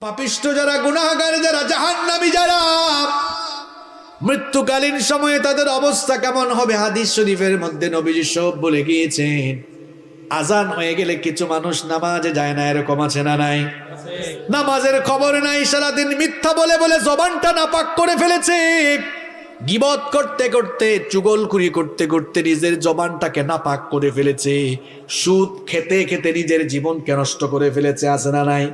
পাপিষ্ঠ যারা, গুনাহগার যারা, জাহান্নামী যারা, মৃত্যুকালীন সময়ে তাদের অবস্থা কেমন হবে? হাদিস শরীফের মধ্যে নবীজি সব বলে গিয়েছেন। আজান হয়ে গেলে কিছু মানুষ নামাজে যায় না, এরকম আছে না নাই? নামাজের খবর নাই, সারাদিন মিথ্যা বলে বলে জবানটা নাপাক করে ফেলেছে। গীবত করতে করতে, চুগলখুরি করতে করতে নিজের জবানটাকে নাপাক করে ফেলেছে। সুদ খেতে খেতে নিজের জীবনকে নষ্ট করে ফেলেছে, আছে না নাই?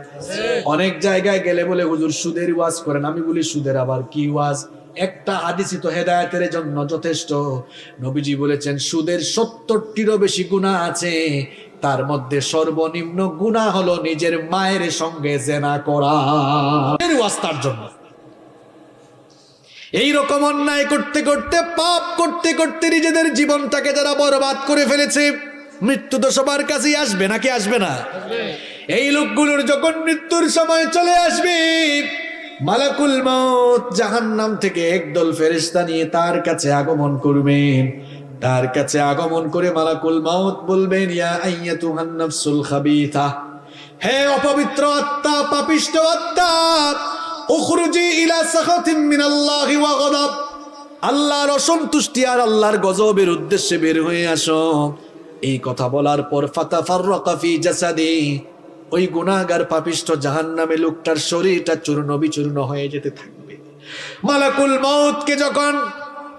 অনেক জায়গায় গেলে বলে হুজুর সুদের ওয়াজ করেন। আমি বলি সুদের আবার কি ওয়াজ? একটা হাদিসই তো হেদায়েতের জন্য যথেষ্ট। নবীজি বলেছেন সুদের 70টিরও বেশি গুনাহ আছে, তার মধ্যে সর্বনিম্ন গুনাহ হলো নিজের মায়ের সঙ্গে জেনা করা। এর ওয়াজ তার জন্য। এই রকম অন্যায় করতে করতে, পাপ করতে করতে নিজেদের জীবনটাকে যারা বরবাদ করে ফেলেছে, মৃত্যু তো সবার কাছেই আসবে, নাকি আসবে না? এই লোকগুলোর যখন মৃত্যুর সময় চলে আসবে, মালাকুল মউত জাহান্নাম থেকে একদল ফেরেশতা নিয়ে তার কাছে আগমন করবেন। তার কাছে আগমন করে মালাকুল মউত বলবেন, ইয়া আইয়াতুহান নাফসুল খাবিথা, হে অপবিত্র আত্মা, পাপিষ্ঠ আত্মা, উখরুজি ইলা সাখাতিন মিনাল্লাহি ওয়া গযব, আল্লাহর অসন্তুষ্টি আর আল্লাহর গজবের উদ্দেশ্যে বের হয়ে আসো। এই কথা বলার পর ফাতাফাররাকা ফি জাসাদি, ওই গুনাহগার পাপিষ্ঠ জাহান্নামে লোকটার শরীরটা চূর্ণ বিচূর্ণ হয়ে যেতে থাকবে। মালাকুল মউতকে যখন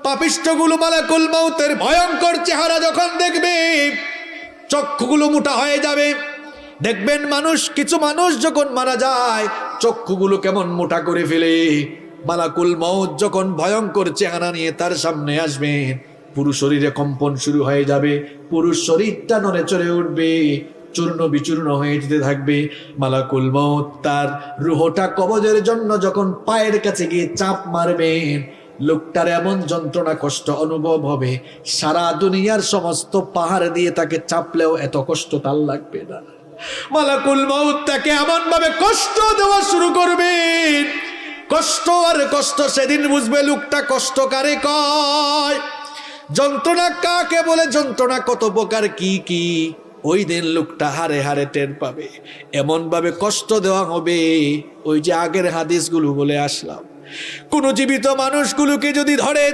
পাপিষ্ঠগুলো মালাকুল মউতের ভয়ঙ্কর চেহারা যখন দেখবে, চক্ষুগুলো মোটা হয়ে যাবে। দেখবেন মানুষ, কিছু মানুষ যখন মারা যায় চক্ষুগুলো কেমন মোটা করে ফেলে। মালাকুল মউত যখন ভয়ঙ্কর চেহারা নিয়ে তার সামনে আসবেন, পুরো শরীরে কম্পন শুরু হয়ে যাবে, পুরো শরীরটা নড়ে চড়ে উঠবে, চূর্ণ বিচূর্ণ হয়ে যেতে থাকবে। মালাকুল মউত তার রুহটা কবজের জন্য যখন পায়ের কাছে গিয়ে চাপ মারবেন, লোকটার এমন যন্ত্রণা কষ্ট অনুভব হবে, সারা দুনিয়ার সমস্ত পাহাড় দিয়ে তাকে চাপলেও এত কষ্ট তার লাগবে না। মালাকুল মউত তাকে এমন ভাবে কষ্ট দেওয়া শুরু করবে, কষ্ট আর কষ্ট। সেদিন বুঝবে লোকটা কষ্ট কারে কয়, যন্ত্রণা কাকে বলে, যন্ত্রণা কত প্রকার, কি কি ওই দিন লোকটা হারে হারে টের পাবে। এমন ভাবে কষ্ট দেওয়া হবে, ওই যে আগের হাদিসগুলো বলে আসলাম, কোন জীবিত মানুষগুলোকে যদি ধরে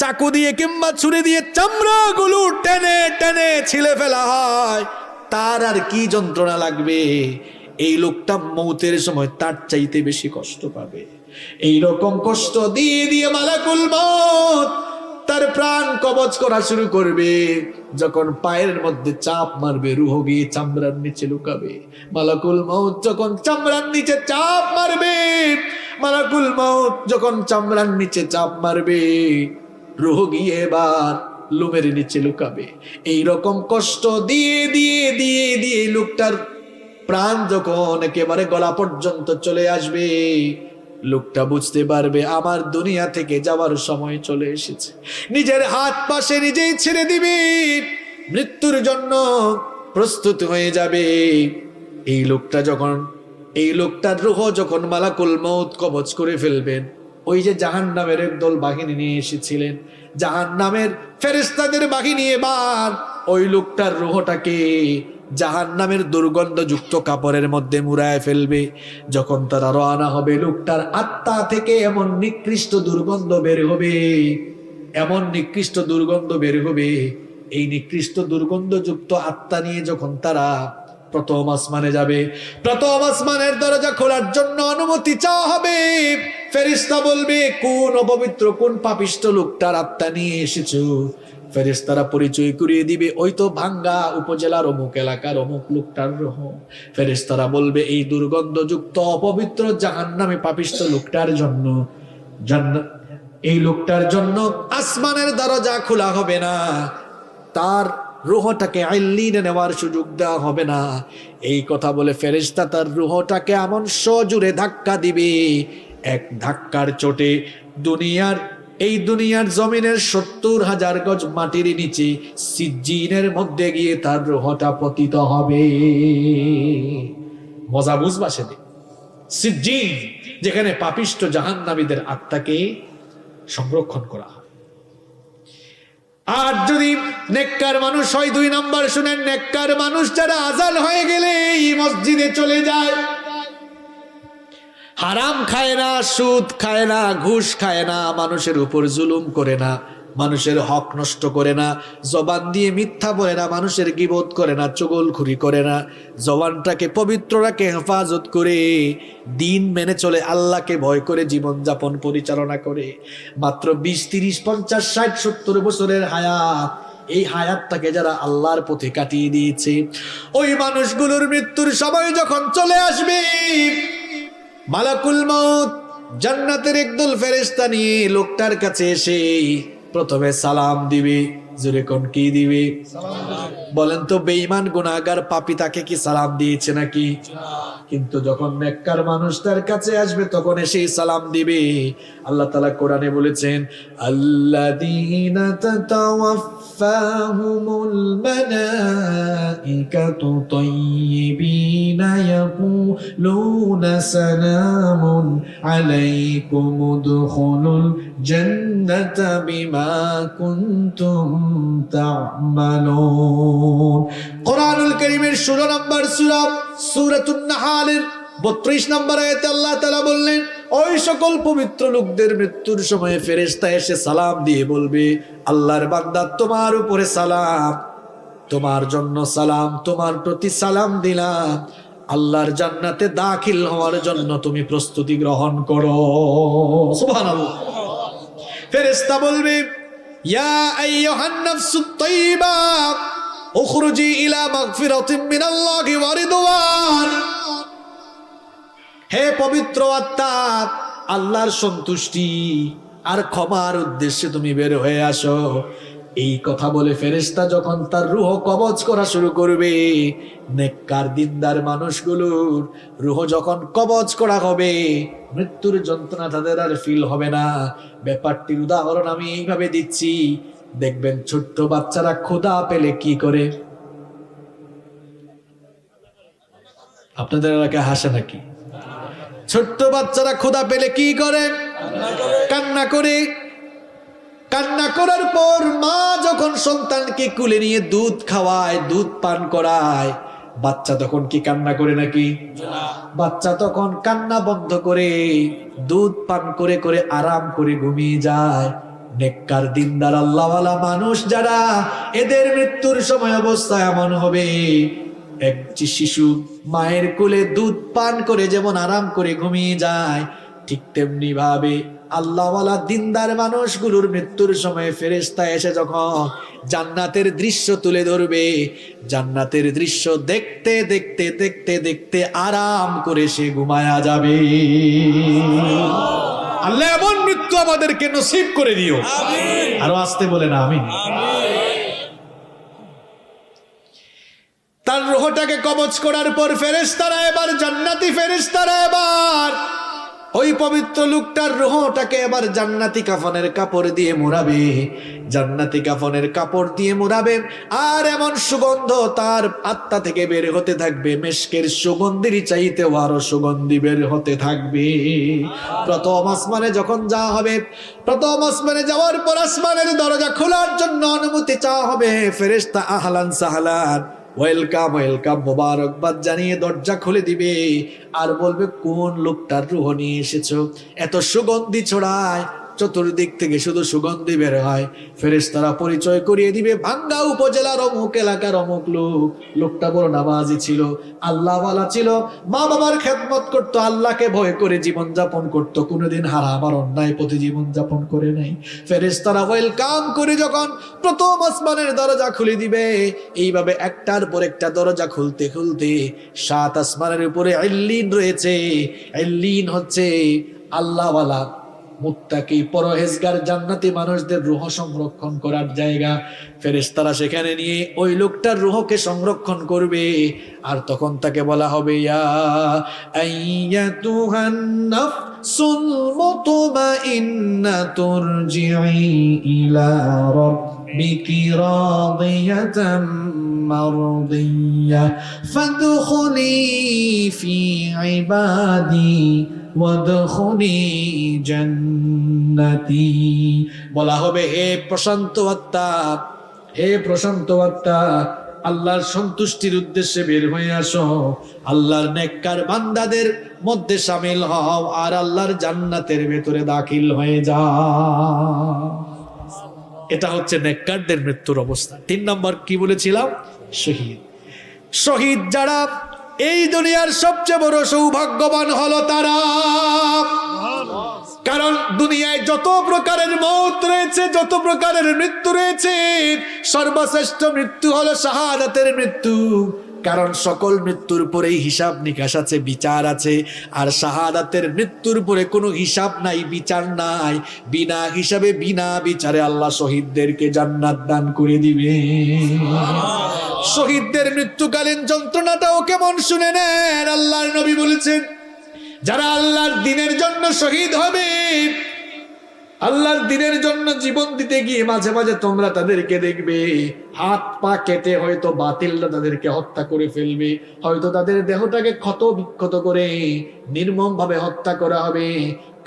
চাকু দিয়ে কিংবা ছুরি দিয়ে চামড়াগুলো টেনে টেনে ছিলে ফেলা হয়, তার আর কি যন্ত্রণা লাগবে? এই লোকটা মৌতের সময় তার চাইতে বেশি কষ্ট পাবে। এই রকম কষ্ট দিয়ে দিয়ে মালাকুল মউত তার প্রাণ কবজ করা শুরু করবে। যখন পায়ের মধ্যে চাপ মারবে, রুহ গিয়ে চামড়ার নিচে লুকাবে। মালাকুল মউত যখন চামড়ার নিচে চাপ মারবে, মালাকুল মউত যখন চামড়ার নিচে চাপ মারবে, রুহ গিয়ে এবার লোমের নিচে লুকাবে। এই রকম কষ্ট দিয়ে দিয়ে দিয়ে দিয়ে লোকটার প্রাণ যখন একেবারে গলা পর্যন্ত চলে আসবে, লোকটা বুঝতে পারবে আমার দুনিয়া থেকে যাওয়ার সময় চলে এসেছে। নিজের হাত পাশে নিজেই ছেড়ে দিবে, মৃত্যুর জন্য প্রস্তুত হয়ে যাবে। এই লোকটা যখন, এই লোকটার রূহ যখন মালাকুল মউত কবজ করে ফেলবেন, ওই যে জাহান্নামের একদল বাহিনী নিয়ে এসেছিলেন, জাহান্নামের ফেরেশতাদের বাহিনী এবার ওই লোকটার রূহটাকে জাহান্নামের দুর্গন্ধযুক্ত কাপড়ের মধ্যে মুড়ায় ফেলবে। যখন তারা রওনা হবে, লোকটার আত্মা থেকে এমন নিকৃষ্ট দুর্গন্ধ বের হবে, এমন নিকৃষ্ট দুর্গন্ধ বের হবে। এই নিকৃষ্ট দুর্গন্ধযুক্ত আত্মা নিয়ে যখন তারা প্রথম আসমানে যাবে, প্রথম আসমানের দরজা খোলার জন্য অনুমতি চাওয়া হবে। ফেরেশতা বলবে, কোন অপবিত্র, কোন পাপিষ্ঠ লোকটার আত্মা নিয়ে এসেছো? ফেরেশতারা পরিচয় করিয়ে দিবে, ওই তো ভাঙ্গা উপজেলার অমুক এলাকার অমুক লোকটার রূহ। ফেরেশতারা বলবে, এই দুর্গন্ধযুক্ত অপবিত্র জাহান্নামে পাপিষ্ঠ লোকটার জন্য, এই লোকটার জন্য আসমানের দরজা খোলা হবে না, তার রূহটাকে আইল্লিনে নেওয়ার সুযোগ দেওয়া হবে না। এই কথা বলে ফেরেশতা তার রূহটাকে এমন সজোরে ধাক্কা দিবে, এক ধাক্কার চোটে এই দুনিয়ার জমিনের 70,000 গজ মাটির নিচে সিজ্জিনের মধ্যে গিয়ে তার রূহটা পতিত হবে। মজা বুঝবা সেদিন। সিজ্জিন, যেখানে পাপিষ্ঠ জাহান্নামীদের আত্মাকে সংরক্ষণ করা হয়। আর যদি নেককার মানুষ হয়, 2 নাম্বার শুনেন, নেককার মানুষ যারা আজান হয়ে গেলে এই মসজিদে চলে যায়, হারাম খায় না, সুদ খায় না, ঘুষ খায় না, মানুষের উপর জুলুম করে না, মানুষের হক নষ্ট করে না, জবান দিয়ে মিথ্যা বলে না, মানুষের গীবত করে না, চুগলখুরি করে না, জবানটাকে পবিত্র রাখে, হেফাজত করে দিন মেনে চলে, আল্লাহকে ভয় করে জীবন যাপন পরিচালনা করে। মাত্র 20, 30, 50, 60, 70 বছরের হায়াত, এই হায়াতটাকে যারা আল্লাহর পথে কাটিয়ে দিয়েছে, ওই মানুষগুলোর মৃত্যুর সময় যখন চলে আসবে, মালাকুল মউত জান্নাতের একদল ফেরেশতা নিয়ে লোকটার কাছে এসে প্রথমে সালাম দিবে। জোরে কোন কি দিবে? বলেন তো, বেঈমান গুনাহগার পাপী তাকে কি সালাম দিয়েছে নাকি? কিন্তু যখন নেককার মানুষ তার কাছে আসবে তখন এসে সালাম দিবে। আল্লাহ তাআলা কোরআনে বলেছেন, আল্লাযীনা তাতাওয়াফফাহুমুল মালাঈকাতু তাইয়্যিবিনা ইয়াকুলুনা সালামুন আলাইকুম উদখুলুল জান্নাতা বিমা কুনতুম তা'মালুন। কোরআনুল কারীমের 16 নম্বর সূরা সূরাতুন নাহালের 32 নম্বর আয়াতে আল্লাহ তাআলা বললেন, ওই সকল পবিত্র লোকদের মৃত্যুর সময় ফেরেশতা এসে সালাম দিয়ে বলবে, আল্লাহর বান্দা তোমার উপরে সালাম, তোমার জন্য সালাম, তোমার প্রতি সালাম দিলাম, আল্লাহর জান্নাতে দাখিল হওয়ার জন্য তুমি প্রস্তুতি গ্রহণ করো। সুবহানাল্লাহ। ফেরেশতা বলবে, ইয়া আইয়ুহান নাফসুত তাইয়্যিবা উখরুজি ইলা মাগফিরাতিন মিনাল্লাহি ওয়া রিদওয়ান। হে পবিত্র আত্মা, আল্লাহর সন্তুষ্টি আর ক্ষমার উদ্দেশ্যে তুমি বের হয়ে আসো। এই কথা বলে ফেরেশতা যখন তার রূহ কবজ করা শুরু করবে, নেককার দিনদার মানুষগুলোর রূহ যখন কবজ করা হবে, মৃত্যুর যন্ত্রণা তাদের আর ফিল হবে না। ব্যাপারটির উদাহরণ আমি এইভাবে দিচ্ছি, দেখবেন ছোট্ট বাচ্চারা ক্ষুধা পেলে কি করে? আপনাদের এলাকায় হাসে নাকি? ছোট্ট বাচ্চারা ক্ষুধা পেলে কি করে? কান্না করে। কান্না করার পর মা যখন সন্তানকে কুলে নিয়ে দুধ খাওয়ায়, দুধ পান করায়, বাচ্চা তখন কি কান্না করে নাকি? বাচ্চা তখন কান্না বন্ধ করে দুধ পান করে করে আরাম করে ঘুমিয়ে যায়। নেককার দিনদার আল্লাহওয়ালা মানুষ যারা, এদের মৃত্যুর সময় অবস্থা এমন হবে, একটি শিশু মায়ের কোলে দুধ পান করে যেমন আরাম করে ঘুমিয়ে যায়, ঠিক তেমনি ভাবে আল্লাহওয়ালা দিনদার মানুষগুলোর মৃত্যুর সময় ফেরেশতা এসে যখন জান্নাতের দৃশ্য তুলে ধরবে, জান্নাতের দৃশ্য দেখতে দেখতে দেখতে দেখতে আরাম করে সে ঘুমায়া যাবে। আল্লাহ এমন মৃত্যু আমাদেরকে নসিব করে দিও। আরো আসতে বলেন আমিন। তার রূহটাকে কবজ করার পর ফেরেশতারা এবার, জান্নাতি ফেরেশতারা এবার ওই পবিত্র লোকটার রূহটাকে এবার জান্নাতি কাফনের কাপড় দিয়ে মোড়াবে, জান্নাতি কাফনের কাপড় দিয়ে মোড়াবে, আর এমন সুগন্ধ তার আত্মা থেকে বের হতে থাকবে, মেশকের সুগন্ধির চাইতে আরো সুগন্ধি বের হতে থাকবে। প্রথম আসমানে যখন যাওয়া হবে, প্রথম আসমানে যাওয়ার পর আসমানের দরজা খোলার জন্য অনুমতি চাওয়া হবে। ফেরেশতা আহলান সাহলান, ওয়েলকাম ওয়েলকাম, মোবারকবাদ জানিয়ে দরজা খুলে দিবে আর বলবে, কোন লোকটার রূহ নিয়ে এসেছো? এত সুগন্ধি ছড়ায়, চতুর্দিক থেকে শুধু সুগন্ধি বের হয়। ফেরেশতারা পরিচয় করিয়ে দিবে, ভাঙ্গা উপজেলার অমুক এলাকার অমুক লোক। লোকটা বড় নামাজি ছিল, আল্লাহওয়ালা ছিল, মা বাবার খেদমত করত, আল্লাহকে ভয় করে জীবন যাপন করত, কোনোদিন হারাম আর অন্যায় পথে জীবন যাপন করে নাই। ফেরেশতারা ওয়েলকাম করে যখন প্রথম আসমানের দরজা খুলে দিবে, এইভাবে একটার পর একটা দরজা খুলতে খুলতে 7 আসমানের উপরে ইল্লিন রয়েছে। ইল্লিন হচ্ছে আল্লাহওয়ালা মুত্তাকি পরহেজগার জান্নাতি মানুষদের রূহ সংরক্ষণ করার জায়গা। ফেরেশতারা সেখানে নিয়ে ওই লোকটার রূহকে সংরক্ষণ করবে, আর তখন তাকে বলা হবে, ইয়া আইয়াতুহান নাফসুল মুতমাইন্নাতু তুরজিই ইলা রাব্বিকি রাদিয়াতাম মারদিয়া ফাদখুলি ফি ইবাদি ওয়াদখুলি জান্নাতি। বলা হবে, হে প্রশান্ত আত্মা, হে প্রশান্ত আত্মা, আল্লাহর সন্তুষ্টির উদ্দেশ্যে বের হয়ে আসো, আল্লাহর নেককার বান্দাদের মধ্যে শামিল হও আর আল্লাহর জান্নাতের ভেতরে দাখিল হয়ে যাও। এটা হচ্ছে নেককারদের মৃত্যুর অবস্থা। 3 নম্বর কি বলেছিলাম? শহীদ। শহীদ যারা, এই দুনিয়ার সবচেয়ে বড় সৌভাগ্যবান হলো তারা। কারণ দুনিয়ায় যত প্রকারের মৌত রয়েছে, যত প্রকারের মৃত্যু রয়েছে, সর্বশ্রেষ্ঠ মৃত্যু হলো শাহাদাতের মৃত্যু। কারণ সকল মৃত্যুর পরেই হিসাব নিকাশ আছে, বিচার আছে। আর শাহাদাতের মৃত্যুর পরে কোনো হিসাব নাই, বিচার নাই। বিনা হিসাবে বিনা বিচারে আল্লাহ শহীদদেরকে জান্নাত দান করে দিবে। শহীদদের মৃত্যুকালীন যন্ত্রণাটাও কেমন শুনে নেন। আল্লাহর নবী বলেছেন, যারা আল্লাহর দ্বীনের জন্য শহীদ হবে, আল্লাহর দ্বীনের জন্য জীবন দিতে গিয়ে মাঝে মাঝে তোমরা তাদেরকে দেখবে হাত পা কেটে হয়তো বাতিলরা তাদেরকে হত্যা করে ফেলবে, হয়তো তাদের দেহটাকে ক্ষত বিক্ষত করে নির্মম ভাবে হত্যা করা হবে,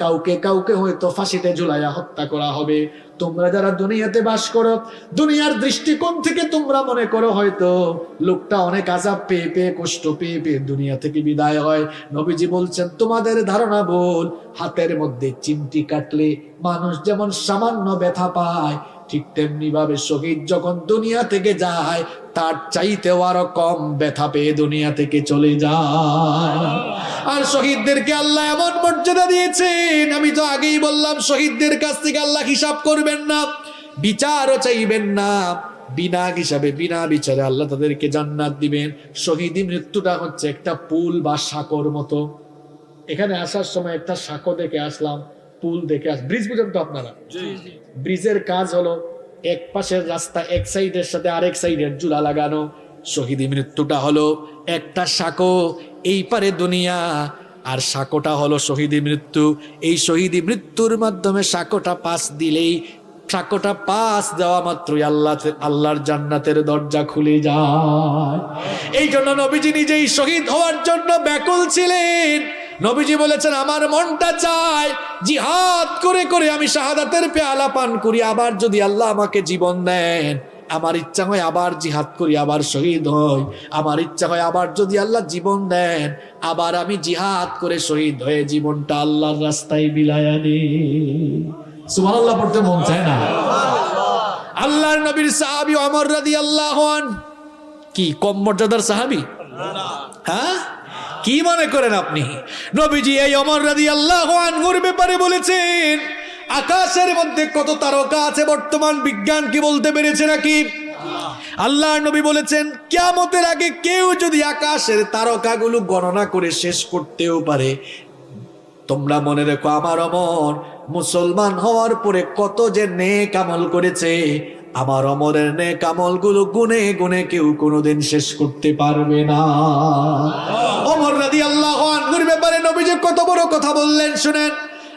কাউকে কাউকে হয়তো ফাঁসিতে ঝুলাইয়া হত্যা করা হবে। তোমরা যারা দুনিয়াতে বাস করো, দুনিয়ার দৃষ্টিকোণ থেকে তোমরা মনে করো হয়তো লোকটা অনেক আযাব পেয়ে পেয়ে, কষ্ট পেয়ে পেয়ে দুনিয়া থেকে বিদায় হয়। নবীজি বলছেন, তোমাদের ধারণা ভুল। হাতের মধ্যে চিমটি কাটলে মানুষ যেমন সামান্য ব্যথা পায়, ঠিক তেমনি ভাবে শহীদ যখন দুনিয়া থেকে যায় তার চাইতেও আরো কম ব্যথা পেয়ে দুনিয়া থেকে চলে যায়। আর শহীদদেরকে আল্লাহ এমন মর্যাদা দিয়েছেন, আমি তো আগেই বললাম, শহীদদের কাছ থেকে আল্লাহ হিসাব করবেন না, বিচারও চাইবেন না। বিনা হিসাবে বিনা বিচারে আল্লাহ তাদেরকে জান্নাত দিবেন। শহীদি মৃত্যুটা হচ্ছে একটা পুল বা সাঁকোর মতো। এখানে আসার সময় একটা সাঁকো দেখে আসলাম, পুল দেখে ব্রিজ বুঝেন তো আপনারা? ব্রিজের কাজ হলো এক পাশের রাস্তা এক সাইডের সাথে আরেক সাইডের জুলা লাগানো। শহীদি মৃত্যুটা হলো একটা সাঁকো, এই পারে দুনিয়া আর সাঁকোটা হলো শহীদি মৃত্যু। এই শহীদি মৃত্যুর মাধ্যমে সাঁকোটা পাশ দিলেই, সাঁকোটা পাশ দেওয়া মাত্রই আল্লাহর জান্নাতের দরজা খুলে যায়। এই জন্য নবীজি নিজেই শহীদ হওয়ার জন্য ব্যাকুল ছিলেন। নবীজি বলেছেন, আমার মনটা চায় জিহাদ করে করে আমি শাহাদাতের পেয়ালা পান করি, আবার যদি আল্লাহ আমাকে জীবন দেন, আমার ইচ্ছা হয় আবার জিহাদ করি, আবার শহীদ হই। আমার ইচ্ছা হয় আবার যদি আল্লাহ জীবন দেন, আবার আমি জিহাদ করে শহীদ হয়ে জীবনটা আল্লাহর রাস্তায় বিলায়া দিই। সুবহানাল্লাহ পড়তে মন চায় না? আল্লাহর নবীর সাহাবী ওমর রাদিয়াল্লাহু আনহু কি কম মর্যাদার সাহাবী? হ্যাঁ, কি মনে করেন আপনি? নবীজি এই ওমর রাদিয়াল্লাহু আনহুর ব্যাপারে বলেছেন, আকাশের মধ্যে কত তারকা আছে বর্তমান বিজ্ঞান কি বলতে পেরেছে নাকি? আল্লাহর নবী বলেছেন, কিয়ামতের আগে কেউ যদি আকাশের তারকাগুলো গণনা করে শেষ করতেও পারে, তোমরা মনে রেখো আমার ওমর মুসলমান হওয়ার পরে কত যে নেক আমল করেছে, আমার ওমরের নেক আমলগুলো গুনে গুনে কেউ কোনোদিন শেষ করতে পারবে না। ওমর রাদিয়াল্লাহু আনহুর ব্যাপারে নবীজি কত বড় কথা বললেন শুনেন।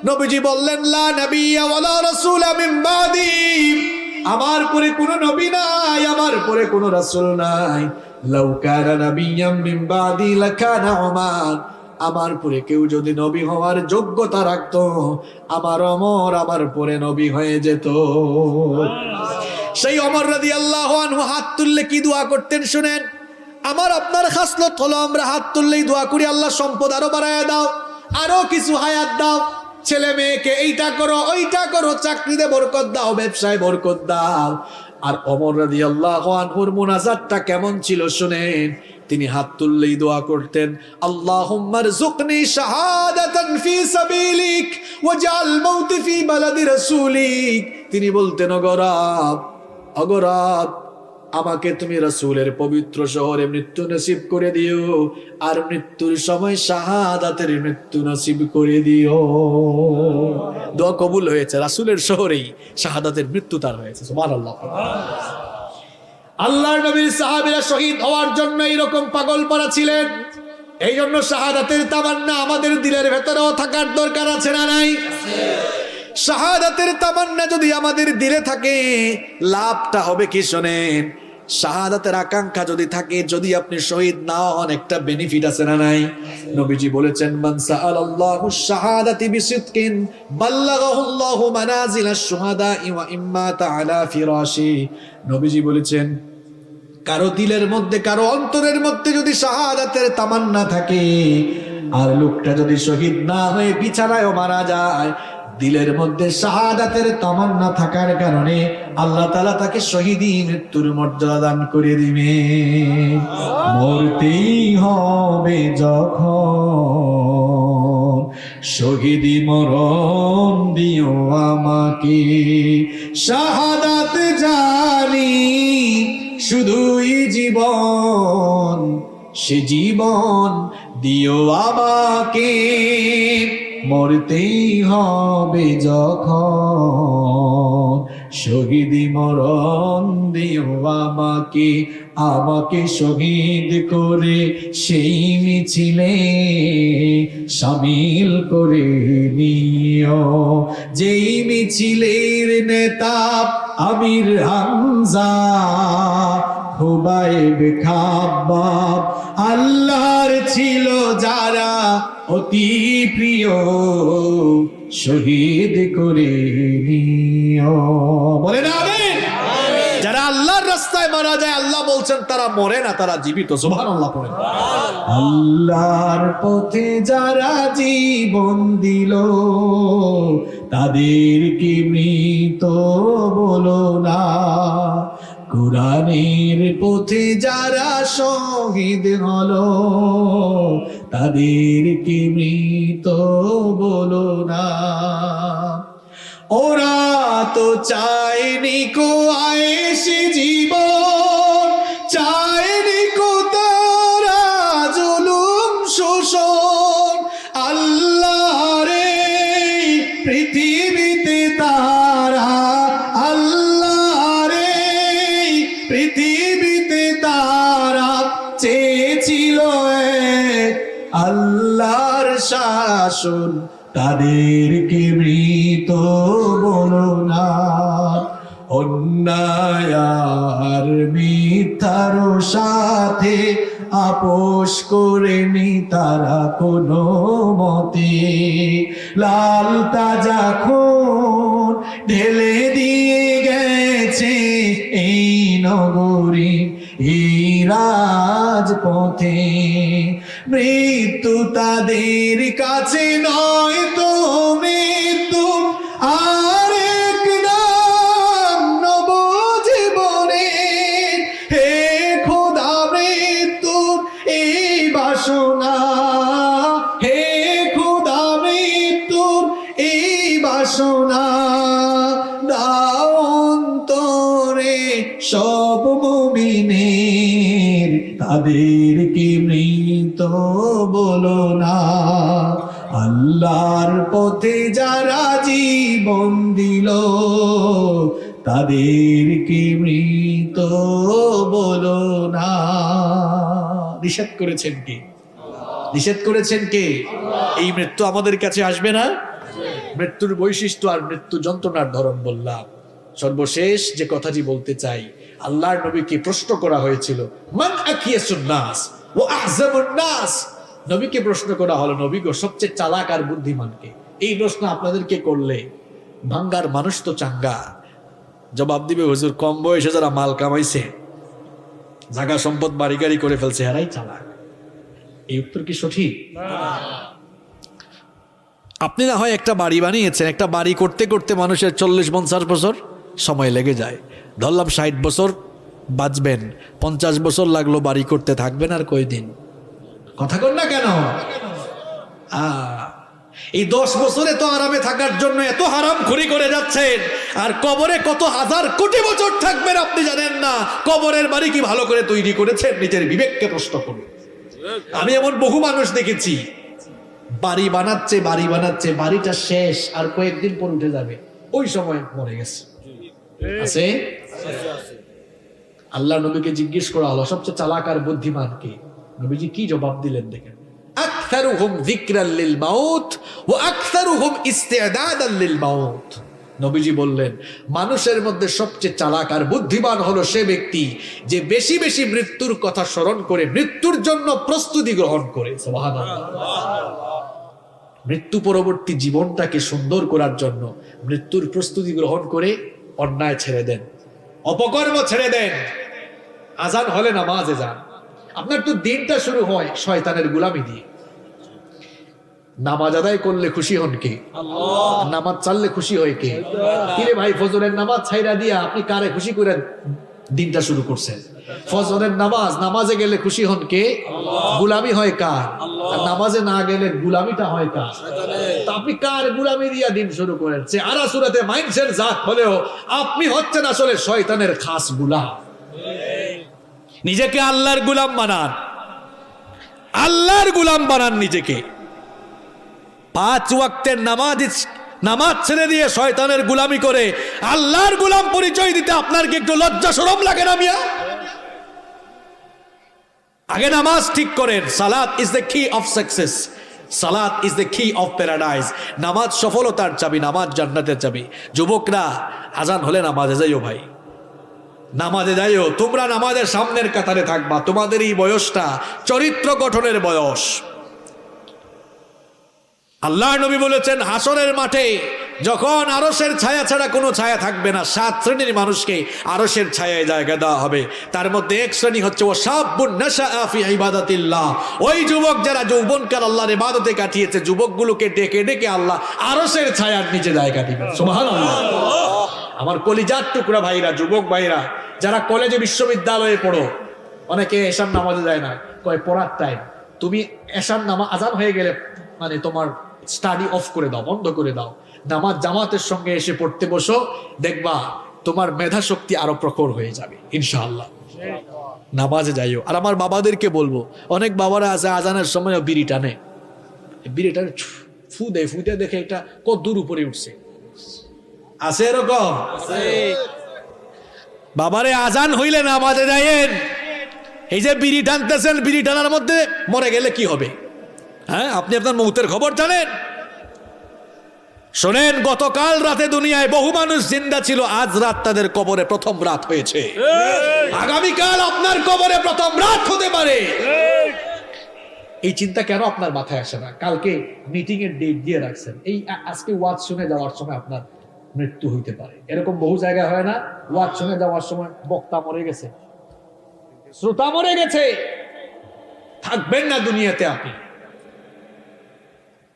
নবীজি বললেন, লা নাবিয়্যা ওয়ালা রাসূলা মিন বাদি, আমার পরে কোনো নবী নাই, আমার পরে কোনো রাসূল নাই। লাউ কানা নাবিয়্যাম মিন বাদি লাকানা উমার, আমার পরে কেউ যদি নবী হওয়ার যোগ্যতা রাখতো, আমার ওমর আমার পরে নবী হয়ে যেত। সেই ওমর রাদিয়াল্লাহু আনহু হাত তুললে কি দোয়া করতেন শুনেন। আমার আপনার খাসলত হলো আমরা হাত তুললেই দোয়া করি, আল্লাহ সম্পদ আরো বাড়ায় দাও, আরো কিছু হায়াত দাও, ছেলে মেয়েকে এইটা করো ওইটা করো, চাকরিতে বরকত দাও, ব্যবসায় বরকত দাও। আর ওমর রাদিয়াল্লাহু আনহুর মুনাজাতটা কেমন ছিল শুনেন। তিনি হাত তুললেই দোয়া করতেন, আল্লাহুম্মা রযুকনি শাহাদাতান ফি সাবিলিক ওয়াজআল মাউতি ফি বালাদি রাসূলিক। তিনি বলতেন, অগরাব আমাকে তুমি রাসূলের পবিত্র শহরে মৃত্যু নসিব করে দিও, আর মৃত্যুর সময় শাহাদাতের মৃত্যু নসিব করে দিও। দোয়া কবুল হয়েছে, রাসূলের শহরেই শাহাদাতের মৃত্যু তার হয়েছে। সুবহানাল্লাহ। আল্লাহর নবীর সাহাবীরা শহীদ হওয়ার জন্য এরকম পাগল পারা ছিলেন। এই জন্য শাহাদাতের তামান্না আমাদের দিলের ভেতরেও থাকার দরকার আছে না নাই? শাহাদাতের তামান্না যদি আমাদের দিলে থাকে, লাভটা হবে কি শোনেন। শাহাদাতের আকাঙ্ক্ষা যদি থাকে, যদি আপনি শহীদ না হন, একটা বেনিফিট আছে না নাই? নবীজি বলেছেন, মান সাআলাল্লাহু শাহাদাতি বিসিদকিন বাল্লাগাহুল্লাহু মানাজিলাশ শুহাদা ওয়া ইম্মা তাআলা ফিরাশি। নবীজি বলেছেন, কারো দিলের মধ্যে, কারো অন্তরের মধ্যে যদি শাহাদাতের তামান্না থাকে, আর লোকটা যদি শহীদ না হয়ে বিছানায়ও মারা যায়, দিলের মধ্যে শাহাদাতের তামান্না থাকার কারণে আল্লাহ তাআলা তাকে শহীদী মৃত্যুর মর্যাদা দান করে দিবে। মরতেই হবে যখন, শহীদী মরণ দিও আমাকে। শাহাদাত জানি শুধুই জীবন, সে জীবন দিও আমাকে। মরতেই হবে যখন, শহীদী মরণ দিও আমাকে। আমাকে শহীদ করে সেই মিছিলে শামিল করে নিও, যেই মিছিলের নেতা আমির হামজা, হুবাইব খাব্বাব, আল্লাহর ছিল যারা অতি প্রিয়, শহীদ করে নিও। বলে না আমিন। যারা আল্লাহর রাস্তায় মারা যায়, আল্লাহ বলছেন তারা মরে না, তারা জীবিত। সুবহানাল্লাহ পড়েন। আল্লাহর পথে যারা জীবন দিল, তাদেরকে মৃত বলো না। কোরআনের পথে যারা শহীদ হলো, তাদেরকে মৃত বলো না। ওরা তো চায়নি কো আয়েশি জীবন, চায়নি কো তারা জুলুম শোষণ। আল্লাহর এই পৃথিবীতে তারা, আল্লাহর এই পৃথিবীতে তারা চেয়েছিল আল্লাহর শাসন, তাদেরকে মৃত বলো না। অন্যায় আর মিথ্যার সাথে আপোষ করেনি তারা কোনো মতে। লাল তাজা খুন ঢেলে দিয়ে গেছে এই নগরী, এই রাজপথে। মৃত্যু তাদের কাছে নয় তো মৃত্যু আরেক নাম নবজীবনে। হে খোদা মৃত্যুর এই বাসনা, হে খোদা মৃত্যুর এই বাসনা দাও অন্তরে সব মুমিনের, তাদেরকে মৃত বলো না। আল্লাহর পথে যারা জীবন দিল, তাদেরকে মৃত বলো না। নিষেধ করেছেন কে? নিষেধ করেছেন কে? এই মৃত্যু আমাদের কাছে আসবে না। মৃত্যুর বৈশিষ্ট্য আর মৃত্যু যন্ত্রণার ধরন বললাম। সর্বশেষ যে কথাটি বলতে চাই, আল্লাহর নবীকে প্রশ্ন করা হয়েছিল, মান আকিয়াসুন নাস ওয়া আহজাবুন নাস। নবীকে প্রশ্ন করা হলো, নবী গো সবচেয়ে চালাক আর বুদ্ধিমান কে? এই প্রশ্ন আপনাদেরকে করলে ভাঙ্গার মানুষ তো চাঙ্গা জবাব দিবে, হুজুর কম বয়সে যারা মাল কামাইছে, জায়গা সম্পদ বাড়ি গাড়ি করে ফেলছে, এরাই চালাক। এই উত্তর কি সঠিক? আপনি না হয় একটা বাড়ি বানিয়েছেন, একটা বাড়ি করতে করতে মানুষের 40-50 বছর সময় লেগে যায়। ধরলাম 60 বছর বাঁচবেন, 50 বছর লাগলো বাড়ি করতে, থাকবেন আর কয়দিন? কথা কর না কেন? এই 10 বছরে তো আরামে থাকার জন্য এত হারাম খড়ি করে যাচ্ছেন, আর কবরে কত হাজার কোটি বছর থাকবেন আপনি জানেন না। কবরের বাড়ি কি ভালো করে তৈরি করেছেন? নিজের বিবেককে প্রশ্ন করুন। আমি এমন বহু মানুষ দেখেছি, বাড়ি বানাচ্ছে বাড়ি বানাচ্ছে, বাড়িটা শেষ আর কয়েকদিন পর উঠে যাবে, ওই সময় মরে গেছে। আছে? আল্লাহ নবীকে জিজ্ঞেস করা হলো সবচেয়ে চালাক আর বুদ্ধিমান কে? নবীজি কি জবাব দিলেন দেখেন, আকসারুহুম যিকরাল লিল মাউত ওয়া আকসারুহুম ইস্তিদাদাল লিল মাউত। নবীজি বললেন, মানুষের মধ্যে সবচেয়ে চালাক আর বুদ্ধিমান হলো সে ব্যক্তি যে বেশি বেশি মৃত্যুর কথা স্মরণ করে মৃত্যুর জন্য প্রস্তুতি গ্রহণ করে। সুবহানাল্লাহ। মৃত্যু পরবর্তী জীবনটাকে সুন্দর করার জন্য মৃত্যুর প্রস্তুতি গ্রহণ করে অন্যায় ছেড়ে দেন, অপকর্ম ছেড়ে দেন, আজান হলে নামাজে যান। আপনার তো দিনটা শুরু হয় শয়তানের গোলামি দিয়ে। নামাজ আদায় করলে খুশি হন কে? আল্লাহ। নামাজ চাললে খুশি হয় কে? কিরে ভাই, ফজরের নামাজ ছাইরা দিয়া আপনি কারে খুশি করে দিনটা শুরু করছেন? ফজরের নামাজে গেলে খুশি হন কে? আল্লাহ। গোলামি হয় কার? আর নামাজে না গেলে গোলামিটা হয় কার? তো আপনি কার গোলামি দিয়া দিন শুরু করেন? চেহারা সুরাতে মাইন্ডসেট জাত হলেও আপনি হচ্ছেন আসলে শয়তানের খাস গোলাম। নিজেকে আল্লাহর গোলাম বানান, আল্লাহর গোলাম বানান নিজেকে। 5 ওয়াক্তের নামাজ ছেড়ে দিয়ে শয়তানের গোলামি করে আল্লাহর গোলাম পরিচয় দিতে আপনার কি একটু লজ্জা শরম লাগে না মিয়া? আগে নামাজ ঠিক করেন। সালাত ইজ দ্য কি অফ সাকসেস, সালাত ইজ দ্য কি অফ প্যারাডাইস। নামাজ সফলতার চাবি, নামাজ জান্নাতের চাবি। যুবকরা, আজান হলে নামাজে যাইও ভাই, নামাজে যাইও। তোমরা নামাজের সামনের কাতারে থাকবা। তোমাদের এই বয়সটা চরিত্র গঠনের বয়স। আল্লাহ নবী বলেছেন, হাসরের মাঠে যখন আরশের ছায়া ছাড়া কোনো ছায়া থাকবে না, 7 শ্রেণীর মানুষকে আরশের ছায়ায় জায়গা দেওয়া হবে। তার মধ্যে এক শ্রেণী হচ্ছে ও শাবুন নাশাআ ফি ইবাদাতিল্লাহ, ওই যুবক যারা যৌবনকাল আল্লাহর ইবাদতে কাটিয়েছে। যুবকগুলোকে ডেকে ডেকে আল্লাহ আরশের ছায়ার নিচে জায়গা দিবেন। সুবহানাল্লাহ। আমার কলিজার টুকরা ভাইরা, যুবক ভাইরা যারা কলেজে বিশ্ববিদ্যালয়ে পড়ো, অনেকে এশার নামাজে যায় না, কয় পড়ার টাইম। তুমি এশার নামাজ আজান হয়ে গেলে মানে তোমার স্টাডি অফ করে দাও, বন্ধ করে দাও, নামাজ জামাতের সঙ্গে এসে পড়তে বসো, দেখবা তোমার মেধা শক্তি আরো প্রখর হয়ে যাবে ইনশাআল্লাহ। নামাজে যাইও। আর আমার বাবাদেরকে বলবো, অনেক বাবারা আছে আজানের সময় বিড়ি টানে, বিড়িটা ফু দেয় দেখে এটা কত দূর উপরে উঠছে। আছে এরকম? বাবারে, আজান হইলে নামাজে যাইয়েন। এই যে বিড়ি টানতেছেন, বিড়ি টানার মধ্যে মরে গেলে কি হবে? হ্যাঁ, আপনি আপনার মৌতের খবর জানেন? শোনেন, গতকাল রাতে দুনিয়ায় বহু মানুষ জিন্দা ছিল, আজ রাত তাদের কবরে প্রথম রাত হয়েছে। আগামীকাল আপনার কবরে প্রথম রাত হতে পারে। এই চিন্তা কেন আপনার মাথায় আসে না? কালকে মিটিং এর ডেট দিয়ে রাখছেন, এই আজকে ওয়াজ শুনে যাওয়ার সময় আপনার মৃত্যু হইতে পারে। এরকম বহু জায়গায় হয় না? ওয়াজ শুনে যাওয়ার সময় বক্তা মরে গেছে, শ্রোতা মরে গেছে, থাকবেন না দুনিয়াতে আপনি।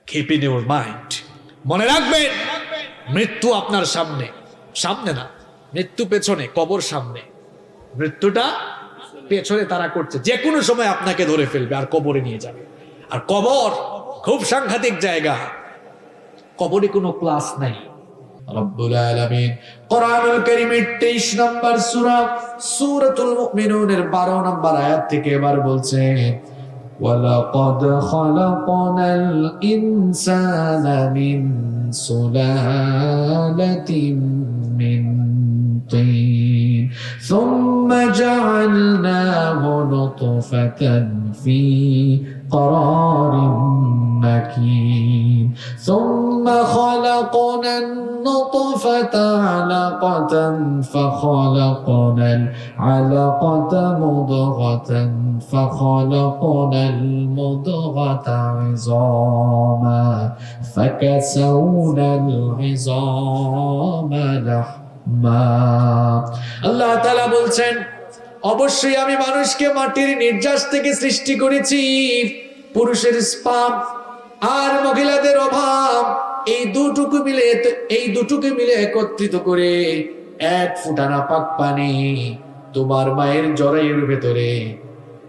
Keep in your mind, মনে রাখবেন মৃত্যু আপনার সামনে, সামনে না, মৃত্যু পেছনে, কবর সামনে। মৃত্যুটা পেছনে তারা করছে, যে কোনো সময় আপনাকে ধরে ফেলবে আর কবরে নিয়ে যাবে। আর কবর খুব সাংঘাতিক জায়গা, কবরে কোনো ক্লাস নাই। রব্বুল আলামিন কোরআনুল কারীমের 23 নম্বর সূরা সূরাতুল মুমিনুনের 12 নম্বর আয়াত থেকে এবার বলছেন, ওয়ালাকাদ খালাকনাল ইনসানা মিন সুলালাতিন মিন তিন সুম্মা জাআলনাহু নুতফাতান ফি قرار مكين ثم خلقنا النطفة علقة فخلقنا العلقة مضغة فخلقنا المضغة عظاما فكسونا العظام لحما الله تعالى বলছেন, অবশ্যই আমি মানুষকে মাটির নির্যাস থেকে সৃষ্টি করেছি। পুরুষের স্পাম আর মহিলাদের অভাব, এই দুটোকে মিলে একত্রিত করে 1 ফোঁটা নাপাক পানি তোমার মায়ের জরায়ুর ভেতরে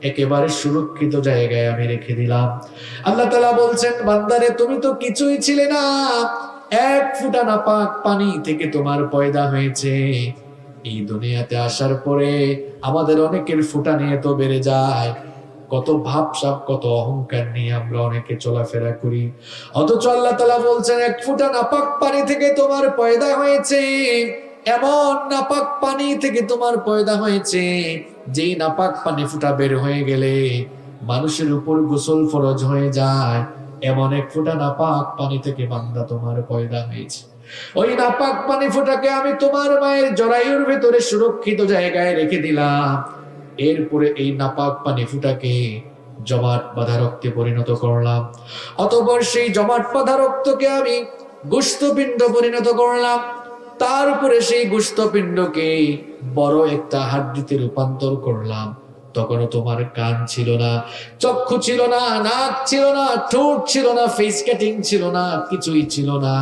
একেবারে সুরক্ষিত জায়গায় আমি রেখে দিলাম। আল্লাহ তাআলা বলছেন, বান্দারে তুমি তো কিছুই ছিলে না, 1 ফোঁটা নাপাক পানি থেকে তোমার পয়দা হয়েছে। এই দুনিয়াতে আসার পরে আমাদের অনেকের ফুটা নিয়ে তো বেড়ে যায়, কত ভাবসাব, কত অহংকার নিয়ে আমরা অনেকে চলাফেরা করি। অথচ আল্লাহ তাআলা বলছেন, 1 ফোঁটা নাপাক পানি থেকে তোমার পয়দা হয়েছে। এমন নাপাক পানি থেকে তোমার পয়দা হয়েছে, যেই নাপাক পানি ফুটা বের হয়ে গেলে মানুষের উপর গোসল ফরজ হয়ে যায়। এমন 1 ফোঁটা নাপাক পানি থেকে বান্দা তোমার পয়দা হয়েছে। ওই নাপাক পানি ফোঁটাকে আমি তোমার মায়ের জরায়ুর ভেতরে সুরক্ষিত জায়গায় রেখে দিলাম। এরপরে এই নাপাক পানি ফোঁটাকে জমাট বাঁধা রক্তে পরিণত করলাম। অতঃপর সেই জমাট বাঁধা রক্তকে আমি গোশতপিণ্ড পরিণত করলাম। তার উপরে সেই গোশতপিণ্ডকে বড় একটা হাড্ডিতে রূপান্তর করলাম। তখনও তোমার কান ছিল না, চক্ষু ছিল না, নাক ছিল না, ঠোঁট ছিল না, ফেস কাটিং ছিল না, কিছুই ছিল না,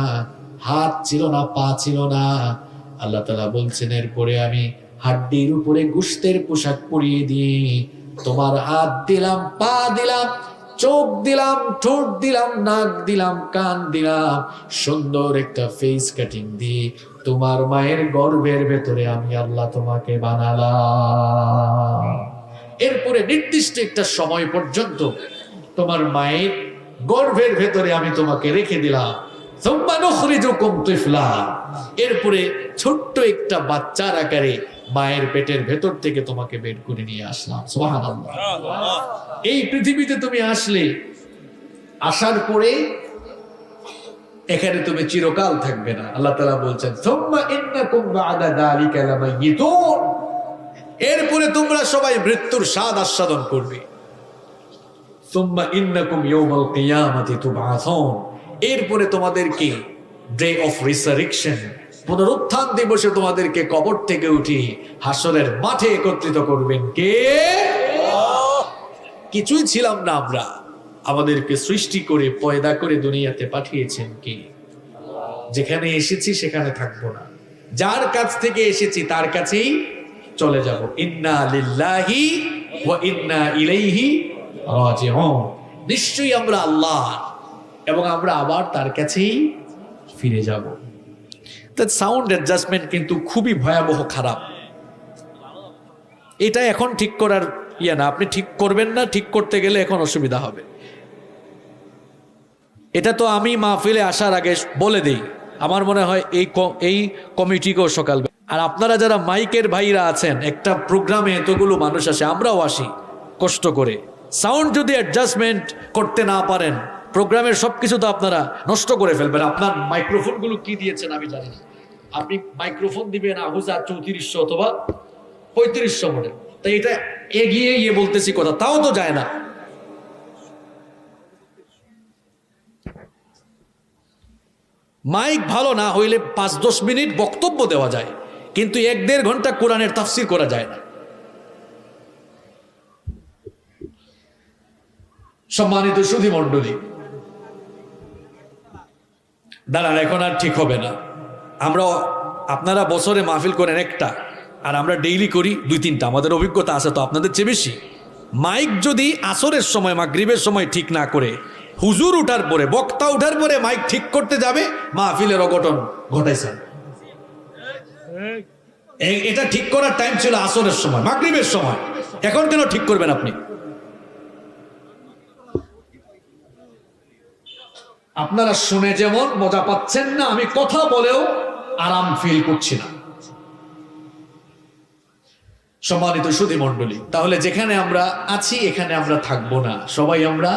হাত ছিল না, পা ছিল না। আল্লাহ তাআলা বলছেন, এরপরে আমি হাড্ডির উপরে গোশতের পোশাক পরিয়ে দিয়ে তোমার হাত দিলাম, পা দিলাম, চোখ দিলাম, ঠোঁট দিলাম, নাক দিলাম, কান দিলাম, সুন্দর একটা ফেস কাটিং দিয়ে তোমার মায়ের গর্ভের ভেতরে আমি আল্লাহ তোমাকে বানালাম। এরপরে নির্দিষ্ট একটা সময় পর্যন্ত তোমার মায়ের গর্ভের ভেতরে আমি তোমাকে রেখে দিলাম। এরপরে ছোট্ট একটা বাচ্চার আকারে মায়ের পেটের ভেতর থেকে তোমাকে বের করে নিয়ে আসলাম। সুবহানাল্লাহ। এই পৃথিবীতে তুমি আসলে, আসার পরে এখানে তুমি চিরকাল থাকবে না। আল্লাহ তাআলা বলছেন, সুম্মা ইন্নাকুম বা'দা যালিকা লামাইয়িতুন, এরপরে তোমরা সবাই মৃত্যুর স্বাদ আস্বাদন করবে। সুম্মা ইন্নাকুম ইয়াওমাল কিয়ামাতি তুবআসুন, এরপরে তোমাদেরকে ডে অফ রিসারেকশন, পুনরুত্থান দিবসে তোমাদেরকে কবর থেকে উঠিয়ে হাসরের মাঠে একত্রিত করবেন কে? কিছুই ছিলাম না আমরা, আমাদেরকে সৃষ্টি করে পয়দা করে দুনিয়াতে পাঠিয়েছেন কে? যেখানে এসেছি সেখানে থাকবো না, যার কাছ থেকে এসেছি তার কাছেই চলে যাব। ইন্না লিল্লাহি ওয়া ইন্না ইলাইহি রাজিউন, নিশ্চয়ই আমরা আল্লাহ এবং আমরা আবার তার কাছেই ফিরে যাব। তার সাউন্ড অ্যাডজাস্টমেন্ট কিন্তু খুবই ভয়াবহ খারাপ। এটা এখন ঠিক করার ইয়া না, আপনি ঠিক করবেন না, ঠিক করতে গেলে এখন অসুবিধা হবে। এটা তো আমি মাহফিলে আসার আগে বলে দিই, আমার মনে হয় এই কমিটিকেও সকাল। আর আপনারা যারা মাইকের ভাইরা আছেন, একটা প্রোগ্রামে এতগুলো মানুষ আসে, আমরাও আসি কষ্ট করে, সাউন্ড যদি অ্যাডজাস্টমেন্ট করতে না পারেন প্রোগ্রামের সবকিছু তো আপনারা নষ্ট করে ফেলবেন। আপনার মাইক্রোফোনগুলো কি দিয়েছেন আমি জানি না, আপনি মাইক্রোফোন দিবেন আহুজা 3400 অথবা 3500 মডেল, তাই এটা এগিয়ে গিয়ে বলতেছি কথা, তাও তো যায় না। মাইক ভালো না হইলে 5-10 মিনিট বক্তব্য দেওয়া যায়, কিন্তু 1-1.5 ঘন্টা কোরআনের তাফসীর করা যায় না। সম্মানিত সুধী মণ্ডলী, দাঁড়ান, এখন আর ঠিক হবে না। আপনারা বছরে মাহফিল করেন একটা, আর আমরা ডেইলি করি 2-3টা, আমাদের অভিজ্ঞতা আছে তো আপনাদের চেয়ে বেশি। মাইক যদি আসরের সময় মাগরিবের সময় ঠিক না করে, হুজুর উঠার পরে, বক্তা উঠার পরে মাইক ঠিক করতে যাবে, মাহফিলের অঘটন ঘটাইছেন। এটা ঠিক করার টাইম ছিল আসরের সময়, মাগরিবের সময়, এখন কেন ঠিক করবেন আপনি? আপনারা শুনে যেমন মজা পাচ্ছেন না, আমি কথা বলেও আরাম ফিল করছি না। সম্মানিত সুধী মণ্ডলী, তাহলে যেখানে আমরা আছি এখানে আমরা থাকবো না, সবাই আমরা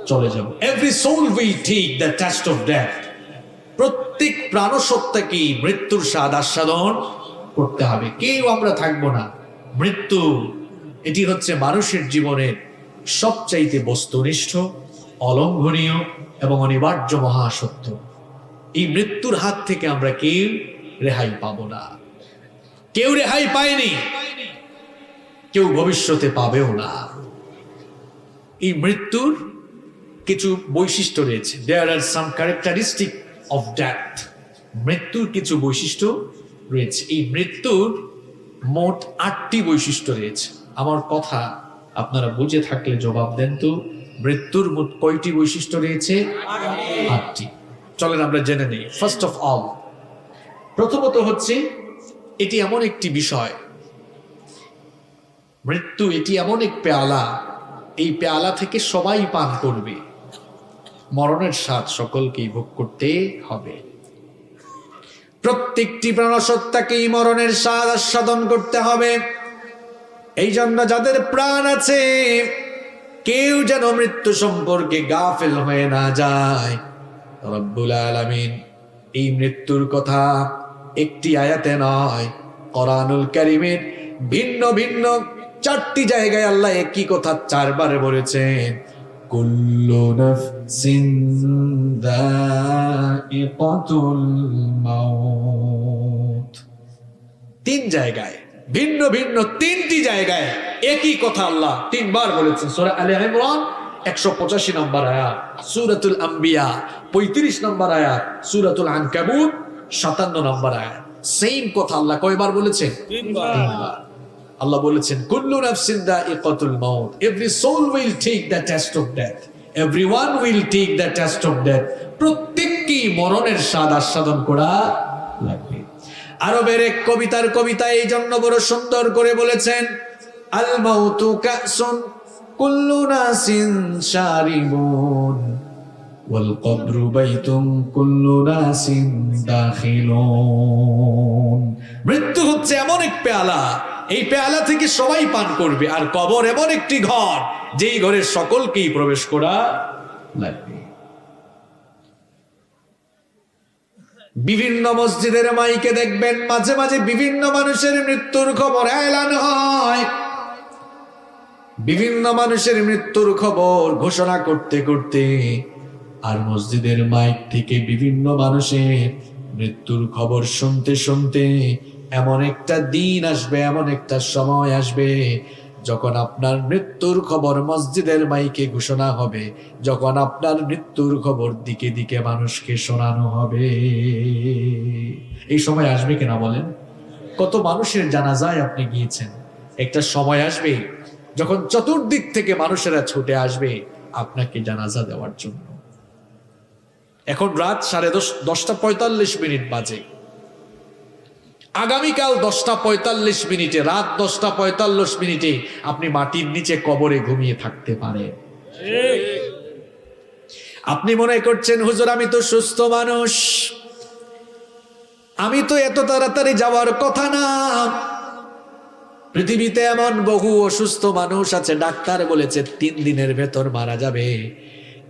চলে যাব। Every soul will take the test of death, প্রত্যেক প্রাণসত্তাকে মৃত্যুর স্বাদ আস্বাদন করতে হবে, কেউ আমরা থাকবো না। মৃত্যু এটি হচ্ছে মানুষের জীবনের সবচাইতে বস্তুনিষ্ঠ, অলঙ্ঘনীয় এবং অনিবার্য মহাসত্য। এই মৃত্যুর হাত থেকে আমরা কেউ রেহাই পাবো না, কেউ রেহাই পায়নি, কেউ ভবিষ্যতে পাবেও না। এই মৃত্যুর কিছু বৈশিষ্ট্য রয়েছে, দেয়ার আর সাম ক্যারেক্টারিস্টিক অফ ডেথ, মৃত্যুর কিছু বৈশিষ্ট্য রয়েছে। এই মৃত্যুর মোট 8টি বৈশিষ্ট্য রয়েছে। আমার কথা আপনারা বুঝে থাকলে জবাব দেন তো, মৃত্যুর মোট কয়টি বৈশিষ্ট্য রয়েছে? 8টি। চলেন আমরা জেনে নেই। ফার্স্ট অফ অল, প্রথমত হচ্ছে এটি এমন একটি বিষয়, মৃত্যু এটি এমন এক পেয়ালা, এই পেয়ালা থেকে সবাই পান করবে, মরণের স্বাদ সকলকেই ভোগ করতে হবে। প্রত্যেকটি প্রাণসত্তাকেই মরণের স্বাদ আস্বাদন করতে হবে। এই জন্য যাদের প্রাণ আছে কেউ যেন মৃত্যু সম্পর্কে গাফেল হয়ে না যায়। রব্বুল আলামিন এই মৃত্যুর কথা একটি আয়াতে নয়, কোরআনুল কারীমের ভিন্ন ভিন্ন 4টি জায়গায় আল্লাহ একই কথা 4 বার বলেছেন। কুল্লু নাফসিন যায়িকাতুল মাউত, তিন জায়গায় ভিন্ন ভিন্ন তিনটি জায়গায় একই কথা আল্লাহ তিনবার বলেছেন। সূরা আলে ইমরান 185 নম্বর আয়াত, সূরাতুল আম্বিয়া 35 নম্বর আয়াত, সূরাতুল আনকাবুত 57 নম্বর আয়াত। সেম কথা আল্লাহ কয়বার বলেছেন? তিনবার। আল্লাহ বলেছেন কুল্লু নাফসিন দাইকাতুল মাউত, every soul will take the test of death, everyone will take the test of death. প্রত্যেককেই মরণের স্বাদ আস্বাদন করা লাগবে। আরবের এক কবিতার কবিতা এই জন্য বড় সুন্দর করে বলেছেন, আল মাউতু কাসুন কুল্লু নাসিন শারিবুন ওয়াল কবরু বাইতুন কুল্লু নাসিন দাখিলুন। মৃত্যু হচ্ছে এমন এক পেয়ালা, এই পেয়ালা থেকে সবাই পান করবে, আর কবর এমন একটি ঘর যেই ঘরে সকলকেই প্রবেশ করা লাগবে। বিভিন্ন মসজিদের মাইকে দেখবেন মাঝে মাঝে বিভিন্ন মানুষের মৃত্যুর খবর এলান হয়। বিভিন্ন মানুষের মৃত্যুর খবর ঘোষণা করতে করতে আর মসজিদের মাইক থেকে বিভিন্ন মানুষের মৃত্যুর খবর শুনতে শুনতে এমন একটা দিন আসবে, এমন একটা সময় আসবে যখন আপনার মৃত্যুর খবর মসজিদের মাইকে ঘোষণা হবে, যখন আপনার মৃত্যুর খবর দিকে দিকে মানুষকে শোনানো হবে। এই সময় আসবে কিনা বলেন? কত মানুষের জানাজায় আপনি গিয়েছেন। একটা সময় আসবে যখন চতুর্দিক থেকে মানুষেরা ছুটে আসবে আপনাকে জানাজা দেওয়ার জন্য। এখন রাত 10:45 বাজে। আগামীকাল 10:45 রাত 10:45 আপনি মাটির নিচে কবরে ঘুমিয়ে থাকতে পারেন। আপনি মনে করছেন হুজুর আমি তো সুস্থ মানুষ, আমি তো এত তাড়াতাড়ি যাওয়ার কথা না। পৃথিবীতে এমন বহু অসুস্থ মানুষ আছে, ডাক্তার বলেছে 3 দিনের ভেতর মারা যাবে,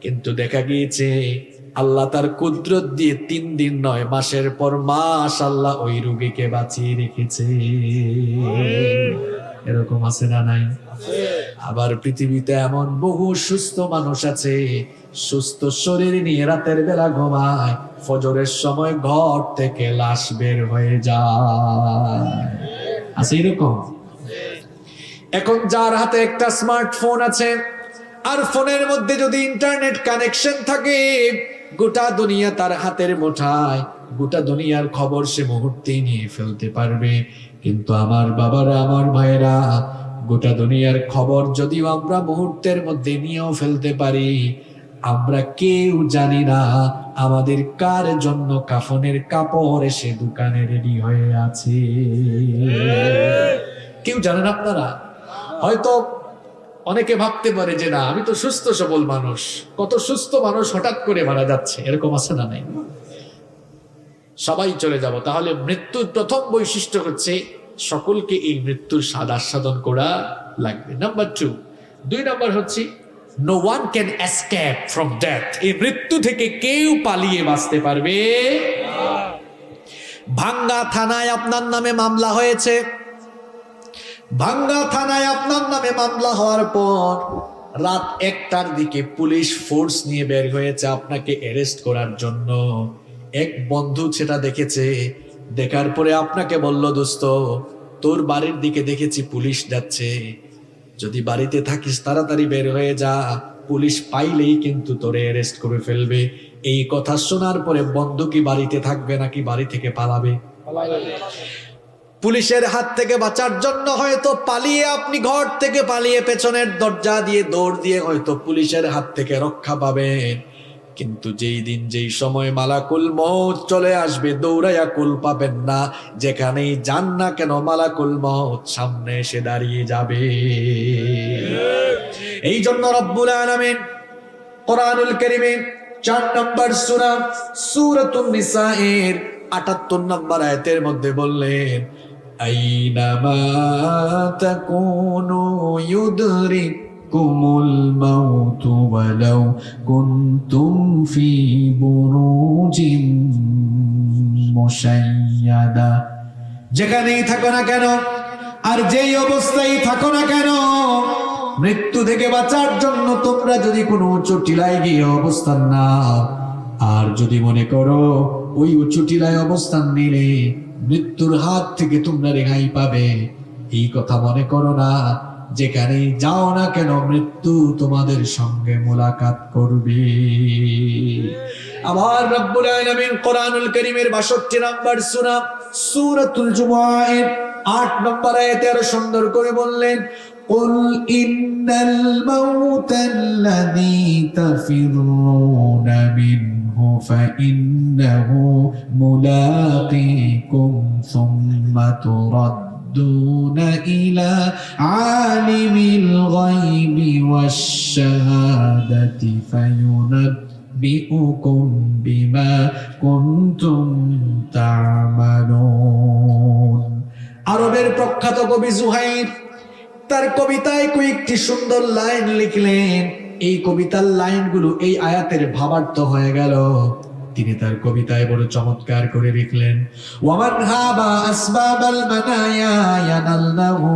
কিন্তু দেখা গিয়েছে আল্লাহ তার কুদরত দিয়ে 3 দিন নয় মাসের পর মাস আল্লাহ ওই রোগীকে বাঁচিয়ে রেখেছে। এরকম আছে না নাই? আবার পৃথিবীতে এমন বহু সুস্থ মানুষ আছে, সুস্থ শরীর নিয়ে রাতের বেলা ঘুমায়, ফজরের সময় ঘর থেকে লাশ বের হয়ে যায়। আছে এরকম? এখন যার হাতে একটা স্মার্টফোন আছে আর ফোনের মধ্যে যদি ইন্টারনেট কানেকশন থাকে, গোটা দুনিয়া তার হাতের মুঠায়, গোটা দুনিয়ার খবর সে মুহূর্তেই নিয়ে ফেলতে পারবে। কিন্তু আমার বাবারা, আমার ভাইয়েরা, গোটা দুনিয়ার খবর যদিও আমরা মুহূর্তের মধ্যে নিয়েও ফেলতে পারি, আমরা কেউ জানি না আমাদের কার জন্য কাফনের কাপড় এসে দোকানে রেডি হয়ে আছে। কেউ জানেন আপনারা? হয়তো অনেকে ভাবতে পারে যে না আমি তো সুস্থ সবল মানুষ, কত সুস্থ মানুষ হঠাৎ করে মারা যাচ্ছে, এরকম আছে না নাই? সবাই চলে যাব। তাহলে মৃত্যুর প্রথম বৈশিষ্ট্য হচ্ছে সকলকে এই মৃত্যুর স্বাদ আস্বাদন করা লাগবে। নাম্বার 2 নম্বর হচ্ছে no one can escape from death. এই মৃত্যু থেকে কেউ পালিয়ে বাঁচতে পারবে। ভাঙ্গা থানায় আপনার নামে মামলা হয়েছে, ভাঙ্গা থানায় আপনার নামে মামলা হওয়ার পর রাত 1টার দিকে পুলিশ ফোর্স নিয়ে বের হয়েছে আপনাকে অ্যারেস্ট করার জন্য। এক বন্ধু সেটা দেখেছে, দেখার পরে আপনাকে বলল দোস্ত তোর বাড়ির দিকে দেখেছি পুলিশ যাচ্ছে, যদি বাড়িতে থাকিস তাড়াতাড়ি বের হয়ে যা, পুলিশ পাইলেই কিন্তু তোরে অ্যারেস্ট করে ফেলবে। এই কথা শোনার পরে বন্ধু কি বাড়িতে থাকবে নাকি বাড়ি থেকে পালাবে? পুলিশের হাত থেকে বাঁচার জন্য হয়তো পালিয়ে, আপনি ঘর থেকে পালিয়ে পেছনের দরজা দিয়ে দৌড় দিয়ে হয়তো পুলিশের হাত থেকে রক্ষা পাবেন। কিন্তু যেই দিন যেই সময় মালাকুল মউত চলে আসবে, দৌড়াইয়া কুল পাবেন না, যেখানেই যান না কেন মালাকুল মউত সামনে এসে দাঁড়িয়ে যাবে। এই জন্য রব্বুল আলামিন কোরআনুল কারীমে 4 নম্বর সূরা সূরাতুন নিসা এর 78 নম্বর আয়াতের মধ্যে বললেন আইনামা তাকুনু ইউদরিকুমুল মাউতু ওয়ালাউ কুনতুম ফি বুরুজিন মুশাইয়াদা। যেখানেই থাকো না কেন আর যেই অবস্থায় থাকো না কেন, মৃত্যু থেকে বাঁচার জন্য তোমরা যদি কোনো উঁচু টিলায় গিয়ে অবস্থান নাও, আর যদি মনে করো ওই উঁচু টিলায় অবস্থান নিলে মৃত্যুর হাত থেকে তোমরা রেহাই পাবে, এই কথা মনে করো না। যেখানে যাও না কেন মৃত্যু তোমাদের সঙ্গে মোলাকাত করবে। আমার রব্বুল আলামিন কোরআনুল কারীমের 62 নম্বর সূরা সূরাতুল জুমুআ এর 8 নম্বর আয়াতে আরো সুন্দর করে বললেন, কুল ইন্নাল মাউতাল্লাযী তাফিরুনা মিনহু ফাইন্নাহু মুলাকীকুম সুম্মা তুরাদ্দুনা ইলা আলিমিল গায়বি ওয়াশ শাহাদাতি ফায়ুনাব্বিউকুম বিমা কুনতুম তা'মালুন। আরবের প্রখ্যাত কবি জুহাইর তার কবিতায় কয়েকটি সুন্দর লাইন লিখলেন। এই কবিতার লাইনগুলো এই আয়াতের ভাবার্থ হয়ে গেল। তিনি তার কবিতায় বড় চমৎকার করে লিখলেন, ওয়ামান হাবা আসবাবাল মানায়া ইয়ানাল্লাহু,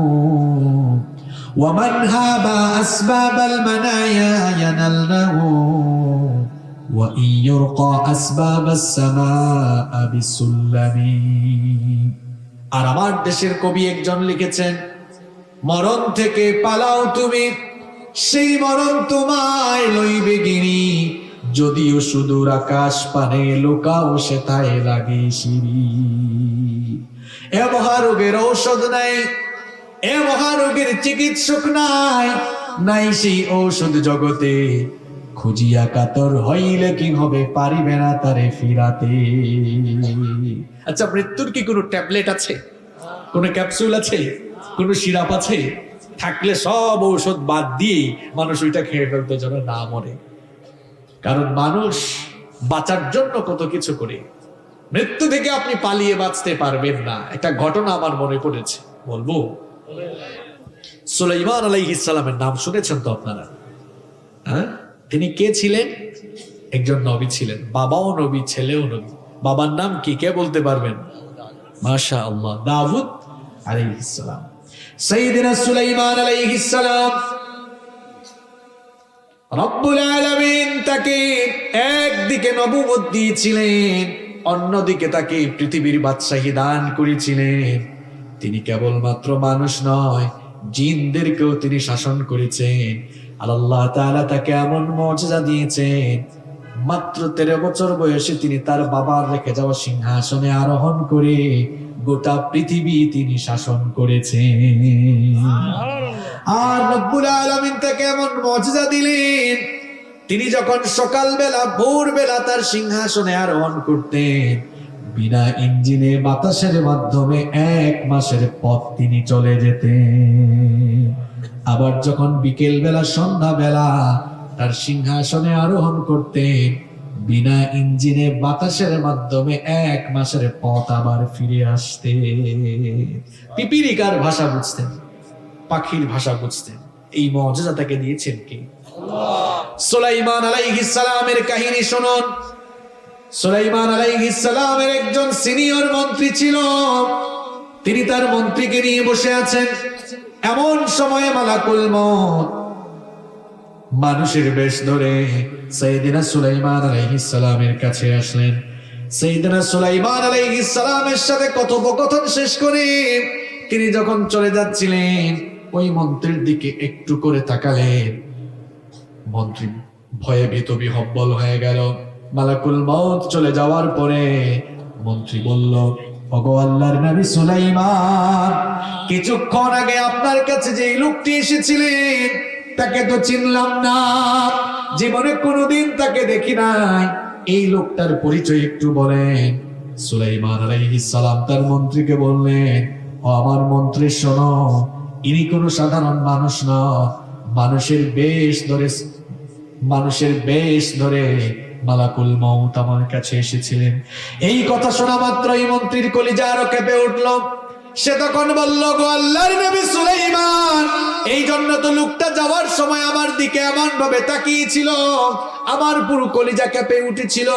ওয়ামান হাবা আসবাবাল মানায়া ইয়ানাল্লাহু, ওয়া ইয়ুরকা আসবাবাস সামাআ বিসুল্লামি। আর আমার দেশের কবি একজন লিখেছেন, মরণ থেকে পালাও তুমি, সেই মরণ তোমায় লইবে গিনি, যদিও সুদূর আকাশ পানে লোকাও সেথায় লাগে সিঁড়ি। এ মহারোগের ঔষধ নাই, এ মহারোগের চিকিৎসক নাই, নাই সেই ঔষধ জগতে, খুঁজিয়া কাতর হইলে কি হবে, পারিবে না তারে ফিরাতে। আচ্ছা, মৃত্যুর কি কোনো ট্যাবলেট আছে, কোনো ক্যাপসুল আছে, কোনো সিরাপ আছে? থাকলে সব ঔষধ বাদ দিয়ে মানুষ ওইটা খেয়ে ফেলতো যেন না মরে। কারণ মানুষ বাঁচার জন্য কত কিছু করে। মৃত্যু থেকে আপনি পালিয়ে বাঁচতে পারবেন না। একটা ঘটনা আমার মনে পড়েছে, বলবো। সুলাইমান আলাইহিস সালামের নাম শুনেছেন তো আপনারা? হ্যাঁ, তিনি কে ছিলেন? একজন নবী ছিলেন, বাবাও নবী, ছেলেও নবী। বাবার নাম কি, কে বলতে পারবেন? মাশাআল্লাহ, দাউদ আলাইহিস সালাম। সাইয়েদনা সুলাইমান আলাইহিস সালাম, রব্বুল আলামিন তাকে একদিকে নবুয়ত দিয়েছিলেন, অন্যদিকে তাকে পৃথিবীর বাদশাহী দান করেছিলেন। তিনি কেবলমাত্র মানুষ নয়, জিনদেরকেও তিনি শাসন করেছেন। আর আল্লাহ তাআলা তাকে এমন মুজিজা দিয়েছেন, মাত্র 13 বছর বয়সে তিনি তার বাবার রেখে যাওয়া সিংহাসনে আরোহণ করে গোটা পৃথিবী তিনি শাসন করেছেন। আর রব্বুল আলামিন তাকে এমন মুজিজা দিলেন, তিনি যখন সকালবেলা ভোরবেলা তার সিংহাসনে আরোহণ করতেন, বিনা ইঞ্জিনে বাতাসের মাধ্যমে 1 মাসের পথ তিনি চলে যেতেন। আবার যখন বিকেল বেলা সন্ধ্যা বেলা তার সিংহাসনে আরোহণ করতেন, বিনা ইঞ্জিনে বাতাসের মাধ্যমে 1 মাসের পথ আবার ফিরে আসতে। পিপিলিকার ভাষা বুঝতেন, পাখির ভাষা বুঝতেন। এই মুজিজা তাকে দিয়েছেন কে? আল্লাহ। সুলাইমান আলাইহিস সালামের কাহিনী শুনুন। সুলাইমান আলাইহিস সালামের একজন সিনিয়র মন্ত্রী ছিল। তিনি তার মন্ত্রীকে নিয়ে বসে আছেন। এমন সময়ে মালাকুল মউত মানুষের বেশ ধরে সাইয়েদনা সুলাইমান আলাইহিস সালামের কাছে আসলেন। সাইয়েদনা সুলাইমান আলাইহিস সালামের সাথে কথোপকথন শেষ করে তিনি যখন চলে যাচ্ছিলেন, ওই মন্ত্রীর দিকে একটু করে তাকালেন। মন্ত্রী ভয়ে ভীত বিহ্বল হয়ে গেল। মালাকুল মউত চলে যাওয়ার পরে মন্ত্রী বলল, ওগো আল্লাহর নবী সুলাইমান, কিছুক্ষণ আগে আপনার কাছে যে লোকটি এসেছিলেন তাকে তো চিনলাম না, জীবনে কোনোদিন তাকে দেখি নাই। এই লোকটার পরিচয় একটু বলেন। সুলাইমান আলাইহিস সালাম তার মন্ত্রীকে বললেন, ও আমার মন্ত্রী শোনো, ইনি কোনো সাধারণ মানুষ নয়, মানুষের বেশ ধরে মালাকুল মউত আমার কাছে এসেছিলেন। এই কথা শোনা মাত্রই মন্ত্রীর কলিজা আরো কেঁপে উঠল। সে তখন বলল, গো আল্লাহর নবী সুলাইমান, এই জন্য তো লোকটা যাওয়ার সময় আমার দিকে এমন ভাবে তাকিয়েছিল, আমার পুরো কলিজা কেঁপে উঠেছিল।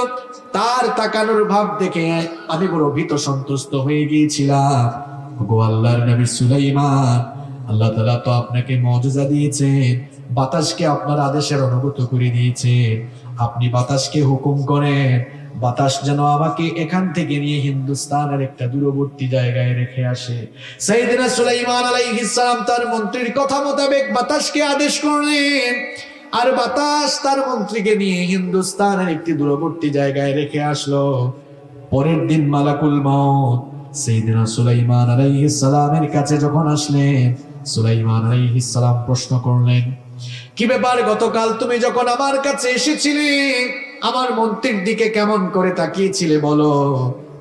তার তাকানোর ভাব দেখে আমি বড় ভীত সন্তুষ্ট হয়ে গিয়েছিলাম। গো আল্লাহর নবী সুলাইমান, আল্লাহ তাআলা তো আপনাকে মুজিজা দিয়েছেন, বাতাসকে আপনার আদেশের অনুগত করে দিয়েছেন। আপনি বাতাসকে হুকুম করেন, বাতাস যেন আমাকে এখান থেকে নিয়ে হিন্দুস্তানের একটা দূরবর্তী জায়গায় রেখে আসে। সাইয়েদনা সুলাইমান আলাইহিস সালাম তার মন্ত্রীর কথা মোতাবেক বাতাসকে আদেশ করলেন, আর বাতাস তার মন্ত্রীকে নিয়ে হিন্দুস্তানের একটি দূরবর্তী জায়গায় রেখে আসলো। পরের দিন মালাকুল মউত সাইয়েদনা সুলাইমান আলাইহিস সালামের কাছে যখন আসলেন, সুলাইমান আলাইহিস সালাম প্রশ্ন করলেন, কি ব্যাপার, গতকাল তুমি যখন আমার কাছে এসেছিলে আমার মন্ত্রীর দিকে কেমন করে তাকিয়েছিলে বলো?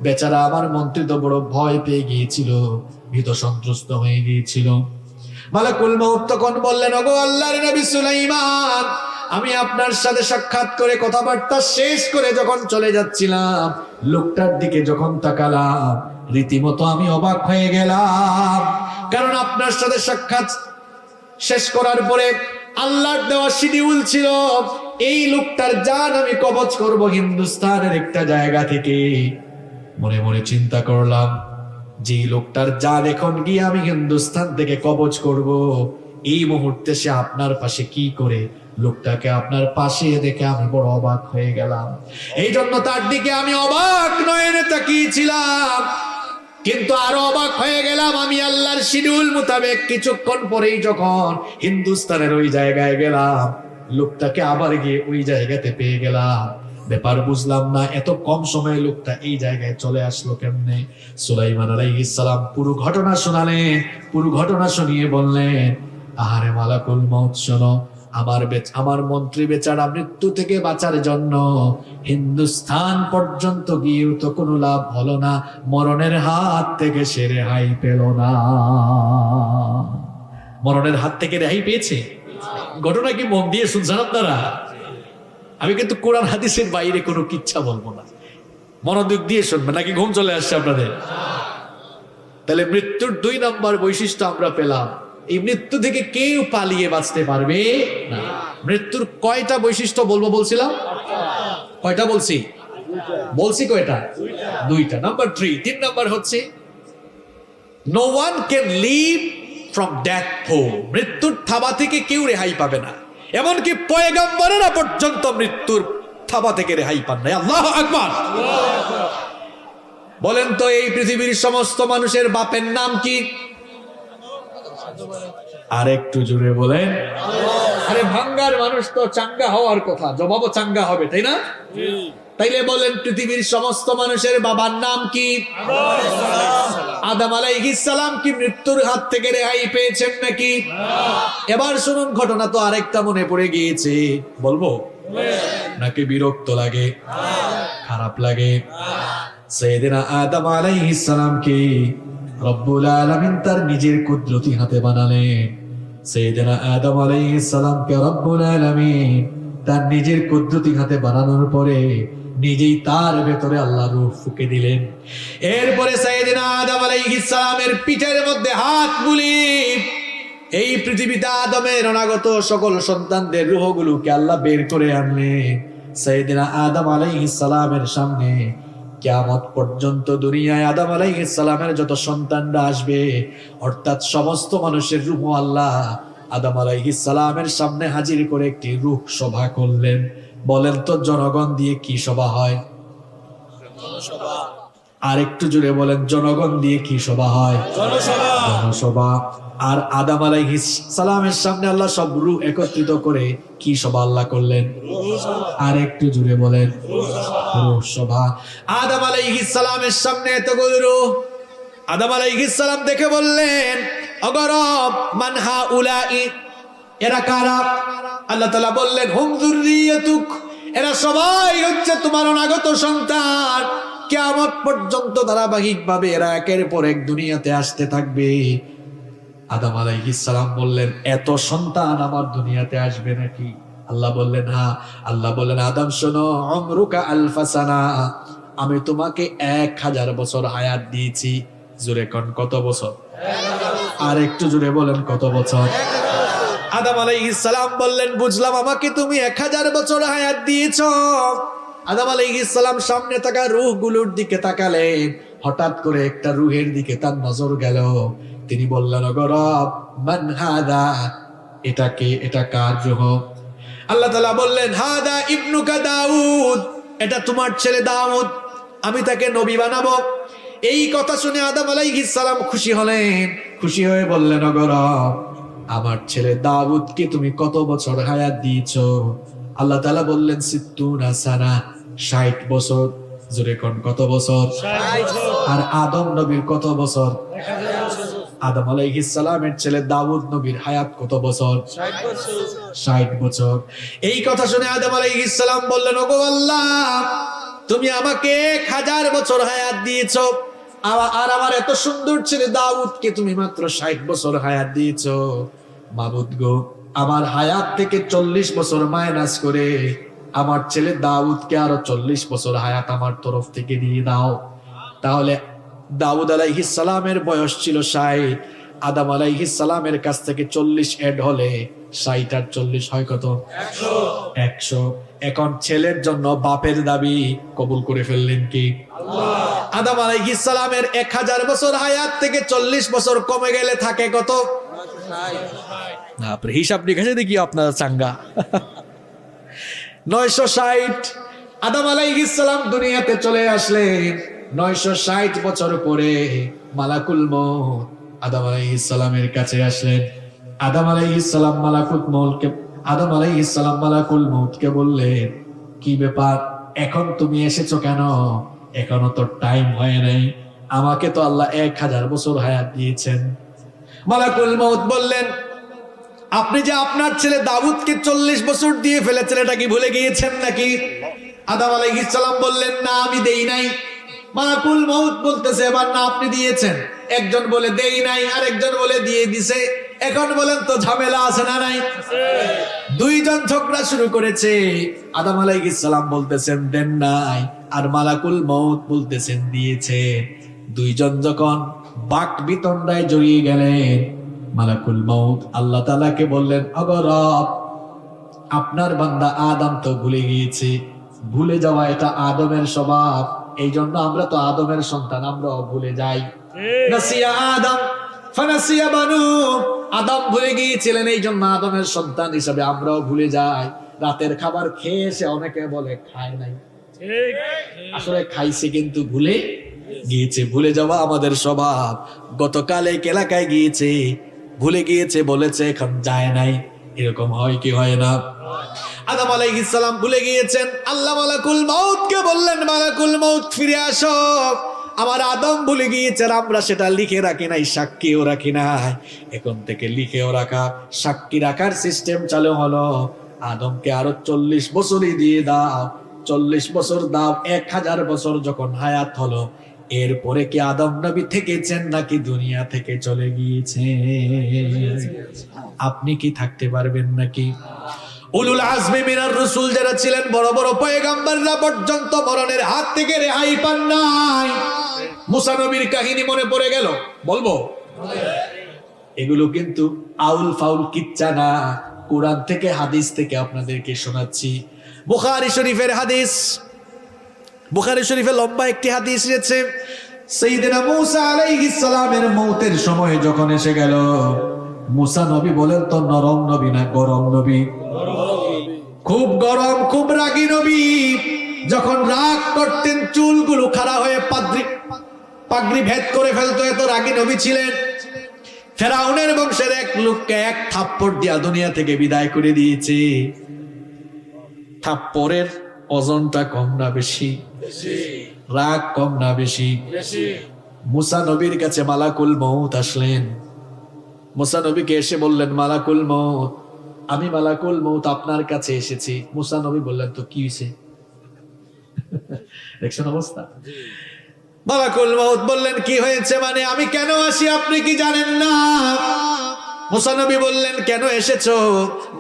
বেচারা আমার মন্ত্রী তো বড় ভয় পেয়ে গিয়েছিল, ভীত সন্ত্রস্ত হয়ে গিয়েছিল। মালাকুল মউত তখন বললেন, ওগো আল্লাহর নবী সুলাইমান, আমি আপনার সাথে সাক্ষাৎ করে কথাবার্তা শেষ করে যখন চলে যাচ্ছিলাম, লোকটার দিকে যখন তাকালাম রীতিমতো আমি অবাক হয়ে গেলাম। কারণ আপনার সাথে সাক্ষাৎ শেষ করার পরে আল্লাহর দেওয়া শিডিউল ছিল এই লোকটার জান আমি কবজ করব হিন্দুস্তানের একটা জায়গা থেকে। মনে মনে চিন্তা করলাম, যে লোকটার জান এখন গিয়ে আমি হিন্দুস্তান থেকে কবজ করব, এই মুহূর্তে সে আপনার পাশে কি করে? লোকটাকে আপনার পাশে দেখে আমি বড় অবাক হয়ে গেলাম। এই জন্য তার দিকে আমি অবাক নয়নে তাকিয়েছিলাম। কিন্তু আরো অবাক হয়ে গেলাম আমি আল্লাহর শিডিউল মোতাবেক কিছুক্ষণ পরেই যখন হিন্দুস্তানের ওই জায়গায় গেলাম, লোকটাকে আবার গিয়ে ওই জায়গাতে পেয়ে গেলাম। ব্যাপার বুঝলাম না, এত কম সময়ে লোকটা এই জায়গায় চলে আসলো কেমনে? সুলাইমান আলাইহিস সালাম পুরো ঘটনা শোনালেন। পুরো ঘটনা শুনিয়ে বললেন, আহারে মালাকুল মউত, শোনো, আমার মন্ত্রী বেচারা মৃত্যু থেকে বাঁচার জন্য হিন্দুস্তান পর্যন্ত গিয়েও তো কোনো লাভ হলো না, মরণের হাত থেকে সে রেহাই পেল না। মরণের হাত থেকে রেহাই পেয়েছে। ঘটনা কি মন দিয়ে শুনছেন আপনারা? আমি কিন্তু কোরআন হাদিসের বাইরে কোনো কিচ্ছা বলবো না, মনোযোগ দিয়ে শুনবেন। নাকি ঘুম চলে আসছে আপনাদের? তাহলে মৃত্যুর 2 নম্বর বৈশিষ্ট্য আমরা পেলাম, এই মৃত্যু থেকে কেউ পালিয়ে বাঁচতে পারবে না। মৃত্যুর কয়টা বৈশিষ্ট্য বলবো বলছিলাম? কয়টা বলছি কয়টা? 2টা। নাম্বার 3 নম্বর হচ্ছে no one can live from death hole. মৃত্যুর থাবা থেকে কেউ রেহাই পাবে না, এমনকি পয়গম্বরেরা পর্যন্ত মৃত্যুর থাবা থেকে রেহাই পান না। আল্লাহু আকবার। বলেন তো, এই পৃথিবীর সমস্ত মানুষের বাপের নাম কি? আর একটু জোরে বলেন। আরে ভাঙ্গার মানুষ তো চাঙ্গা হওয়ার কথা, জবাবও চাঙ্গা হবে, তাই না? তাইলে বলেন, পৃথিবীর সমস্ত মানুষের বাবার নাম কি? আদম আলাইহিস সালাম কি মৃত্যুর হাত থেকে রেহাই পেয়েছেন নাকি? এবার শুনুন, ঘটনা তো আরেকটা মনে পড়ে গিয়েছে, বলবো নাকি বিরক্ত লাগে, খারাপ লাগে? সাইয়েদনা আদম আলাইহিস সালামকে রব্বুল আলামিন তার নিজের কুদরতি হাতে বানালেন। সাইয়েদনা আদম আলাইহিস সালামকে রব্বুল আলামিন তার নিজের কুদরতি হাতে বানানোর পরে নিজেই তার ভেতরে আল্লাহ রূহ ফুঁকে দিলেন। এরপরে সাইয়েদনা আদম আলাইহিস সালামের পিঠের মধ্যে হাত বুলিয়ে এই পৃথিবীতে আদমের অনাগত সকল সন্তানদের রূহগুলোকে আল্লাহ বের করে আনলেন। সাইয়েদনা আদম আলাইহিস সালামের সামনে কিয়ামত পর্যন্ত দুনিয়ায় আদম আলাইহিস সালামের যত সন্তানরা আসবে, অর্থাৎ সমস্ত মানুষের রূহ আল্লাহ আদম আলাইহিস সালামের সামনে হাজির করে একটি রূহ সভা করলেন। বলেন তো, জনগণ দিয়ে কি সভা হয়? আর একটু জুড়ে বলেন, জনগণ দিয়ে কি সভা হয়? জনসভা। আর আদম আলাইহিস সালামের সামনে আল্লাহ সব রূহ একত্রিত করে কি সভা আল্লাহ করলেন? আর একটু জুড়ে বলেন, রূহ সভা। আদম আলাইহিস সালামের সামনে এতগুলো রূহ। আদম আলাইহিস সালাম দেখে বললেন, অগরব মান হাউলাই, এরা কারা? আল্লাহ তাআলা বললেন, হুম যুররিয়াতুক, এরা সবাই হচ্ছে তোমার অনাগত সন্তান। কিয়ামত পর্যন্ত ধারাবাহিকভাবে এরা একের পর এক দুনিয়াতে আসতে থাকবে। আদম আলাইহিস সালাম বললেন, এত সন্তান আমার দুনিয়াতে আসবে নাকি? আল্লাহ বললেন, হ্যাঁ। আল্লাহ বললেন, আদম শোনো, উমরুকা আলফা সানা, আমি তোমাকে 1000 বছর হায়াত দিয়েছি। জোরে কোন, কত বছর? আর একটু জোরে বলেন, কত বছর? আদম আলাইহিস সালাম বললেন, বুঝলাম, আমাকে তুমি 1000 বছর হায়াত দিয়েছো। আদম আলাইহিস সালাম সামনে থাকা রূহগুলোর দিকে তাকালেন। হঠাৎ করে একটা রূহের দিকে তার নজর গেল। তিনি বললেন, ওগো রব, মান হাদা, এটা কে? এটা কার রূহ? আল্লাহ তাআলা বললেন, হাদা ইবনুকা দাউদ, এটা তোমার ছেলে দাউদ, আমি তাকে নবী বানাবো। এই কথা শুনে আদম আলাইহিস সালাম খুশি হলেন। খুশি হয়ে বললেন, ওগো রব, আমার ছেলে দাউদকে তুমি কত বছর হায়াত দিয়েছো? আল্লাহ তাআলা বললেন, ৬০ সানা, ৬০ বছর। জোরে কোন কত বছর? আর আদম নবীর কত বছর? আদম আলাইহিস সালামের ছেলে দাউদ নবীর হায়াত কত বছর? ৬০ বছর। এই কথা শুনে আদম আলাইহিস সালাম বললেন, ওগো আল্লাহ, তুমি আমাকে ১০০০ বছর হায়াত দিয়েছো, আর আমার এত সুন্দর ছেলে দাউদকে তুমি মাত্র ৬০ বছর হায়াত দিয়েছো। মাবুদ গো, আমার হায়াত থেকে ৪০ বছর মাইনাস করে আমার ছেলে দাউদকে আরো ৪০ বছর হায়াত আমার তরফ থেকে দিয়ে দাও। তাহলে দাউদ আলাইহিস সালামের বয়স ছিল ৬০, আদম আলাইহিস সালামের কাছ থেকে ৪০ এড হলে ৬০ আর ৪০ হয় কত? ১০০। এখন ছেলের জন্য বাপের দাবি কবুল করে ফেললেন কি আল্লাহ? আদম আলাইহিস সালামের ১০০০ বছর হায়াত থেকে ৪০ বছর কমে গেলে থাকে কত? না, আপনি হিসাব নিকাশে দেখি আপনারা চাঙ্গা। ৯৬০। আদম আলাইহিস সালাম দুনিয়াতে চলে আসলেন ৯৬০ বছর পরে। মালাকুল মউত আদম আলাইহিস সালামের কাছে আসলেন। আদম আলাইহিস সালাম মালাকুল মউতকে বললেন, কি ব্যাপার, এখন তুমি এসেছো কেন? এখনো তো টাইম হয় নাই, আমাকে তো আল্লাহ ১০০০ বছর হায়াত দিয়েছেন। মালাকুল মউত বললেন, আপনি যে আপনার ছেলে দাউদকে ৪০ বছর দিয়ে ফেলেছেন, এটা কি ভুলে গিয়েছেন নাকি? আদম আলাইহিস সালাম বললেন, না, আমি দেই নাই। মালাকুল মউত বলতেছে, এবার না আপনি দিয়েছেন। একজন বলে দেই নাই, আর একজন বলে দিয়ে দিছে। এখন বলেন তো ঝামেলা আছে না নাই? দুইজন ঝগড়া শুরু করেছে। আদম আলাইহিস সালাম বলতেছেন দেন নাই, আর মালাকুল মউত বলতেছেন দিয়েছে। দুইজন যখন বাক বিতণ্ডায় জড়িয়ে গেলেন, মালাকুল মউত আল্লাহ তাআলাকে বললেন, ওগো রব, আপনার বান্দা আদম তো ভুলে গিয়েছে। ভুলে যাওয়া এটা আদমের স্বভাব, এই জন্য আমরা তো আদমের সন্তান, আমরাও ভুলে যাই। নাসিয়া আদম ফানাসিয়া বানু, আদম ভুলে গিয়েছিলেন, এই জন্য আদমের সন্তান হিসাবে আমরাও ভুলে যাই। রাতের খাবার খেয়ে এসে অনেকে বলে খায় নাই, আসলে খাইছে কিন্তু ভুলে গিয়েছে। ভুলে যাওয়া আমাদের স্বভাব। গতকাল এক এলাকায় গিয়েছে, ভুলে গিয়েছে, বলেছে এখন যায় নাই, এরকম হয় কি হয় না? আদম আলাইহিস সালাম ভুলে গিয়েছেন। আল্লাহ মালাকুল মউতকে বললেন, মালাকুল মউত ফিরে আসো, আমার আদম ভুলে গিয়েছে, আমরা সেটা লিখে রাখি নাই, সাক্ষীও রাখি নাই। এখন থেকে লিখেও রাখা, সাক্ষী রাখার সিস্টেম চালু হলো। আদমকে আরো ৪০ বছরই দিয়ে দাও, ৪০ বছর দাও। ১০০০ বছর যখন হায়াত হলো, এরপরে কি আদম নবী থেকেছেন নাকি দুনিয়া থেকে চলে গিয়েছে? আপনি কি থাকতে পারবেন নাকি? উলুল আজমি মিনার রাসূল যারা ছিলেন, বড় বড় পয়গম্বররা পর্যন্ত মরণের হাত থেকে রেহাই পান নাই। মুসা নবীর কাহিনী মনে পড়ে গেল, বলবো? এগুলো কিন্তু আউল ফাউল কিচ্ছা না, কোরআন থেকে হাদিস থেকে আপনাদেরকে শোনাচ্ছি। বুখারী শরীফের হাদিস, বুখারী শরীফে লম্বা একটি হাদিস রয়েছে। সাইয়েদনা মূসা আলাইহিস সালামের মওতের সময় যখন এসে গেল, মূসা নবী বলেন তো নরম নবী না গরম নবী? খুব গরম, খুব রাগী নবী। যখন রাগ করতেন চুলগুলো খাড়া হয়ে পাগড়ি ভেদ করে ফেলতো, এত রাগী নবী ছিলেন। ফেরাউনের বংশের এক লোককে এক থাপ্পড় দিয়া দুনিয়া থেকে বিদায় করে দিয়েছে। থাপ্পড়ের ওজনটা কম না বেশি? রাগ কম না বেশি? মূসা নবীর কাছে মালাকুল মউত আসলেন। মূসা নবীকে এসে বললেন, মালাকুল মউত, আমি মালাকুল মউত আপনার কাছে এসেছি। মূসা নবী বললেন, তো কি হয়েছে? দেখছেন অবস্থা? মালাকুল মউত বললেন, কি হয়েছে মানে আমি কেন আসি আপনি কি জানেন না? মূসা নবী বললেন, কেন এসেছো?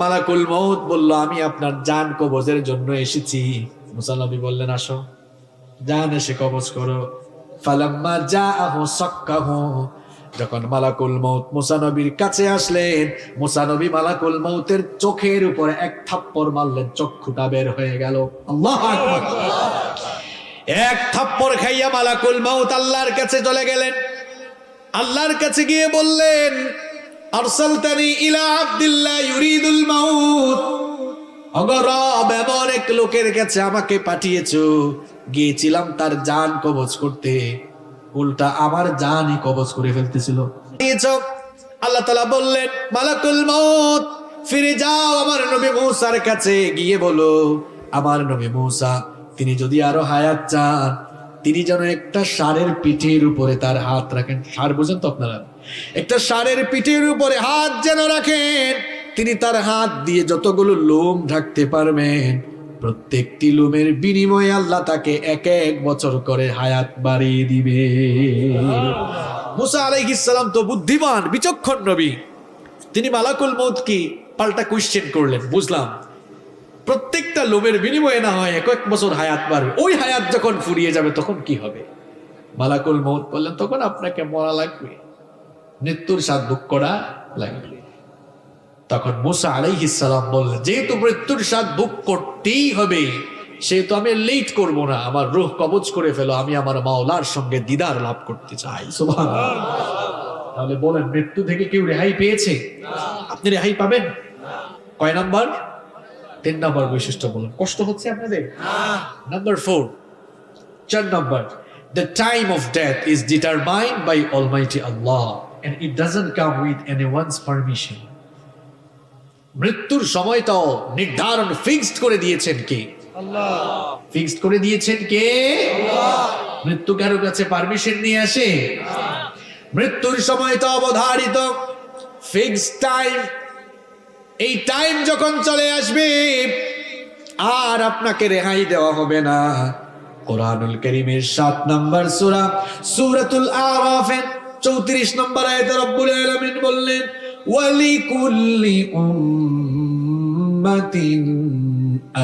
মালাকুল মউত বলল, আমি আপনার জান কবজের জন্য এসেছি। মূসা নবী বললেন, আসো, জান এসে কবজ করো। ফালাম্মা জাআহু সাক্কাহু, যখন মালাকুল মউত মূসা নবীর কাছে আসলেন, মূসা নবী মালাকুল মউতের চোখের উপরে এক থাপ্পড় মারলেন, চক্ষুটা বের হয়ে গেল। আল্লাহু আকবার। এক থাপ্পড় খাইয়া মালাকুল মউত আল্লাহর কাছে চলে গেলেন। আল্লাহর কাছে গিয়ে বললেন, আরসালতানি ইলা আব্দুল্লাহ ইউরিদুল মাউত, অগরব এমন এক লোকের কাছে আমাকে পাঠিয়েছো, গিয়েছিলাম তার জান কবজ করতে, উল্টা আমার জানই কবজ করে ফেলতেছিল। আল্লাহ তাআলা বললেন, মালাকুল মউত ফিরে যাও আমার নবী মূসার কাছে, গিয়ে বলো আমার নবী মূসা তিনি যদি আরো হায়াত চান, তিনি যেন একটা ষাঁড়ের পিঠের উপরে তার হাত রাখেন। ষাঁড় বুঝেন তো আপনারা? একটা ষাঁড়ের পিঠের উপরে হাত যেন রাখেন, তিনি তার হাত দিয়ে যতগুলো লোম ঢাকতে পারবেন, প্রত্যেকটি লোমের বিনিময়ে আল্লাহ তাকে এক এক বছর করে হায়াত বাড়িয়ে দিবে। মুসা আলাইহিস সালাম তো বুদ্ধিমান বিচক্ষণ নবী, তিনি মালাকুল মউত কি পাল্টা কোশ্চেন করলেন, বুঝলাম প্রত্যেকটা লোমের বিনিময়ে না হয় এক এক বছর হায়াত বাড়বে, ওই হায়াত যখন ফুরিয়ে যাবে তখন কি হবে? মালাকুল মউত বললেন, তখন আপনাকে মরা লাগবে, মৃত্যুর স্বাদ ভোগ করা লাগবে। তখন মুসা আলাইহিস সালাম বললেন, যেহেতু মৃত্যুর স্বাদ ভোগ করতেই হবে, সেহেতু আমি লেট করব না, আমার রূহ কবজ করে ফেলো, আমি আমার মাওলার সঙ্গে দিদার লাভ করতে চাই। সুবহানাল্লাহ। তাহলে বলেন, মৃত্যু থেকে কেউ রেহাই পেয়েছে? আপনি রেহাই পাবেন? কয় নাম্বার? 3 নাম্বার বৈশিষ্ট্য বলুন। কষ্ট হচ্ছে আপনাদের? Number 4, 4 number, the time of death is determined by Almighty Allah and it doesn't come with anyone's permission. মৃত্যুর সময়টাও নির্ধারণ ফিক্সড করে দিয়েছেন কে? আল্লাহ। ফিক্সড করে দিয়েছেন কে? আল্লাহ। মৃত্যু কারো কাছে পারমিশন নিয়ে আসে? মৃত্যুর সময়টা অবধারিত, ফিক্সড টাইম। এই টাইম যখন চলে আসবে আর আপনাকে রেহাই দেওয়া হবে না। কোরআনুল কারীমের 7 নম্বর সূরা সূরাতুল আরাফের 34 নম্বর আয়াতে রব্বুল আলামিন বললেন, ওয়ালিকুল্লি উম্মাতিন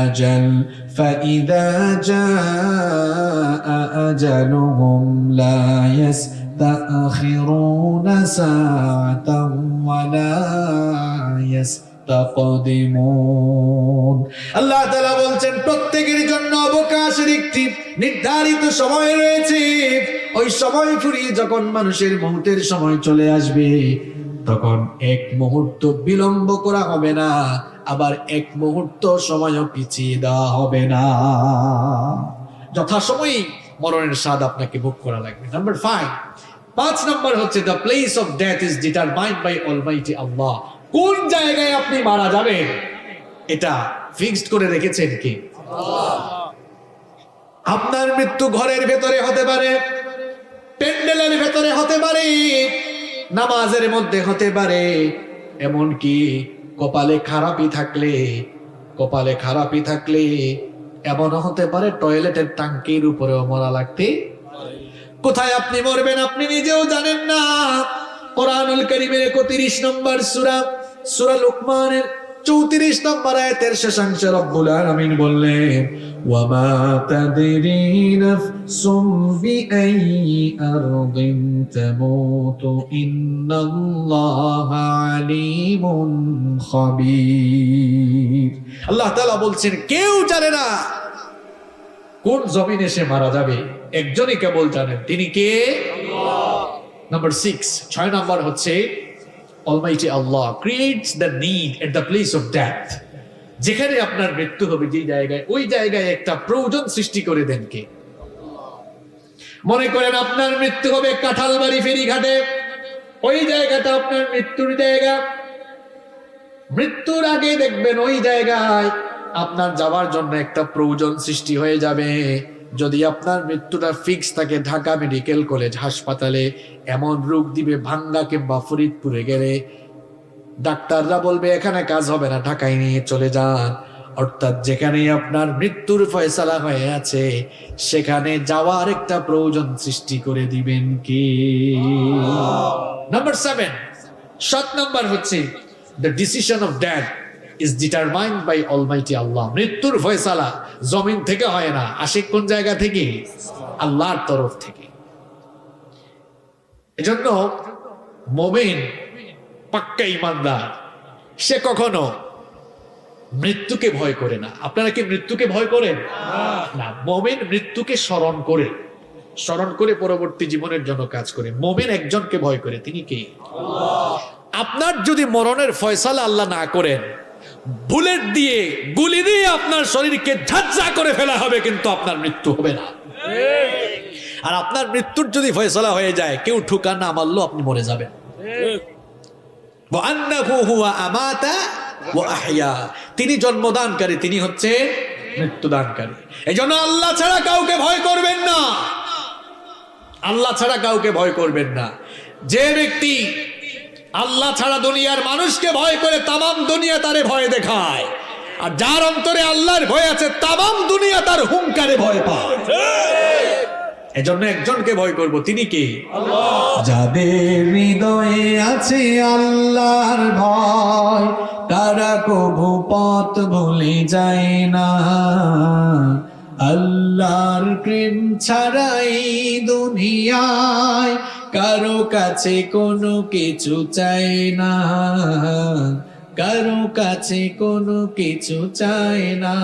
আজাল ফাইযা জাআ আজালুহুম লা ইস্তাখিরুনা সাআতান ওয়া লা ইস্তাকদিমুন। আল্লাহ তাআলা বলছেন, প্রত্যেকের জন্য অবকাশের একটি নির্ধারিত সময় রয়েছে। ওই সময় ফুরিয়ে যখন মানুষের মৌতের সময় চলে আসবে, তখন এক মুহূর্ত বিলম্ব করা হবে না, আবার এক মুহূর্ত সময়ও পিছিয়ে দেওয়া হবে না। যথাসময়ে মরণের স্বাদ আপনাকে ভোগ করা লাগবে। নাম্বার 5 নম্বর হচ্ছে, the place of death is determined by almighty Allah. কোন জায়গায় আপনি মারা যাবেন এটা ফিক্সড করে রেখেছেন কে? আল্লাহ। আপনার মৃত্যু ঘরের ভেতরে হতে পারে, প্যান্ডেলের ভেতরে হতে পারে, নামাজের মধ্যে হতে পারে, এমনকি কপালে খারাপি থাকলে এমনও হতে পারে টয়লেটের টাঙ্কির উপরেও মরা লাগতে। কোথায় আপনি মরবেন আপনি নিজেও জানেন না। কোরআনুল কারীমের 31 নম্বর সূরা লুকমানের 34 নম্বর আয়াতের শেষাংশে রব্বুল আলামিন বললেন, ওয়া মা তাদরি নাফসুম বিআইয়ি আরদিন তামুতু ইন্নাল্লাহা আলিমুন খাবীর। আল্লাহ তাআলা বলছেন, কেউ জানে না কোন জমিনে সে মারা যাবে, একজনই কেবল জানেন, তিনি কে? আল্লাহ। নাম্বার 6 নম্বর হচ্ছে, Almighty Allah creates the need at the place of death. যেখানে আপনার মৃত্যু হবে, যে জায়গায়, ওই জায়গায় একটা প্রয়োজন সৃষ্টি করে দেন কে? মনে করেন আপনার মৃত্যু হবে কাঁঠালবাড়ি ফেরিঘাটে, ওই জায়গাটা আপনার মৃত্যুর জায়গা। মৃত্যুর আগে দেখবেন ওই জায়গায় আপনার যাওয়ার জন্য একটা প্রয়োজন সৃষ্টি হয়ে যাবে। যদি আপনার মৃত্যুটা ফিক্স থাকে ঢাকা মেডিকেল কলেজ হাসপাতালে, এমন রোগ দিবে ভাঙ্গা কিংবা ফরিদপুরে গেলে ডাক্তাররা বলবে এখানে কাজ হবে না, ঢাকায় নিয়ে চলে যান। অর্থাৎ যেখানে আপনার মৃত্যুর ফয়সালা হয়ে আছে সেখানে যাওয়ার একটা প্রয়োজন সৃষ্টি করে দিবেন কি? নাম্বার 7 নম্বর হচ্ছে, the decision of death is determined by Almighty Allah. মৃত্যুর ফয়সালা জমিন থেকে হয় না, আসে কোন জায়গা থেকে? আল্লাহর তরফ থেকে। এজন্য মুমিন পাক্কা ঈমানদার সে কখনো মৃত্যুকে ভয় করে না। আপনারা কি মৃত্যুকে ভয় করেন? না। মুমিন মৃত্যুকে স্মরণ করে পরবর্তী জীবনের জন্য কাজ করে। মুমিন একজনকে ভয় করে, তিনি কে? আল্লাহ। আপনার যদি মরণের ফয়সালা আল্লাহ না করেন, বুলেট দিয়ে গুলি দিয়ে আপনার শরীরকে ঝাঁঝা করে ফেলা হবে, কিন্তু আপনার মৃত্যু হবে না। আর আপনার মৃত্যুর যদি ফয়সালা হয়ে যায়, কেউ ঠুকা না মারলো আপনি মরে যাবেন। তিনি জন্মদানকারী, তিনি হচ্ছে মৃত্যুদানকারী। এই জন্য আল্লাহ ছাড়া কাউকে ভয় করবেন না, আল্লাহ ছাড়া কাউকে ভয় করবেন না। যে ব্যক্তি আল্লাহ ছাড়া দুনিয়ার মানুষকে ভয় করে, তামাম দুনিয়া তারে ভয় দেখায়। আর যার অন্তরে আল্লাহর ভয় আছে, তামাম দুনিয়া তার হুঙ্কারে ভয় পায়। এজন্য একজনকে ভয় করব, তিনি কে? আল্লাহ। যাদের হৃদয়ে আছে আল্লাহর ভয়, তারা কভু পথ ভুলে যায় না। আল্লাহর প্রেম ছাড়াই দুনিয়ায় কারো কাছে কোনো কিছু চায় না, কারো কাছে কোনো কিছু চায় না।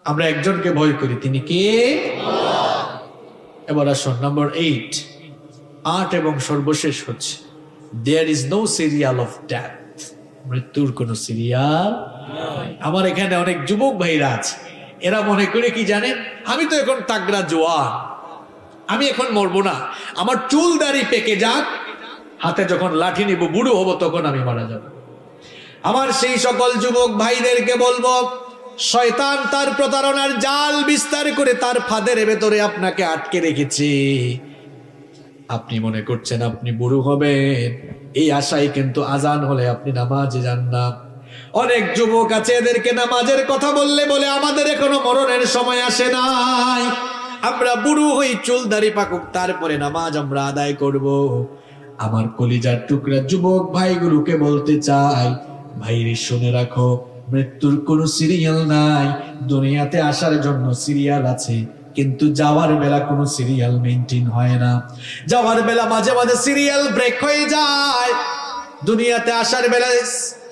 আমরা একজনকে ভয় করি, তিনি কে? আল্লাহ। এবার আসুন নাম্বার 8 এবং সর্বশেষ হচ্ছে there is no serial of death. মৃত্যুর কোন সিরিয়াল নাই। আমার এখানে অনেক যুবক ভাইরা আছে, এরা মনে করে কি জানেন, আমি তো এখন তাগড়া জোয়ান, আমি এখন মরবো না, আমার চুল দাড়ি পেকে যাক, হাতে যখন লাঠি নিব, বুড়ো হব, তখন আমি মারা যাব। আমার সেই সকল যুবক ভাইদেরকে বলবো, শয়তান তার প্রতারণার জাল বিস্তার করে তার ফাঁদের ভেতরে আপনাকে আটকে রেখেছে। আপনি মনে করছেন আপনি বুড়ো হবেন, এই আশায় কিন্তু আজান হলে আপনি নামাজে যান না। অনেক যুবক আছে, এদেরকে নামাজের কথা বললে বলে আমাদের এখনো মরণের সময় আসে নাই, আমরা বুড়ো হই, চুল দাড়ি পাকুক, তারপরে নামাজ আমরা আদায় করব। আমার কলিজার টুকরা যুবক ভাইগুলোকে বলতে চাই, ভাইরে শুনে রাখো, মৃত্যুর কোনো সিরিয়াল নাই। দুনিয়াতে আসার জন্য সিরিয়াল আছে, কিন্তু যাওয়ার বেলা কোনো সিরিয়াল মেইনটেইন হয় না। যাওয়ার বেলা মাঝে মাঝে সিরিয়াল ব্রেক হয়ে যায়, দুনিয়াতে আসার বেলা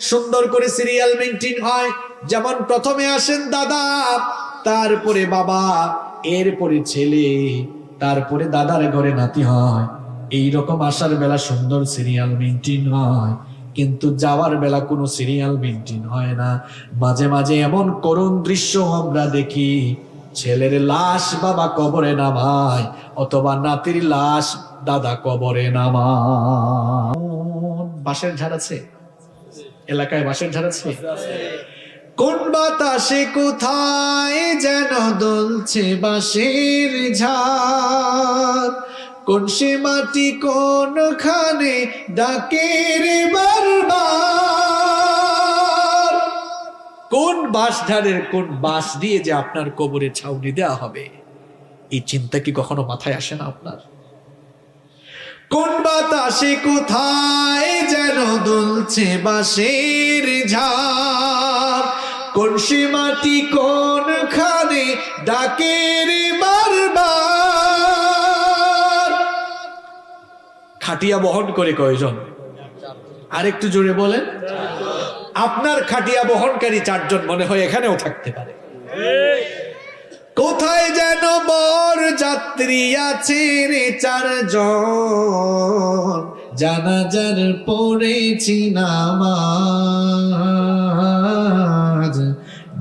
সুন্দর করে সিরিয়াল মেইনটেইন হয়। যেমন প্রথমে আসেন দাদা, তারপরে বাবা, এরপরে ছেলে, তারপরে দাদার ঘরে নাতি হয়। এইরকম আসার বেলা সুন্দর সিরিয়াল মেইনটেইন হয়, কিন্তু যাওয়ার বেলা কোনো সিরিয়াল মেইনটেইন হয় না। মাঝে মাঝে এমন করুণ দৃশ্য আমরা দেখি, ছেলের লাশ বাবা কবরে নামায়, অথবা নাতির লাশ দাদা কবরে নামায়। বাঁশের ঝাড় আছে এলাকায়, বাঁশের ঝাড় আছে। কোন বাতাসে কোথায় যেন দুলছে বাঁশের ঝাড়, কোন সে মাটি কোনখানে ডাকে রে বারবার। কোন বাঁশ ঝাড়ের কোন বাঁশ দিয়ে যে আপনার কবরে ছাউনি দেওয়া হবে, এই চিন্তা কি কখনো মাথায় আসে না আপনার? কোন বাতাসে কোথায় যেন দুলছে বাঁশের ঝাড়, কোন সে মাটি কোনখানে ডাকে রে বারবার। খাটিয়া বহন করে কয়জন? আরেকটু জোরে বলেন। আপনার খাটিয়া বহনকারী 4 জন মনে হয় এখানেও থাকতে পারে। কোথায় যেন বর যাত্রী আছে রে 4 জন, জানাজার পড়েছি নামাজ,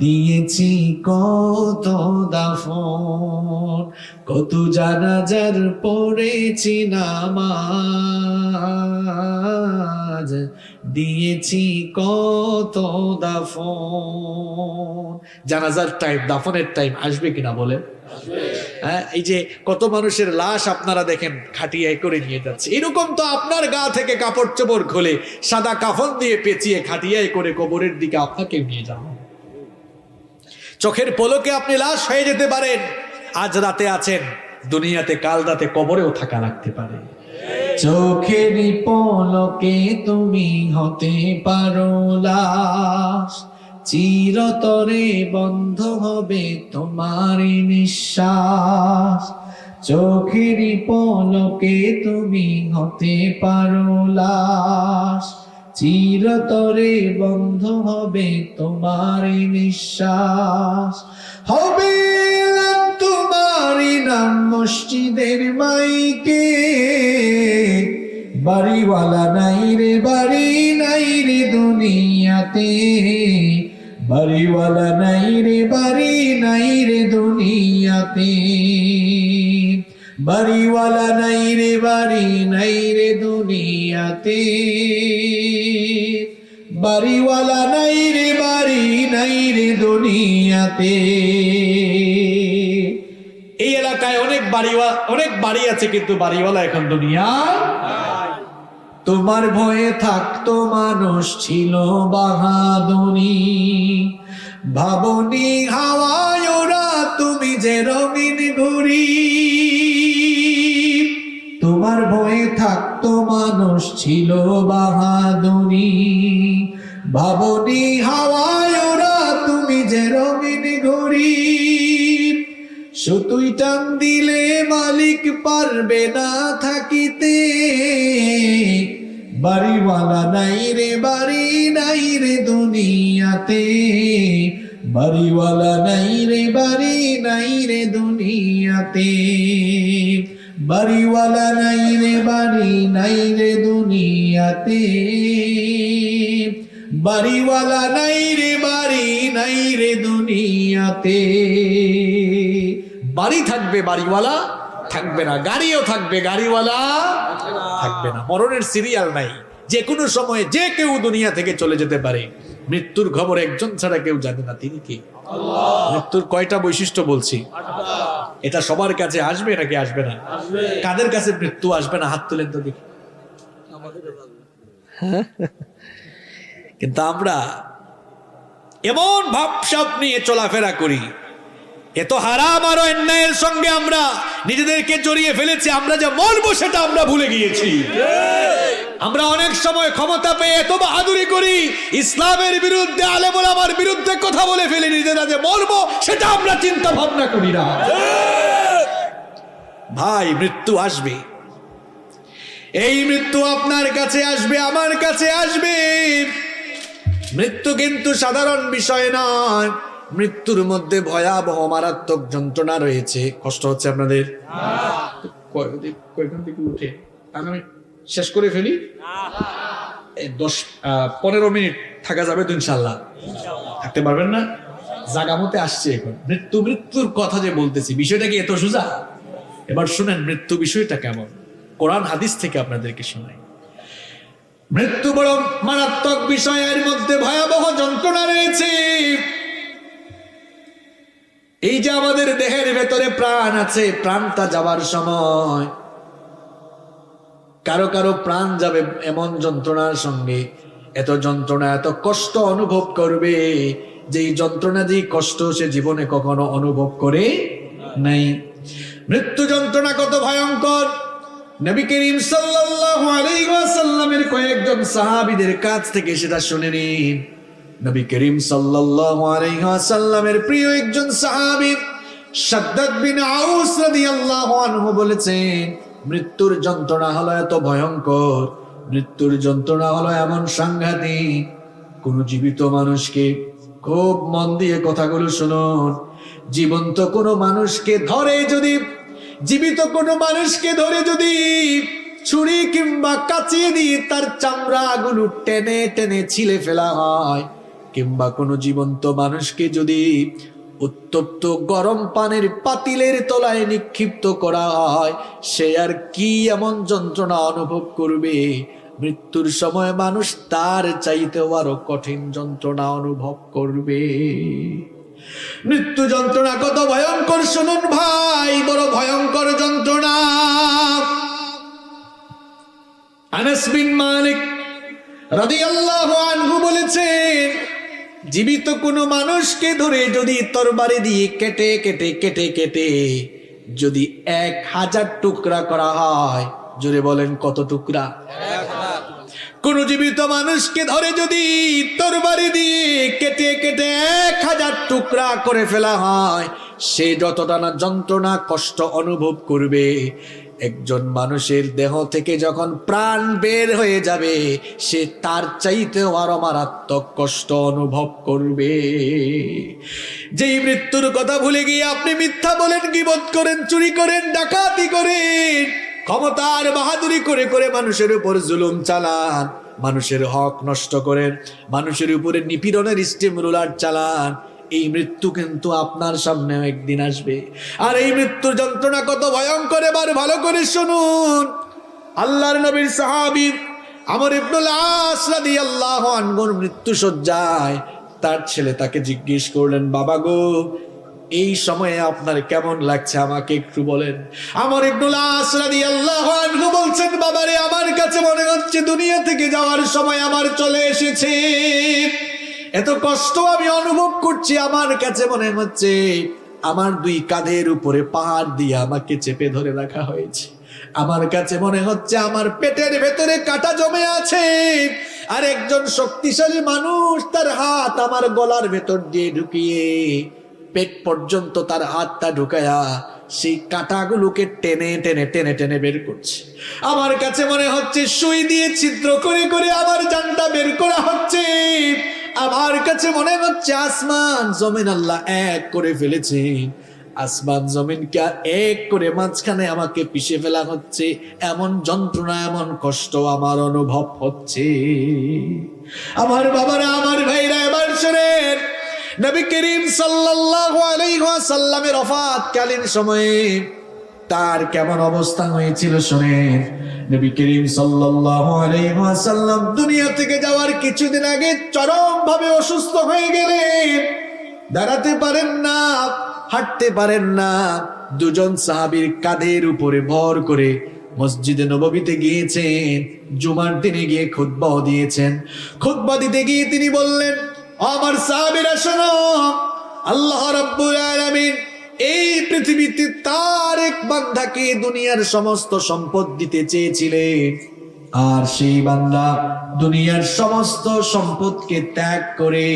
দিয়েছি কত দাফন, কত জানাজার পড়েছি নামাজ, দিয়েছি কত দাফন। জানাজার টাইম, দাফনের টাইম আসবে কিনা বলেন? হ্যাঁ, এই যে কত মানুষের লাশ আপনারা দেখেন খাটিয়ায় করে নিয়ে যাচ্ছে, এরকম তো আপনার গা থেকে কাপড় চোপড় খুলে সাদা কাফন দিয়ে পেঁচিয়ে খাটিয়ায় করে কবরের দিকে আপনাকে নিয়ে যাওয়া। চোখের পলকে আপনি লাশ হয়ে যেতে পারেন। আজ রাতে আছেন, দুনিয়াতে কাল রাতে কবরেও থাকা লাগতে পারে। চোখের পলকে তুমি হতে পারো লাশ, চিরতরে বন্ধ হবে তোমার নিঃশ্বাস। চোখের পলকে তুমি হতে পারো লাশ, চিরতরে বন্ধ হবে তোমার নিঃশ্বাস। হবে তোমারই নাম মসজিদের মাইকে, বাড়িওয়ালা নাই রে বাড়ি নাই রে দুনিয়া দুনিয়াতে, বাড়িওয়ালা নাই রে বাড়ি নাই রে দুনিয়াতে, বাড়িওয়ালা নাই রে বাড়ি নাই রে দুনিয়াতে, বাড়িওয়ালা নাই রে বাড়ি নাই রে দুনিয়াতে। এই এলাকায় অনেক বাড়ি আছে, কিন্তু বাড়িওয়ালা এখন দুনিয়ায়। তোমার ভয়ে থাকতো মানুষ ছিল বাহাদুরি, ভাবনি হাওয়ায় ওরা তুমি যে রঙিন ঘুরি। তোমার ভয়ে থাকতো মানুষ ছিল বাহাদুরি, ভাবনি হাওয়ায় ওরা তুমি যে রঙিন ঘুরি। সুতুই টান দিলে মালিক পারবে না থাকিতে, বাড়িওয়ালা নাই রে বাড়ি নাই রে দুনিয়াতে, বাড়িওয়ালা নাই রে বাড়ি নাই রে দুনিয়াতে, বাড়িওয়ালা নাই রে বাড়ি নাই রে দুনিয়াতে, বাড়িওয়ালা নাই রে বাড়ি নাই রে দুনিয়াতে। বাড়ি থাকবে, বাড়িওয়ালা থাকবে না। গাড়িও থাকবে, গাড়িওয়ালা থাকবে না। মরণের সিরিয়াল নাই, যে কোনো সময় যে কেউ দুনিয়া থেকে চলে যেতে পারে। মৃত্যুর খবর একজন ছাড়া কেউ জানে না, তিনি কে? মৃত্যুর কয়টা বৈশিষ্ট্য বলছি, এটা সবার কাছে আসবে নাকি আসবে না? কাদের কাছে মৃত্যু আসবে না হাত তুলেন তো দেখি। কিন্তু আমরা এমন ভাবসাব নিয়ে চলাফেরা করি, এত হারাম আর অন্যায়ের সঙ্গে আমরা নিজেদেরকে জড়িয়ে ফেলেছি, আমরা যা মরবো সেটা আমরা ভুলে গিয়েছি। আমরা অনেক সময় ক্ষমতা পেয়ে এত বাহাদুরি করি, ইসলামের বিরুদ্ধে, আলেম ওলামার বিরুদ্ধে কথা বলে ফেলি, নিজেরা যে মরবো সেটা আমরা চিন্তা ভাবনা করি না। ভাই, মৃত্যু আসবে, এই মৃত্যু আপনার কাছে আসবে, আমার কাছে আসবে। মৃত্যু কিন্তু সাধারণ বিষয় নয়, মৃত্যুর মধ্যে ভয়াবহ মারাত্মক যন্ত্রণা রয়েছে। কষ্ট হচ্ছে আপনাদের? কয়খান থেকে উঠে আমি শেষ করে ফেলি, 10-15 মিনিট থাকা যাবে তো ইনশাল্লাহ? থাকতে পারবেন না? জাগা মতে আসছে এখন। মৃত্যুর কথা যে বলতেছি, বিষয়টা কি এত সোজা? এবার শুনেন মৃত্যু বিষয়টা কেমন, কোরআন হাদিস থেকে আপনাদেরকে শোনাই। মৃত্যু বড় মারাত্মক বিষয়, এর মধ্যে ভয়াবহ যন্ত্রণা রয়েছে। এই যে আমাদের দেহের ভেতরে প্রাণ আছে, প্রাণটা যাবার সময় কারো কারো প্রাণ যাবে এমন যন্ত্রণার সঙ্গে, এত যন্ত্রণা, এত কষ্ট অনুভব করবে, যেই যন্ত্রণা, যেই কষ্ট সে জীবনে কখনো অনুভব করে নাই। মৃত্যু যন্ত্রণা কত ভয়ঙ্কর, নবী করিম সাল্লাল্লাহু আলাইহি ওয়াসাল্লামের কয়েকজন সাহাবীদের কাছ থেকে সেটা শুনে নিন। নবী করিম সাল্লাল্লাহু আলাইহি ওয়াসাল্লামের প্রিয় একজন সাহাবী শাদ্দাদ বিন আউস রাদিয়াল্লাহু আনহু বলেছেন, মৃত্যুর যন্ত্রণা হলো এত ভয়ঙ্কর, মৃত্যুর যন্ত্রণা হলো এমন সাংঘাতিক, কোন জীবিত মানুষকে, খুব মন দিয়ে কথাগুলো শুনুন, জীবন্ত কোনো মানুষকে ধরে যদি, জীবিত কোনো মানুষকে ধরে যদি ছুরি কিংবা কাঁচি দিয়ে তার চামড়াগুলো টেনে টেনে ছিলে ফেলা হয়, কিংবা কোনো জীবন্ত মানুষকে যদি উত্তপ্ত গরম পানির পাতিলের তলায় নিক্ষিপ্ত করা হয়, সে আর কি এমন যন্ত্রণা অনুভব করবে? মৃত্যুর সময় মানুষ তার চাইতেও আরো কঠিন যন্ত্রণা অনুভব করবে। মৃত্যু যন্ত্রণা কত ভয়ঙ্কর শুনুন ভাই, বড় ভয়ঙ্কর যন্ত্রণা। আনাস বিন মালিক রাদিয়াল্লাহু আনহু বলেছেন, জীবিত কোনো মানুষকে ধরে যদি তরবারি দিয়ে কেটে কেটে কেটে কেটে যদি 1000 টুকরা করা হয়, জোরে বলেন কত টুকরা? কোন জীবিত মানুষকে ধরে যদি তরবারি দিয়ে কেটে কেটে 1000 টুকরা করে ফেলা হয়, সে যতটা না যন্ত্রণা কষ্ট অনুভব করবে, একজন মানুষের দেহ থেকে যখন প্রাণ বের হয়ে যাবে, সে তার চাইতেও আরো মারাত্মক কষ্ট অনুভব করবে। যেই মৃত্যুর কথা ভুলে গিয়ে আপনি মিথ্যা বলেন, গীবত করেন, চুরি করেন, ডাকাতি করেন, ক্ষমতার বাহাদুরি করে করে মানুষের উপর জুলুম চালান, মানুষের হক নষ্ট করেন, মানুষের উপরে নিপীড়নের স্টিম রোলার চালান, এই মৃত্যু কিন্তু আপনার সামনে একদিন আসবে। আর এই মৃত্যুর যন্ত্রণা কত ভয়ঙ্কর এবার ভালো করে শুনুন। আল্লাহর নবীর সাহাবী আমর ইবনুল আস রাদিয়াল্লাহু আনহুর মৃত্যু সজ্জায় তার ছেলে তাকে জিজ্ঞেস করলেন, বাবা গো, এই সময়ে আপনার কেমন লাগছে আমাকে একটু বলেন। আমর ইবনুল আস রাদিয়াল্লাহু আনহু বলছেন, বাবারে, আমার কাছে মনে হচ্ছে দুনিয়া থেকে যাওয়ার সময় আমার চলে এসেছে। এত কষ্ট আমি অনুভব করছি, আমার কাছে মনে হচ্ছে আমার দুই কাঁধের উপরে পাহাড় দিয়ে আমাকে চেপে ধরে রাখা হয়েছে। আমার কাছে মনে হচ্ছে আমার পেটের ভেতরে কাটা জমে আছে, আর একজন শক্তিশালী মানুষ তার হাত আমার গলার ভেতর দিয়ে ঢুকিয়ে পেট পর্যন্ত তার হাতটা ঢুকায়া সেই কাঁটাগুলোকে টেনে টেনে টেনে টেনে বের করছে। আমার কাছে মনে হচ্ছে সুই দিয়ে ছিদ্র করে করে আমার জানটা বের করা হচ্ছে। আমার কাছে মনে হচ্ছে আসমান জমিন আল্লাহ এক করে ফেলেছে, আসমান জমিনকে এক করে মাঝখানে আমাকে পিষে ফেলা হচ্ছে। এমন যন্ত্রণা, এমন কষ্ট আমার অনুভব হচ্ছে। আমার বাবারা, আমার ভাইরা, এবার শোনেন, নবী করিম সাল্লাল্লাহু আলাইহি ওয়াসাল্লামের ওফাতকালীন সময়ে তার কেমন অবস্থা হয়েছিল শুনেন। নবী করিম সাল্লাল্লাহু আলাইহি ওয়াসাল্লাম দুনিয়া থেকে যাওয়ার কিছুদিন আগে চরমভাবে অসুস্থ হয়ে গেলেন। দাঁড়াতে পারেন না, হাঁটতে পারেন না। দুজন সাহাবীর কাঁধের উপরে ভর করে মসজিদে নববীতে গিয়েছেন, জুমার দিনে গিয়ে খুতবাও দিয়েছেন। খুতবা দিতে গিয়ে তিনি বললেন, আমার সাহাবীরা শোনো, আল্লাহ রাব্বুল আলামিন এই পৃথিবীতে তার এক বান্দাকে দুনিয়ার সমস্ত সম্পদ দিতে চেয়েছিলেন, আর সেই বান্দা দুনিয়ার সমস্ত সম্পদকে ত্যাগ করে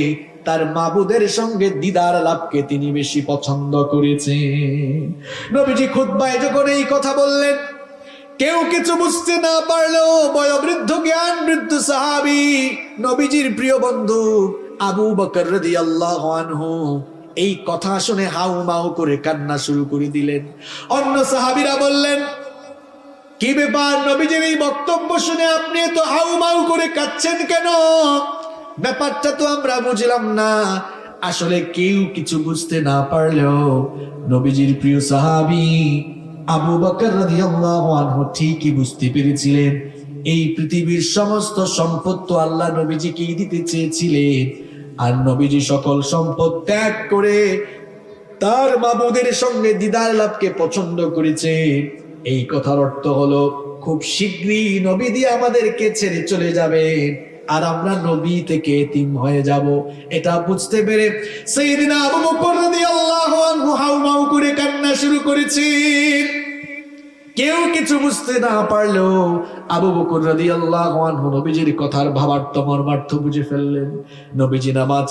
তার মাবুদের সঙ্গে দিদার লাভকে তিনি বেশি পছন্দ করেছেন। নবীজি খুতবায় যখন এই কথা বললেন, কেউ কিছু বুঝতে না পারলেও বয়োবৃদ্ধ জ্ঞান বৃদ্ধ সাহাবী নবীজির প্রিয় বন্ধু আবু বকর রাদিয়াল্লাহু আনহু এই কথা শুনে হাউ মাউ করে কান্না শুরু করে দিলেন। অন্য সাহাবীরা বললেন, কি ব্যাপার, নবীজির এই বক্তব্য শুনে আপনি তো হাউ মাউ করে কাঁদছেন কেন? ব্যাপারটা তো আমরা বুঝলাম না। আসলে কেউ কিছু বুঝতে না পারলেও নবীজির প্রিয় সাহাবী আবু বকর রাদিয়াল্লাহু আনহু ঠিকই বুঝতে পেরেছিলেন, এই পৃথিবীর সমস্ত সম্পদ তো আল্লাহ নবীজিকেই দিতে চেয়েছিলেন, আর নবীজি সকল সম্পদ ত্যাগ করে তার মাবুদের সঙ্গে দিদার লাভকে পছন্দ করেছে। এই কথার অর্থ হলো খুব শীঘ্রই নবী দিয়ে আমাদেরকে ছেড়ে চলে যাবে, আর আমরা নবী থেকে এতিম হয়ে যাব। এটা বুঝতে পেরে সাইয়েদনা আবু বকর রাদিয়াল্লাহু আনহু হাউমাউ করে কান্না শুরু করেছেন। কেউ কিছু বুঝতে না পারলেও আবু বকর রাদিয়াল্লাহু আনহু নবীজির কথার ভাবার্থ মর্মার্থ বুঝে ফেললেন। নবীজি নামাজ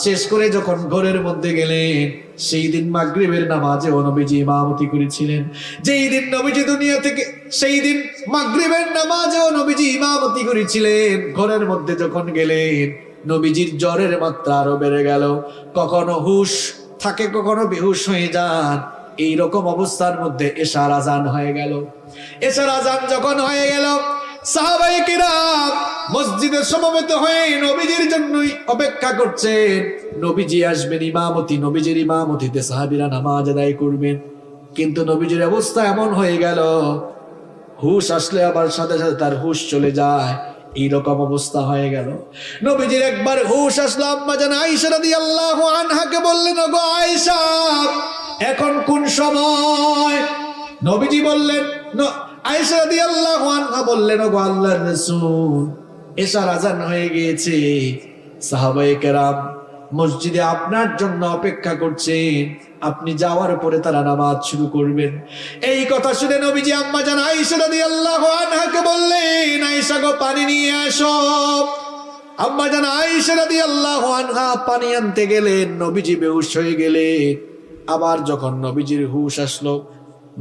শেষ করে যখন ঘরের মধ্যে গেলেন, সেই দিন মাগরিবের নামাজেও নবীজি ইমামতি করেছিলেন। যেই দিন নবীজি দুনিয়া থেকে, সেই দিন মাগরিবের নামাজেও নবীজি ইমামতি করেছিলেন। ঘরের মধ্যে যখন গেলেন, নবীজির জ্বরের মাত্রা আরো বেড়ে গেল। কখনো হুশ থাকে, কখনো বেহুশ হয়ে যান। এই রকম অবস্থার মধ্যে এশার আজান হয়ে গেল। এশার আজান যখন হয়ে গেল, সাহাবায়ে কিরাম মসজিদে সমবেত হয়ে নবীজির জন্যই অপেক্ষা করছেন। নবীজি আসবেন, নবীজির ইমামতিতে সাহাবীরা নামাজ আদায় করবেন। কিন্তু নবীজির অবস্থা এমন হয়ে গেল, হুশ আসলে আবার সাথে সাথে তার হুশ চলে যায়। এইরকম অবস্থা হয়ে গেল। নবীজির একবার হুশ আসলো, আম্মা জান আয়েশা রাদিয়াল্লাহু আনহাকে বললেন, ওগো আয়েশা, এখন কোন সময়? নবীজি বললেন, আয়েশা রাদিয়াল্লাহু আনহা বললেন, ওগো আল্লাহর রাসূল, এশার আজান হয়ে গিয়েছে। সাহাবায়ে কেরাম মসজিদে আপনার জন্য অপেক্ষা করছেন, আপনি যাওয়ার পরে তারা নামাজ শুরু করবেন। এই কথা শুনে নবীজি আম্মা জান আয়েশা রাদিয়াল্লাহু আনহাকে বললেন, আয়েশা গো, পানি নিয়ে আসো। আম্মা জান আয়েশা রাদিয়াল্লাহু আনহা পানি আনতে গেলেন, নবীজি বেহুশ হয়ে গেলেন। আবার যখন নবীজির হুশ আসলো,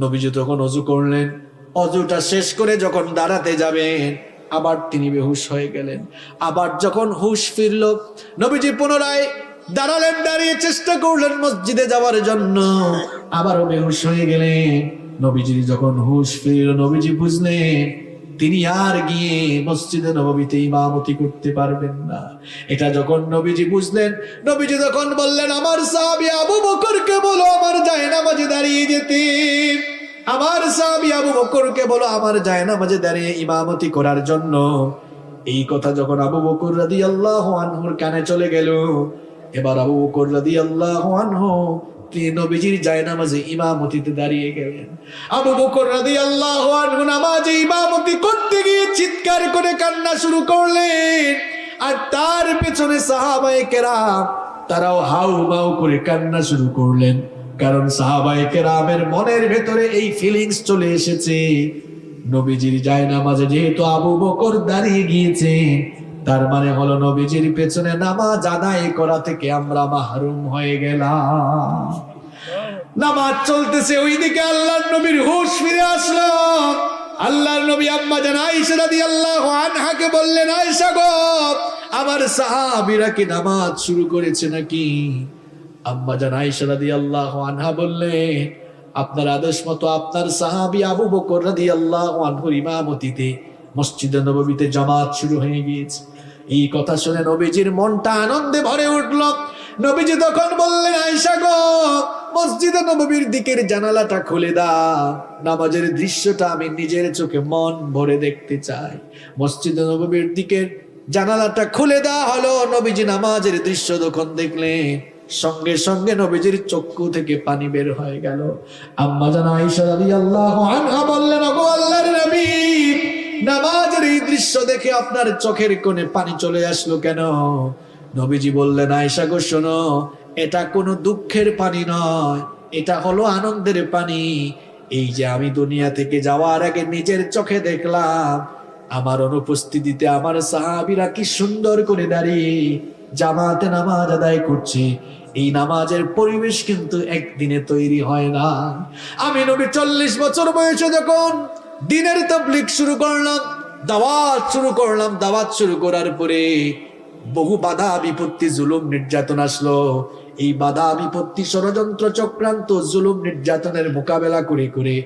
নবীজি তখন ওযু করলেন। ওযুটা শেষ করে যখন দাঁড়াতে যাবেন, আবার তিনি বেহুশ হয়ে গেলেন। আবার যখন হুশ ফিরল, নবীজি পুনরায় দাঁড়ালেন, দাঁড়িয়ে চেষ্টা করলেন মসজিদে যাওয়ার জন্য, আবারও বেহুশ হয়ে গেলেন। নবীজির যখন হুশ ফিরল, নবীজি বুঝলেন তিনি আর গিয়ে মসজিদে নববীতে ইমামতি করতে পারবেন না। এটা যখন নবীজি বুঝলেন, নবীজি তখন বললেন, আমার সাহাবী আবু বকরকে বলো আমার জায়নামাজে দাঁড়িয়ে যেতে। আমার সাহাবী আবু বকরকে বলো আমার জায়নামাজে দাঁড়িয়ে ইমামতি করার জন্য। এই কথা যখন আবু বকর রাদিয়াল্লাহু আনহুর কানে চলে গেল, এবার আবু বকর রাদিয়াল্লাহু আনহু তিনি নবীজির জায়নামাজে ইমামতিতে দাঁড়িয়ে গেলেন। আবু বকর রাদিয়াল্লাহু আনহু নামাজে ইমামতি করতে গিয়ে চিৎকার করে কান্না শুরু করলেন, আর তার পেছনে সাহাবায়ে কেরাম তারাও হাউমাউ করে কান্না শুরু করলেন। কারণ সাহাবায়ে কেরামের মনের ভেতরে এই ফিলিংস চলে এসেছে, নবীজির জায়নামাজে যেহেতু আবু বকর দাঁড়িয়ে গিয়েছে, তার মানে হলো নবীজির পেছনে নামাজ আদায় করা থেকে আমরা মাহরুম হয়ে গেলাম। নামাজ চলতেছে, ওইদিকে আল্লাহর নবীর হুঁশ ফিরে আসলো। আল্লাহর নবী আম্মা জান আয়েশা রাদিয়াল্লাহু আনহাকে বললেন, আয়েশা গো, আমার সাহাবীরা কি নামাজ শুরু করেছে নাকি? আম্মা জান আয়েশা রাদিয়াল্লাহু আনহা বললেন, আপনার আদেশ মতো আপনার সাহাবী আবু বকর রাদিয়াল্লাহু আনহুর ইমামতিতে মসজিদে নববীতে জামাত শুরু হয়ে গিয়েছে। এই কথা শুনে নবীজির মনটা আনন্দে ভরে উঠল। নবীজি তখন বললেন, আয়েশা গো, মসজিদে নববীর দিকের জানালাটা খুলে দাও, নামাজের দৃশ্যটা আমি নিজের চোখে মন ভরে দেখতে চাই। মসজিদে নববীর দিকের জানালাটা খুলে দেওয়া হলো। নবীজি নামাজের দৃশ্য যখন দেখলেন, সঙ্গে সঙ্গে নবীজির চক্ষু থেকে পানি বের হয়ে গেল। আম্মা জান আয়েশা রাদিয়াল্লাহু আনহা বললেন, ওগো আল্লাহর নবী, নামাজের এই দৃশ্য দেখে আপনার চোখের কোণে পানি চলে আসলো কেন? নবীজি বললেন, আয়েশা গো শোনো, এটা কোনো দুঃখের পানি নয়, এটা হলো আনন্দের পানি। এই যে আমি দুনিয়া থেকে যাওয়ার আগে নিজের চোখে দেখলাম, আমার অনুপস্থিতিতে আমার সাহাবীরা কি সুন্দর করে দাঁড়িয়ে জামাতে নামাজ আদায় করছে। এই নামাজের পরিবেশ কিন্তু একদিনে তৈরি হয় না। আমি নবী 40 বছর বয়সে যখন দিনের তাবলীগ শুরু করলাম, দাওয়াত শুরু করার পরে বহু বাধা বিপত্তি, জুলুম নির্যাতন আসলো। এই বাধা বিপত্তি, ষড়যন্ত্র, চক্রান্ত, জুলুম নির্যাতনের মোকাবেলা করে করে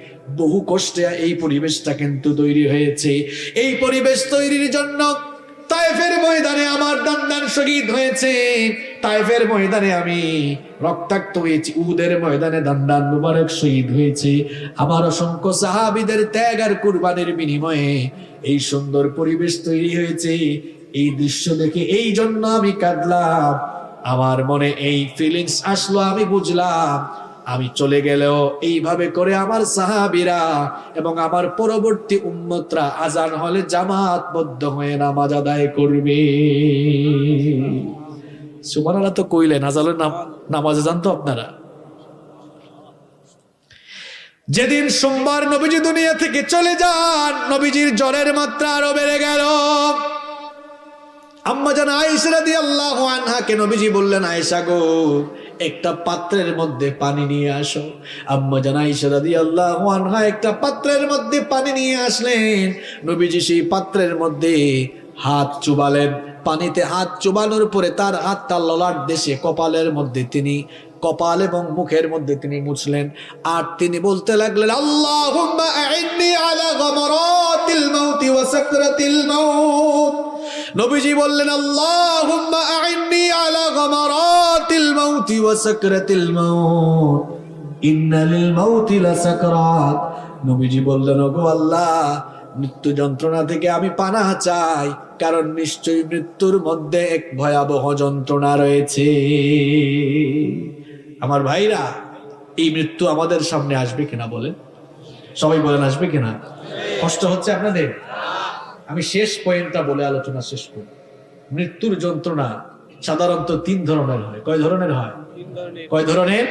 বহু কষ্টে এই পরিবেশটা কিন্তু তৈরি হয়েছে। এই পরিবেশ তৈরির জন্য তায়েফের ময়দানে আমার দান্দান শহীদ হয়েছে, তায়েফের ময়দানে আমি রক্তাক্ত হয়েছি, উহুদের ময়দানে দান্দান মুবারক শহীদ হয়েছে। আমার অসংখ্য সাহাবীদের ত্যাগ আর কুরবানির বিনিময়ে এই সুন্দর পরিবেশ তৈরি হয়েছে। এই দৃশ্য দেখে এই জন্য আমি কাঁদলাম, আমার মনে এই ফিলিংস আসলো, আমি বুঝলাম আমি চলে গেলেও এইভাবে করে আমার সাহাবীরা এবং আমার পরবর্তী উম্মতরা আজান হলে জামাতবদ্ধ হয়ে নামাজ আদায় করবে। সুবহানাল্লাহ তো কইলেন, আজানের নামাজে যান তো আপনারা। যেদিন সোমবার নবীজি দুনিয়া থেকে চলে যান, নবীজির জ্বরের মাত্রা আরো বেড়ে গেল। আম্মা জান আয়েশা রাদিয়াল্লাহু আনহাকে নবীজি বললেন, আয়েশা গো, একটা পাত্রের মধ্যে পানি নিয়ে আসো। আম্মা জান আয়েশা রাদিয়াল্লাহু আনহা একটা পাত্রের মধ্যে পানি নিয়ে আসলেন। নবীজি সেই পাত্রের মধ্যে হাত চুবালেন। পানিতে হাত চুবানোর পরে তার হাতটা ললাট দেশে কপালের মধ্যে তিনি, কপাল এবং মুখের মধ্যে তিনি মুছলেন। আর তিনি বলতে লাগলেন, আল্লাহুম্মা আইন্নি আলা গামারাতিল মাউতি ওয়া সাকরাতিল মাউত। নবীজি বললেন, আল্লাহুম্মা আইন্নি আলা গামারাতিল মাউতি ওয়া সাকরাতিল মাউত, ইন্না লিল মাউতি লাসাকরাত। নবীজি বললেন, ওগো আল্লাহ, মৃত্যু যন্ত্রণা থেকে আমি পানাহ চাই, কারণ নিশ্চয়ই মৃত্যুর মধ্যে এক ভয়াবহ যন্ত্রণা রয়েছে। আমার ভাইরা, এই মৃত্যু আমাদের সামনে আসবে কিনা বলেন? সবাই বলেন, আসবে কিনা? কষ্ট হচ্ছে আপনাদের? আমি শেষ পয়েন্টটা বলে আলোচনা শেষ করি। মৃত্যুর যন্ত্রণা সাধারণত 3 ধরনের হয়। কয় ধরনের হয়? কয় ধরনের?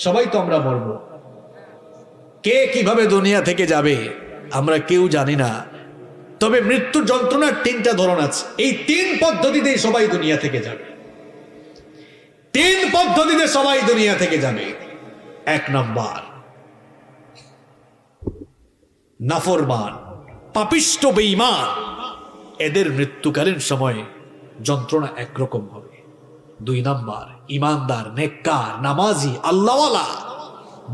সবাই তো আমরা মরবো। কে কিভাবে দুনিয়া থেকে যাবে আমরা কেউ জানি না, তবে মৃত্যুর যন্ত্রণার 3টা ধরন আছে। এই 3 পদ্ধতিতে সবাই দুনিয়া থেকে যাবে। 3 পদ্ধতিতে সবাই দুনিয়া থেকে যাবে। 1 নাম্বার, নাফরমান, পাপিষ্ট, বেঈমান, এদের মৃত্যুকালীন সময়ে যন্ত্রণা একরকম হবে। 2 নাম্বার, ইমানদার, নেককার, নামাজি, আল্লাহওয়ালা,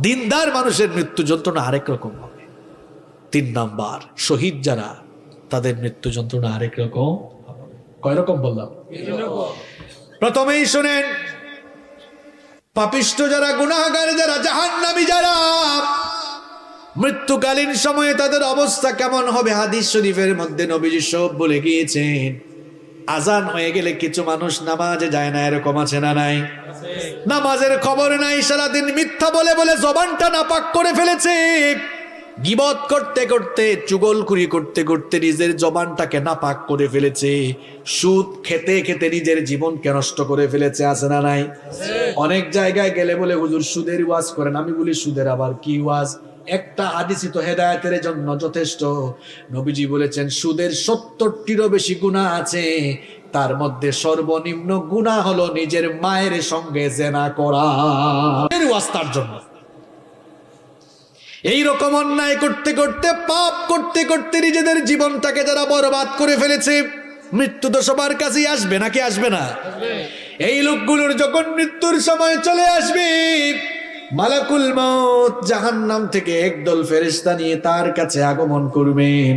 দিনদার মানুষের মৃত্যু যন্ত্রণা আরেক রকম হবে। তিন নাম্বার, শহীদ যারা তাদের মৃত্যু যন্ত্রণা আরেক রকম। কয় রকম বললাম? প্রথমেই শুনেন, পাপিষ্ঠ যারা, গুনাহগার যারা, জাহান্নামী যারা, মৃত্যুকালীন সময়ে তাদের অবস্থা কেমন হবে? হাদিস শরীফের মধ্যে নবীজি সব বলে গিয়েছেন। আজান হয়ে গেলে কিছু মানুষ নামাজে যায় না, এরকম আছে না নাই? নামাজের খবর নাই, সারাদিন মিথ্যা বলে বলে জবানটা নাপাক করে ফেলেছে। গীবত করতে করতে, চুগলখুরি করতে করতে নিজের জবানটাকে নাপাক করে ফেলেছে। সুদ খেতে খেতে নিজের জীবনকে নষ্ট করে ফেলেছে, আছে না নাই? অনেক জায়গায় গেলে বলে হুজুর সুদের ওয়াজ করেন। আমি বলি সুদের আবার কি ওয়াজ? একটা হাদিসই তো হেদায়েতের জন্য যথেষ্ট। নবীজি বলেছেন সুদের 70টিরও বেশি গুনাহ আছে, তার মধ্যে সর্বনিম্ন গুনাহ হলো নিজের মায়ের সঙ্গে জেনা করা। এর ওয়াজ তার জন্য। এই রকম অন্যায় করতে করতে, পাপ করতে করতে নিজেদের জীবনটাকে যারা বরবাদ করে ফেলেছে, মৃত্যু তো সবার কাছেই আসবে, নাকি আসবে না? এই লোকগুলোর যখন মৃত্যুর সময় চলে আসবে, মালাকুল মউত জাহান্নাম থেকে একদল ফেরেশতা নিয়ে তার কাছে আগমন করবেন।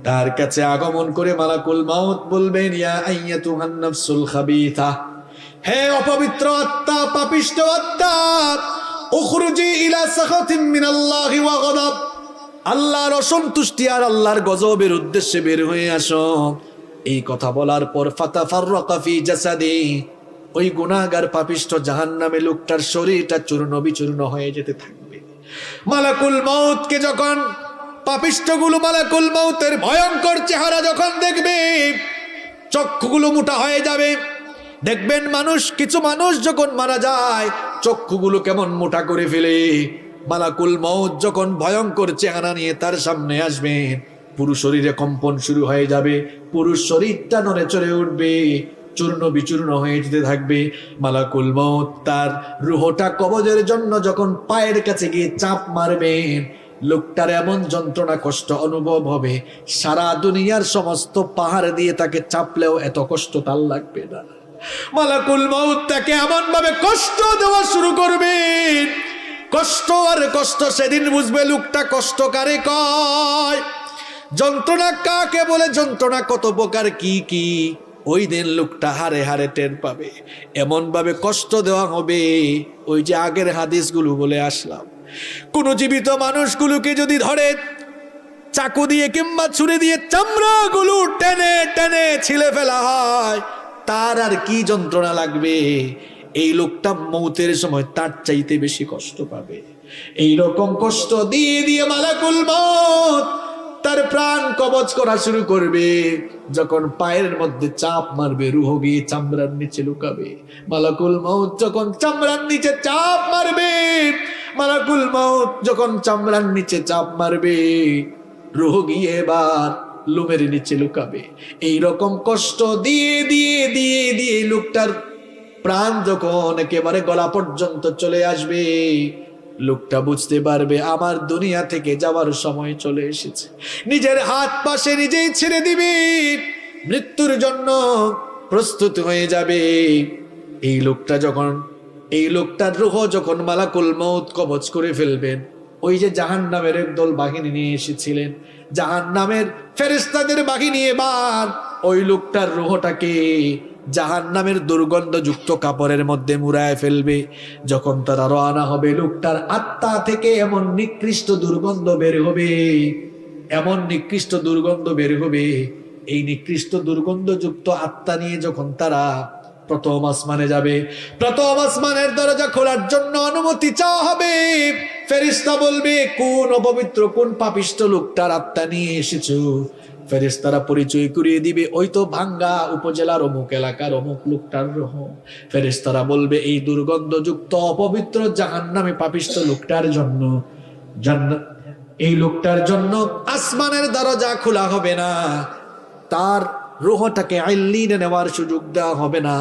তার কাছে আগমন করে মালাকুল মউত বলবেন, ইয়া আইয়াতুহান নাফসুল খাবিথা, হে অপবিত্র আত্মা, পাপিষ্ঠ আত্মা, উখরুজি ইলা সাখাতিম মিনাল্লাহি ওয়া গযব, আল্লাহর অসন্তুষ্টি আর আল্লাহর গজবের উদ্দেশ্যে বের হয়ে আসো। এই কথা বলার পর ফাতাফাররাকা ফি জাসাদি, ওই গুনাহগার পাপিষ্ঠ জাহান্নামে লোকটার শরীরটা চূর্ণ বিচূর্ণ হয়ে যেতে থাকবে। মালাকুল মউতকে যখন পাপিষ্ঠগুলো মালাকুল মউতের ভয়ঙ্কর চেহারা যখন দেখবে, চক্ষুগুলো মোটা হয়ে যাবে। দেখবেন মানুষ, কিছু মানুষ যখন মারা যায় চক্ষুগুলো কেমন মোটা করে ফেলে। মালাকুল মউত যখন ভয়ঙ্কর চেহারা নিয়ে তার সামনে আসবেন, পুরো শরীরে কম্পন শুরু হয়ে যাবে, পুরো শরীরটা নড়ে চড়ে উঠবে, চূর্ণ বিচূর্ণ হয়ে যেতে থাকবে। মালাকুল মউত তার রুহটা কবজের জন্য যখন পায়ের কাছে গিয়ে চাপ মারবেন, লোকটার এমন যন্ত্রণা কষ্ট অনুভব হবে, সারা দুনিয়ার সমস্ত পাহাড় দিয়ে তাকে চাপলেও এত কষ্ট তার লাগবে না। মালাকুল মউত তাকে এমন ভাবে কষ্ট দেওয়া শুরু করবে, কষ্ট আর কষ্ট। সেদিন বুঝবে লোকটা কষ্ট কারে কয়, যন্ত্রণা কাকে বলে, যন্ত্রণা কত প্রকার, কি কি ওই দিন লোকটা হারে হারে টের পাবে। এমন ভাবে কষ্ট দেওয়া হবে, ওই যে আগের হাদিসগুলো বলে আসলাম, কোন জীবিত মানুষগুলোকে যদি ধরে চাকু দিয়ে কিংবা ছুরি দিয়ে চামড়াগুলো টেনে টেনে ছিলে ফেলা হয়, তার আর কি যন্ত্রণা লাগবে। এই লোকটা মৌতের সময় তার চাইতে বেশি কষ্ট পাবে। এই রকম কষ্ট দিয়ে দিয়ে মালাকুল মউত তার প্রাণ কবজ করা শুরু করবে। যখন পায়ের মধ্যে চাপ মারবে, রুহ গিয়ে চামড়ার নিচে লুকাবে। মালাকুল মউত যখন চামড়ার নিচে চাপ মারবে, মালাকুল মউত যখন চামড়ার নিচে চাপ মারবে, রুহ গিয়ে এবার লোমের নিচে লুকাবে। এই রকম কষ্ট দিয়ে দিয়ে দিয়ে দিয়ে লোকটার প্রাণ যখন একেবারে গলা পর্যন্ত চলে আসবে, লোকটা বুঝতে পারবে আমার দুনিয়া থেকে যাওয়ার সময় চলে এসেছে। নিজের হাত পাশে নিজেই ছেড়ে দিবে, মৃত্যুর জন্য প্রস্তুত হয়ে যাবে। এই লোকটা যখন, এই লোকটার রূহ যখন মালাকুল মউত কবজ করে ফেলবেন, ওই যে জাহান্নামের একদল বাহিনী নিয়ে এসেছিলেন, জাহান্নামের ফেরেশতাদের বাহিনী এবার ওই লোকটার রূহটাকে জাহান্নামের দুর্গন্ধযুক্ত কাপড়ের মধ্যে মুড়ায় ফেলবে। যখন তারা রওনা হবে, লোকটার আত্মা থেকে এমন নিকৃষ্ট দুর্গন্ধ বের হবে, এমন নিকৃষ্ট দুর্গন্ধ বের হবে। এই নিকৃষ্ট দুর্গন্ধযুক্ত আত্মা নিয়ে যখন তারা প্রথম আসমানে যাবে, প্রথম আসমানের দরজা খোলার জন্য অনুমতি চাওয়া হবে। ফেরেশতা বলবে, কোন অপবিত্র কোন পাপিষ্ঠ লোকটার আত্মা নিয়ে এসেছো? ফেরেশতারা পরিচয় করিয়ে দিবে, ওই তো ভাঙ্গা উপজেলার অমুক এলাকার অমুক লোকটার রূহ। ফেরেশতারা বলবে, এই দুর্গন্ধযুক্ত অপবিত্র জাহান্নামে পাপিষ্ঠ লোকটার জন্য, এই লোকটার জন্য আসমানের দরজা খোলা হবে না, তার রূহটাকে আইল্লিনে নেওয়ার সুযোগ দেওয়া হবে না।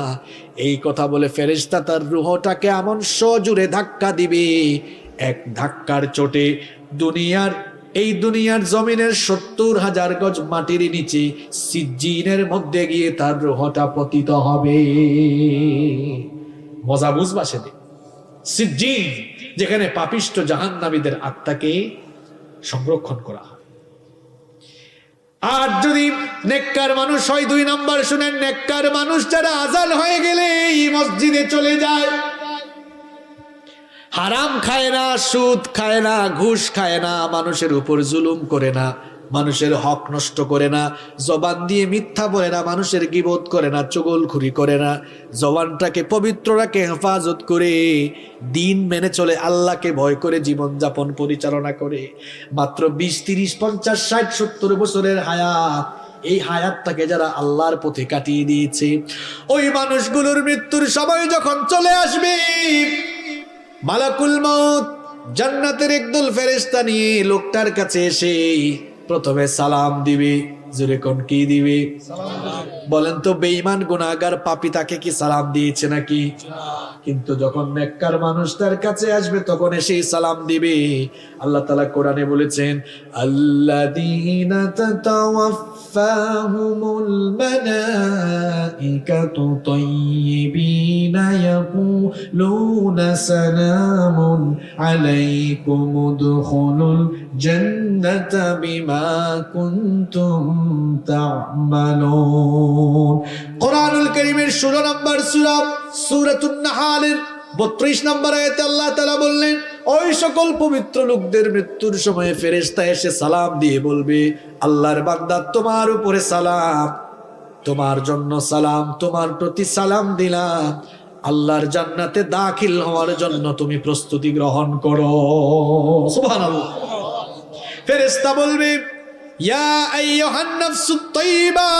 এই কথা বলে ফেরেশতা তার রূহটাকে এমন সজোরে ধাক্কা দিবে, এক ধাক্কার চোটে এই দুনিয়ার জমিনের 70,000 গজ মাটির নিচে সিজ্জিনের মধ্যে গিয়ে তার রূহটা পতিত হবে। মজা বুঝবা সেদিন। সিজ্জিন, যেখানে পাপিষ্ঠ জাহান্নামীদের আত্মাকে সংরক্ষণ করা হয়। আর যদি নেককার মানুষ হয়, 2 নাম্বার শুনেন, নেককার মানুষ যারা আজান হয়ে গেলে এই মসজিদে চলে যায়, হারাম খায় না, সুদ খায় না, ঘুষ খায় না, মানুষের উপর জুলুম করে না, মানুষের হক নষ্ট করে না, জবান দিয়ে মিথ্যা বলে না, মানুষের গীবত করে না, চুগলখুরি করে না, জবানটাকে পবিত্র রাখে, হেফাজত করে দিন মেনে চলে, আল্লাহকে ভয় করে জীবন যাপন পরিচালনা করে, মাত্র 20, 30, 50, 60, 70 বছরের হায়াত, এই হায়াতটাকে যারা আল্লাহর পথে কাটিয়ে দিয়েছে, ওই মানুষগুলোর মৃত্যুর সময় যখন চলে আসবে, মালাকুল মউত জান্নাতের একদল ফেরেশতা নিয়ে লোকটার কাছে এসে প্রথমে সালাম দিবে। জোরে কোন কি দিবে? বলেন তো, বেঈমান গুনাহগার পাপী তাকে কি সালাম দিয়েছে নাকি? কিন্তু যখন নেককার মানুষ তার কাছে আসবে তখন এসে সালাম দিবে। আল্লাহ তাআলা কোরআনে বলেছেন, আল্লাযীনা তাতাওয়াফফাহুমুল মালাঈকাতু তাইয়্যিবিনা ইয়াকুলুনা সালামুন আলাইকুম উদখুলুল জান্নাতা বিমা কুনতুম তা'মালুন। কোরআনুল কারীমের 16 নম্বর সূরা সূরাতুন নাহালের 32 নম্বর আয়াতে আল্লাহ তাআলা বললেন, ওই সকল পবিত্র লোকদের মৃত্যুর সময় ফেরেশতা এসে সালাম দিয়ে বলবে, আল্লাহর বান্দা তোমার উপরে সালাম, তোমার জন্য সালাম, তোমার প্রতি সালাম দিলাম, আল্লাহর জান্নাতে দাখিল হওয়ার জন্য তুমি প্রস্তুতি গ্রহণ করো। সুবহানাল্লাহ। ফেরেশতা বলবে, ইয়া আইয়ুহান নাফসুত তাইয়্যিবা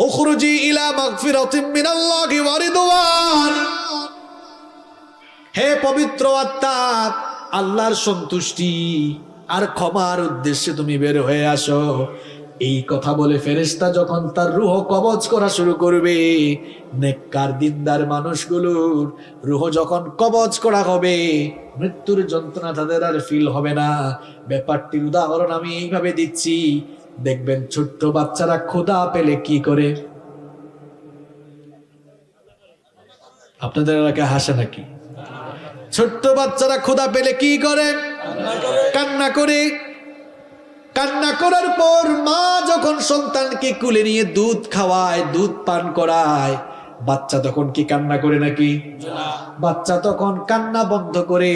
উখরুজি ইলা মাগফিরাতিন মিনাল্লাহি ওয়া রিদওয়ান। হে পবিত্র আত্মা, আল্লাহর সন্তুষ্টি আর ক্ষমার উদ্দেশ্যে তুমি বের হয়ে আসো। এই কথা বলে ফেরেশতা যখন তার রূহ কবজ করা শুরু করবে, নেককার দিনদার মানুষগুলোর রূহ যখন কবজ করা হবে, মৃত্যুর যন্ত্রণা তাদের আর ফিল হবে না। ব্যাপারটির উদাহরণ আমি এইভাবে দিচ্ছি, দেখবেন ছোট্ট বাচ্চারা ক্ষুধা পেলে কি করে? আপনাদের এলাকায় হাসে নাকি? ছোট্ট বাচ্চারা ক্ষুধা পেলে কি করে? কান্না করে। কান্না করার পর মা যখন সন্তানকে কুলে নিয়ে দুধ খাওয়ায়, দুধ পান করায়, বাচ্চা তখন কি কান্না করে নাকি? বাচ্চা তখন কান্না বন্ধ করে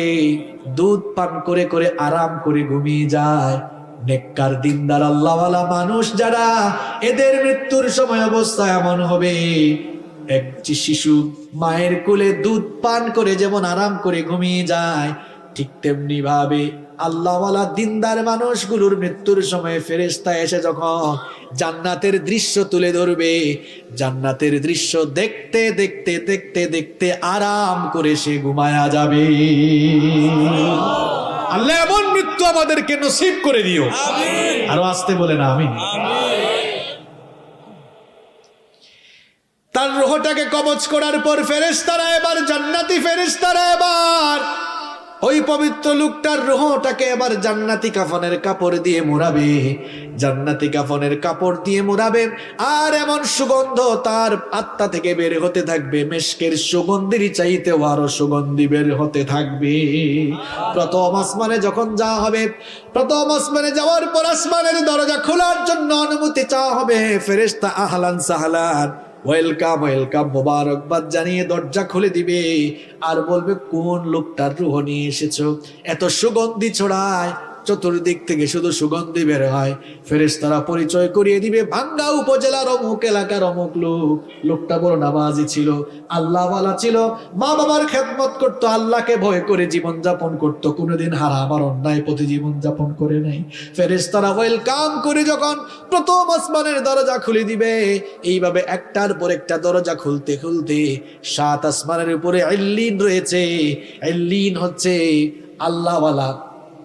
দুধ পান করে করে আরাম করে ঘুমিয়ে যায়। নেককার দিনদার আল্লাহওয়ালা মানুষ যারা, এদের মৃত্যুর সময় অবস্থা এমন হবে, একটি শিশু মায়ের কোলে দুধ পান করে যেমন আরাম করে ঘুমিয়ে যায়, ঠিক তেমনি ভাবে আল্লাহওয়ালা দিনদার মানুষগুলোর মৃত্যুর সময় ফেরেশতা এসে যখন জান্নাতের দৃশ্য তুলে ধরবে, জান্নাতের দৃশ্য দেখতে দেখতে দেখতে দেখতে আরাম করে সে ঘুমায়া যাবে। আল্লাহ এমন মৃত্যু আমাদেরকে নসিব করে দিও। আরো আসতে বলেন আমিন। তার রূহটাকে কবজ করার পর ফেরেশতারা এবার, জান্নাতি ফেরেশতারা এবার ওই পবিত্র লোকটার রূহটাকে এবার জান্নাতি কাফনের কাপড় দিয়ে মোড়াবে, জান্নাতি কাফনের কাপড় দিয়ে মোড়াবে, আর এমন সুগন্ধ তার আত্মা থেকে বের হতে থাকবে, মেশকের সুগন্ধির চাইতে আরো সুগন্ধি বের হতে থাকবে। প্রথম আসমানে যখন যাওয়া হবে, প্রথম আসমানে যাওয়ার পর আসমানের দরজা খোলার জন্য অনুমতি চাওয়া হবে। ফেরেশতা আহলান সাহলান, ওয়েলকাম ওয়েলকাম, মোবারকবাদ জানিয়ে দরজা খুলে দিবে আর বলবে, কোন লোকটার রূহ নিয়ে এসেছো? এত সুগন্ধি ছড়ায়, চতুর্দিক থেকে শুধু সুগন্ধি বের হয়। ফেরেশতারা পরিচয় করিয়ে দিবে, ভাঙ্গা উপজেলার অমুক এলাকার অমুক লোক। লোকটা বড় নামাজি ছিল, আল্লাহওয়ালা ছিল, মা বাবার খেদমত করত, আল্লাহকে ভয় করে জীবন যাপন করত, কোনোদিন হারাম আর অন্যায় পথে জীবন যাপন করে নাই। ফেরেশতারা ওয়েলকাম করে যখন প্রথম আসমানের দরজা খুলে দিবে, এইভাবে একটার পর একটা দরজা খুলতে খুলতে 7 আসমানের উপরে ইল্লিন রয়েছে। ইল্লিন হচ্ছে আল্লাহওয়ালা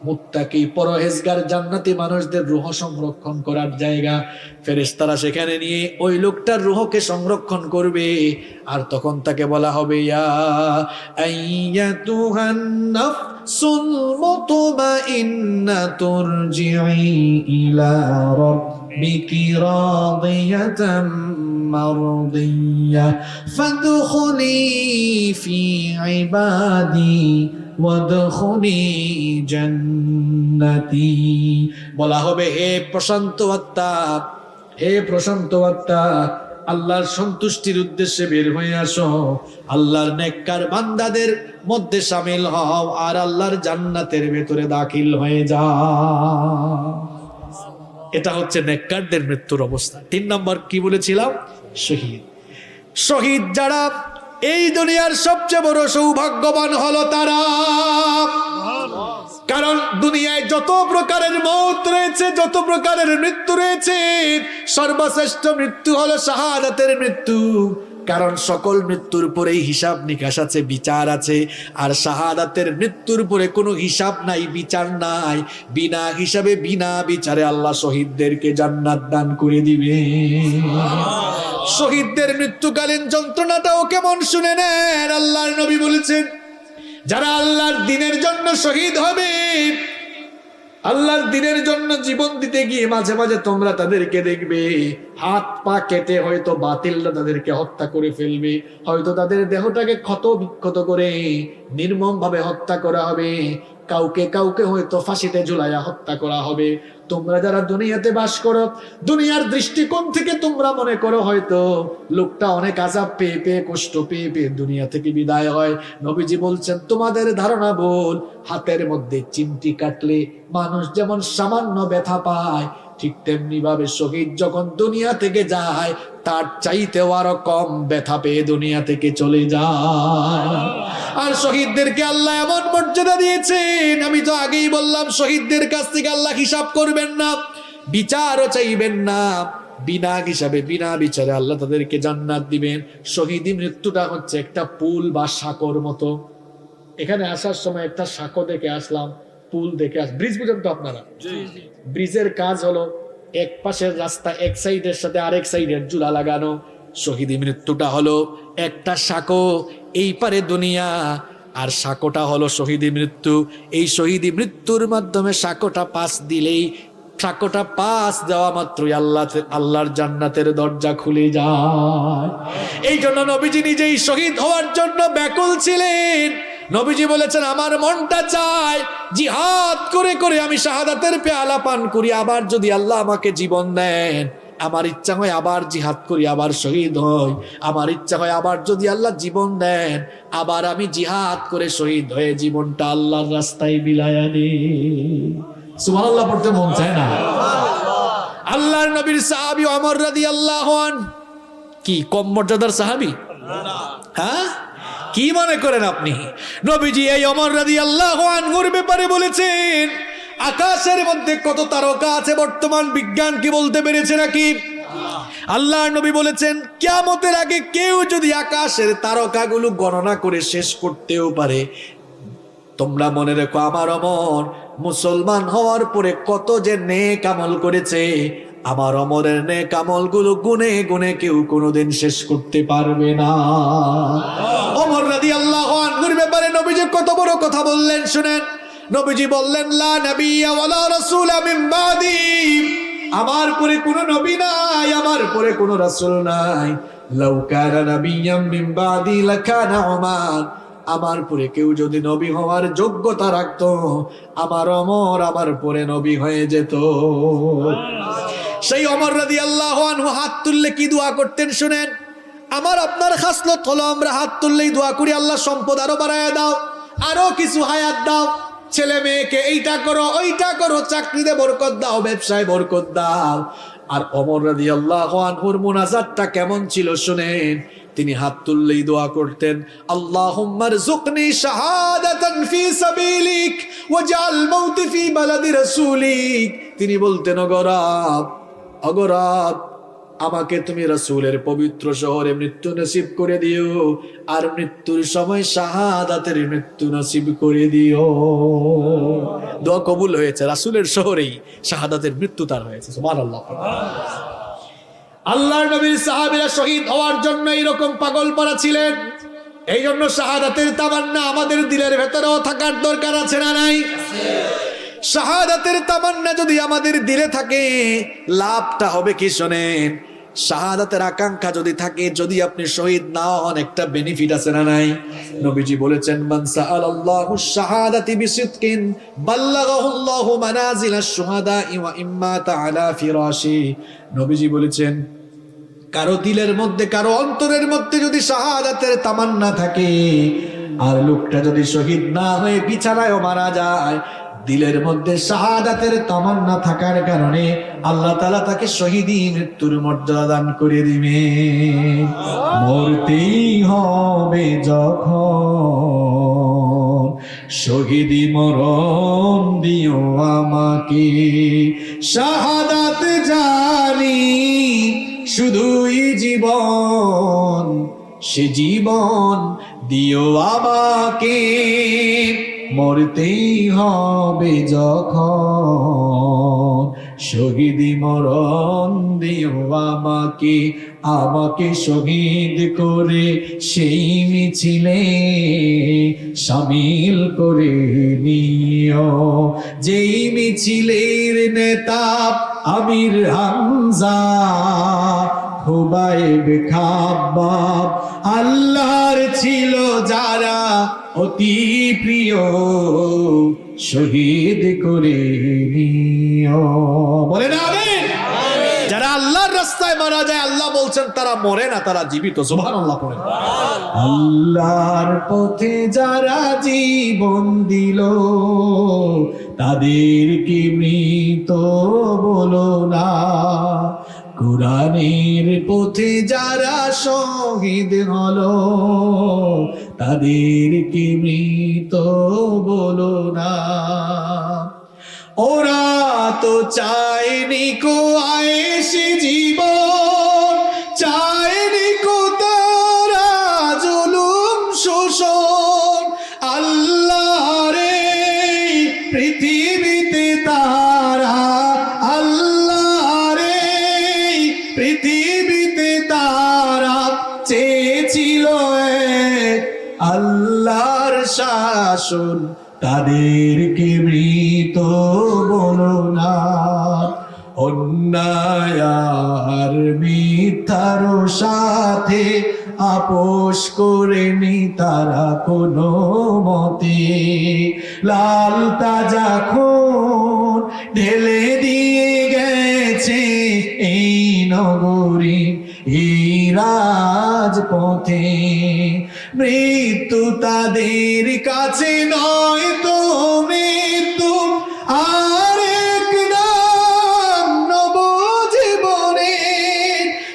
মুত্তাকি পরহেজগার জান্নাতি মানুষদের রূহ সংরক্ষণ করার জায়গা। ফেরেশতারা সেখানে নিয়ে ওই লোকটার রূহকে সংরক্ষণ করবে, আর তখন তাকে বলা হবে, ইয়া আইয়াতুহান নাফসুল মুতমাইন্নাতু তুরজিই ইলা রাব্বিকি রাদিয়াতাম মারদিয়া ফাদখুলি ফি ইবাদি ওয়াদখুলি জান্নাতি। বলা হবে, হে প্রশান্ত আত্মা, হে প্রশান্ত আত্মা, আল্লাহর সন্তুষ্টির উদ্দেশ্যে বের হয়ে আসো, আল্লাহর নেককার বান্দাদের মধ্যে শামিল হও আর আল্লাহর জান্নাতের ভেতরে দাখিল হয়ে যাও। এটা হচ্ছে নেককারদের মৃত্যুর অবস্থা। 3 নম্বর কি বলেছিলাম? শহীদ। শহীদ যারা, এই দুনিয়ার সবচেয়ে বড় সৌভাগ্যবান হলো তারা। কারণ দুনিয়ায় যত প্রকারের মৌত রয়েছে, যত প্রকারের মৃত্যু রয়েছে, সর্বশ্রেষ্ঠ মৃত্যু হলো শাহাদাতের মৃত্যু। কারণ সকল মৃত্যুর পরেই হিসাব নিকাশ আছে, বিচার আছে। আর শাহাদাতের মৃত্যুর পরে কোনো হিসাব নাই, বিচার নাই। বিনা হিসাবে বিনা বিচারে আল্লাহ শহীদদেরকে জান্নাত দান করে দিবে। শহীদদের মৃত্যুকালীন যন্ত্রণাটাও কেমন শুনে নেন। আল্লাহর নবী বলেছেন, যারা আল্লাহর দ্বীনের জন্য শহীদ হবে, আল্লাহর দ্বীনের জন্য জীবন দিতে গিয়ে মাঝে মাঝে তোমরা তাদেরকে দেখবে হাত পা কেটে হয়তো বাতিলরা তাদেরকে হত্যা করে ফেলবে, হয়তো তাদের দেহটাকে ক্ষত বিক্ষত করে নির্মম ভাবে হত্যা করা হবে, কাউকে কাউকে হয়তো ফাঁসিতে ঝুলাইয়া হত্যা করা হবে। তোমরা যারা দুনিয়াতে বাস করো, দুনিয়ার দৃষ্টিকোণ থেকে তোমরা মনে করো হয়তো লোকটা অনেক আযাব পেয়ে পেয়ে, কষ্ট পেয়ে পেয়ে দুনিয়া থেকে বিদায় হয়। নবীজি বলছেন, তোমাদের ধারণা ভুল। হাতের মধ্যে চিমটি কাটলে মানুষ যেমন সামান্য ব্যথা পায়, ঠিক তেমনি ভাবে শহীদ যখন দুনিয়া থেকে যায় তার চাইতেও আরো কম ব্যথা পেয়ে দুনিয়া থেকে চলে যায়। আর শহীদদেরকে আল্লাহ এমন মর্যাদা দিয়েছেন, আমি তো আগেই বললাম, শহীদদের কাছ থেকে আল্লাহ হিসাব করবেন না, বিচারও চাইবেন না। বিনা হিসাবে বিনা বিচারে আল্লাহ তাদেরকে জান্নাত দিবেন। শহীদি মৃত্যুটা হচ্ছে একটা পুল বা সাঁকোর মতো। এখানে আসার সময় একটা সাঁকো দেখে আসলাম, পুল দেখে ব্রিজ বুঝেন তো আপনারা? ব্রিজের কাজ হলো এক পাশের রাস্তা এক সাইডের সাথে আরেক সাইডের জুলা লাগানো। শহীদি মৃত্যুটা হলো একটা সাঁকো, এই পারে দুনিয়া আর সাঁকোটা হলো শহীদি মৃত্যু। এই শহীদি মৃত্যুর মাধ্যমে সাঁকোটা পাশ দিলেই, সাঁকোটা পাশ দেওয়া মাত্রই আল্লাহর জান্নাতের দরজা খুলে যায়। এই জন্য নবীজি নিজেই শহীদ হওয়ার জন্য ব্যাকুল ছিলেন। নবীজি বলেছেন, আমার মনটা চায় জিহাদ করে করে আমি শাহাদাতের পেয়ালা পান করি, আবার যদি আল্লাহ আমাকে জীবন দেন, আমার ইচ্ছা হয় আবার জিহাদ করি, আবার শহীদ হই। আমার ইচ্ছা হয় আবার যদি আল্লাহ জীবন দেন, আবার আমি জিহাদ করে শহীদ হয়ে জীবনটা আল্লাহর রাস্তায় বিলায়া দিই। সুবহানাল্লাহ পড়তে মন চায় না? আল্লাহর নবীর সাহাবী ওমর রাদিয়াল্লাহু আনহু কি কম মর্যাদার সাহাবী? হ্যাঁ, কি মনে করেন আপনি? নবীজি এই ওমর রাদিয়াল্লাহু আনহুর ব্যাপারে বলেছেন, আকাশের মধ্যে কত তারকা আছে বর্তমান বিজ্ঞান কি বলতে পেরেছে নাকি? আল্লাহর নবী বলেছেন, কিয়ামতের আগে কেউ যদি আকাশের তারকাগুলো গণনা করে শেষ করতেও পারে, তোমরা মনে রেখো আমার ওমর মুসলমান হওয়ার পরে কত যে নেক আমল করেছে, আমার ওমরের নেক আমলগুলো গুনে গুনে কেউ কোনোদিন শেষ করতে পারবে না। ওমর রাদিয়াল্লাহু আনহুর ব্যাপারে নবীজি কত বড় কথা বললেন শুনেন। নবীজি বললেন, লা নাবিয়্যা ওয়ালা রাসূলা মিন বাদি, আমার পরে কোনো নবী নাই, আমার পরে কোনো রাসূল নাই। লাউ কানা নাবিয়্যাম মিন বাদি লাকানা উমার, আমার পরে কেউ যদি নবী হওয়ার যোগ্যতা রাখতো, আমার ওমর আমার পরে নবী হয়ে যেত। সেই ওমর রাদিয়াল্লাহু আনহু হাত তুললে কি দোয়া করতেন শুনেন। আমার আপনার খাসলত হলো আমরা হাত তুললেই দোয়া করি, আল্লাহ সম্পদ আরো বাড়ায় দাও, আরো কিছু হায়াত দাও, ছেলে মেয়েকে এইটা করো ওইটা করো, চাকরিতে বরকত দাও, ব্যবসায় বরকত দাও। আর ওমর রাদিয়াল্লাহু আনহুর মুনাজাতটা কেমন ছিল শুনেন। তিনি হাত তুললেই দোয়া করতেন, আল্লাহুম্মা রযুকনি শাহাদাতান ফি সাবিলিক ওয়াজআল মাউতি ফি বালাদি রাসূলিক। তিনি বলতেন, অগরাব আমাকে তুমি রাসূলের পবিত্র শহরে মৃত্যু নসিব করে দিও, আর মৃত্যুর সময় শাহাদাতের মৃত্যু নসিব করে দিও। দোয়া কবুল হয়েছে, রাসূলের শহরেই শাহাদাতের মৃত্যু তার হয়েছে। সুবহানাল্লাহ। আল্লাহর নবীর সাহাবীরা শহীদ হওয়ার জন্য এরকম পাগল পারা ছিলেন। এই জন্য শাহাদাতের তামান্না আমাদের দিলের ভেতরেও থাকার দরকার আছে না নাই? শাহাদাতের তামান্না যদি আমাদের দিলে থাকে, লাভটা হবে কি শোনেন। শাহাদাতের আকাঙ্ক্ষা যদি থাকে, যদি আপনি শহীদ না হন, একটা বেনিফিট আছে না নাই? নবীজি বলেছেন, মান সাআলাল্লাহু শাহাদাতি বিসিদকিন বাল্লাগাহুল্লাহু মানাজিলাশ শুহাদা ওয়া ইম্মা তাআলা ফিরাশি। নবীজি বলেছেন, কারো দিলের মধ্যে, কারো অন্তরের মধ্যে যদি শাহাদাতের তামান্না থাকে, আর লোকটা যদি শহীদ না হয়ে বিছানায়ও মারা যায়, দিলের মধ্যে শাহাদাতের তামান্না থাকার কারণে আল্লাহ তাআলা তাকে শহীদী মৃত্যুর মর্যাদা দান করে দিবে। মরতেই হবে যখন, শহীদী মরণ দিও আমাকে। শাহাদাত জানি শুধুই জীবন, সে জীবন দিও আমাকে। মরতেই হবে যখন, শহীদি মরণ দিও আমাকে। আমাকে শহীদ করে সেই মিছিলে শামিল করে নিও, যেই মিছিলের নেতা আমির হামজা, হুবাইব খাব্বাব, আল্লাহর ছিল যারা অতি প্রিয়, শহীদ করে নিও। বলে না আমিন? যারা আল্লাহর রাস্তায় মারা যায়, আল্লাহ বলছেন তারা মরে না, তারা জীবিত। সুবহানাল্লাহ পড়েন। আল্লাহর পথে যারা জীবন দিল, তাদেরকে মৃত বলো না। কোরআনের পথে যারা শহীদ হলো, তাদেরকে মৃত বলো না। ওরা তো চায়নি কো আয়েশি জীবন, চায়নি কো তারা জুলুম শোষণ। আল্লাহর এই পৃথিবীতে তারা, আল্লাহর এই পৃথিবীতে তারা চেয়েছিল আল্লাহর শাসন, তাদেরকে মৃত বলো না। অন্যায় আর মিথ্যার সাথে আপোষ করেনি তারা কোনো মতে। লাল তাজা খুন ঢেলে দিয়ে গেছে এই নগরী, এই রাজপথে। মৃত্যু তাদের কাছে নয় তো মৃত্যু আরেক নাম নবজীবনে।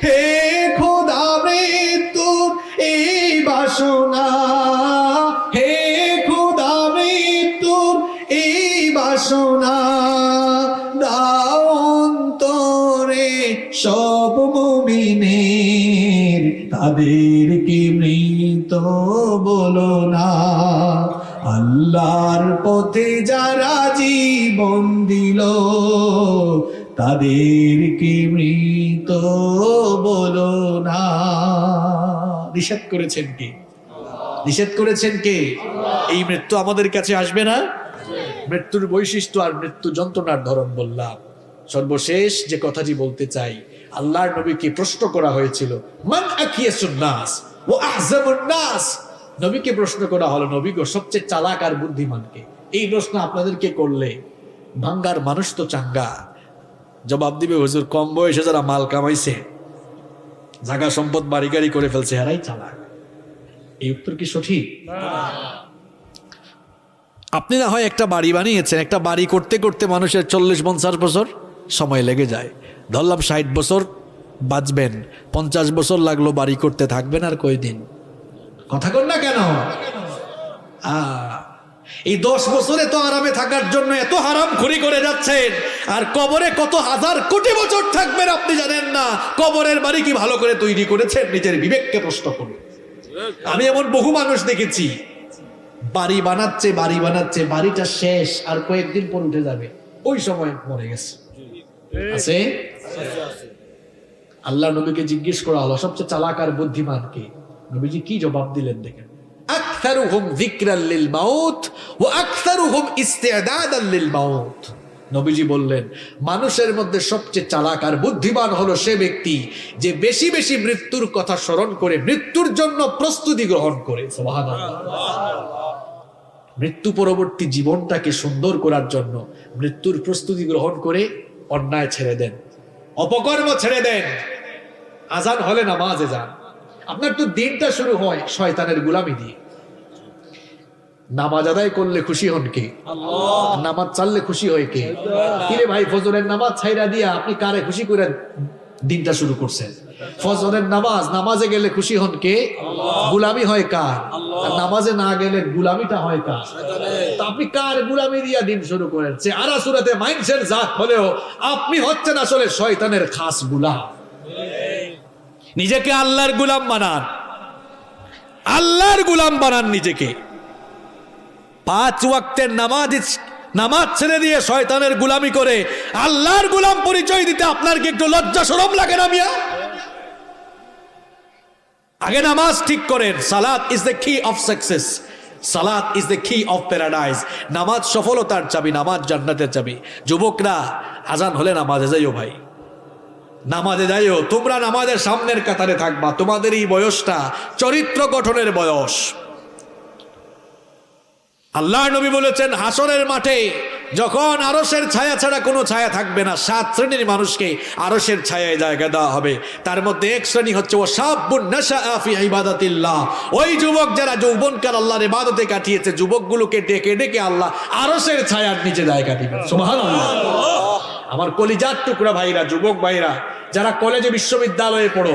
হে খোদা মৃত্যুর এই বাসনা, হে খোদা মৃত্যুর এই বাসনা দাও অন্তরে সব মুমিনের, তাদেরকে মৃত বলো না। আল্লাহর পথে যারা জীবন দিল, তাদেরকে মৃত বলো না। নিষেধ করেছেন কে? নিষেধ করেছেন কে? এই মৃত্যু আমাদের কাছে আসবে না। মৃত্যুর বৈশিষ্ট্য আর মৃত্যু যন্ত্রণার ধরন বললাম। সর্বশেষ যে কথাটি বলতে চাই, আল্লাহর নবীকে প্রশ্ন করা হয়েছিল, মান আকিয়াসুন নাস ওয়া আহজাবুন নাস। নবীকে প্রশ্ন করা হলো, নবী গো সবচেয়ে চালাক আর বুদ্ধিমানকে? এই প্রশ্ন আপনাদেরকে করলে ভাঙ্গার মানুষ তো চাঙ্গা জবাব দিবে, হুজুর কম বয়সে যারা মাল কামাইছে, জায়গা সম্পদ বাড়ি গাড়ি করে ফেলছে, এরাই চালাক। এই উত্তর কি সঠিক? আপনি না হয় একটা বাড়ি বানিয়েছেন, একটা বাড়ি করতে করতে মানুষের 40-50 বছর সময় লেগে যায়। ধরলাম 60 বছর বাঁচবেন, 50 বছর লাগলো বাড়ি করতে, থাকবেন আর কয়দিন? কথা কর না কেন? এই 10 বছরে তো আরামে থাকার জন্য এত হারাম খড়ি করে যাচ্ছেন, আর কবরে কত হাজার কোটি বছর থাকবেন আপনি জানেন না। কবরের বাড়ি কি ভালো করে তৈরি করেছেন? নিজের বিবেককে প্রশ্ন করুন। আমি এমন বহু মানুষ দেখেছি, বাড়ি বানাচ্ছে বাড়ি বানাচ্ছে, বাড়িটা শেষ আর কয়েকদিন পর উঠে যাবে, ওই সময় মরে গেছে। আছে? আল্লাহ নবীকে জিজ্ঞেস করা হলো সবচেয়ে চালাক আর বুদ্ধিমান কে? নবীজি কি জবাব দিলেন দেখেন, আকসারুহুম যিকরাল লিল মাউত ওয়া আকসারুহুম ইস্তিদাদাল লিল মাউত। নবীজি বললেন, মানুষের মধ্যে সবচেয়ে চালাক আর বুদ্ধিমান হলো সে ব্যক্তি যে বেশি বেশি মৃত্যুর কথা স্মরণ করে মৃত্যুর জন্য প্রস্তুতি গ্রহণ করে। সুবহানাল্লাহ। মৃত্যু পরবর্তী জীবনটাকে সুন্দর করার জন্য মৃত্যুর প্রস্তুতি গ্রহণ করে অন্যায় ছেড়ে দেন, অপকর্ম ছেড়ে দেন, আজান হলে নামাজে যান। আপনার তো দিনটা শুরু হয় শয়তানের গোলামি দিয়ে। নামাজ আদায় করলে খুশি হন কে? আল্লাহ। নামাজ চাললে খুশি হয় কে? কিরে ভাই, ফজরের নামাজ ছাইরা দিয়া আপনি কারে খুশি করে দিনটা শুরু করছেন? ফজরের নামাজে গেলে খুশি হন কে? আল্লাহ। গোলামি হয় কার? আর নামাজে না গেলে গোলামিটা হয় কার? তো আপনি কার গোলামি দিয়া দিন শুরু করেন? চেহারা সুরাতে মাইন্ডসেট জাত হলেও আপনি হচ্ছেন আসলে শয়তানের খাস গোলাম। নিজেকে আল্লাহর গোলাম বানান, আল্লাহর গোলাম বানান নিজেকে। 5 ওয়াক্তের নামাজ ছেড়ে দিয়ে শয়তানের গোলামি করে আল্লাহর গোলাম পরিচয় দিতে আপনার কি একটু লজ্জা শরম লাগে না মিয়া? আগে নামাজ ঠিক করেন। সালাত ইজ দ্য কি অফ সাকসেস, সালাত ইজ দ্য কি অফ প্যারাডাইস। নামাজ সফলতার চাবি, নামাজ জান্নাতের চাবি। যুবকরা, আজান হলে নামাজে যাইও ভাই, নামাজে যাইও। তোমরা নামাজের সামনের কাতারে থাকবা। তোমাদের এই বয়সটা চরিত্র গঠনের বয়স। আল্লাহর নবী বলেছেন, হাসরের মাঠে যখন আরশের ছায়া ছাড়া কোনো ছায়া থাকবে না, 7 শ্রেণীর মানুষকে আরশের ছায়ায় জায়গা দেওয়া হবে। তার মধ্যে এক শ্রেণী হচ্ছে ও শাবুন নাশাআ ফি ইবাদাতিল্লাহ। ওই যুবক যারা যৌবনকাল আল্লাহর ইবাদতে কাটিয়েছে, যুবকগুলোকে ডেকে ডেকে আল্লাহ আরশের ছায়ার নিচে জায়গা দিবেন। সুবহানাল্লাহ। আমার কলিজার টুকরা ভাইরা, যুবক ভাইরা যারা কলেজে বিশ্ববিদ্যালয়ে পড়ো,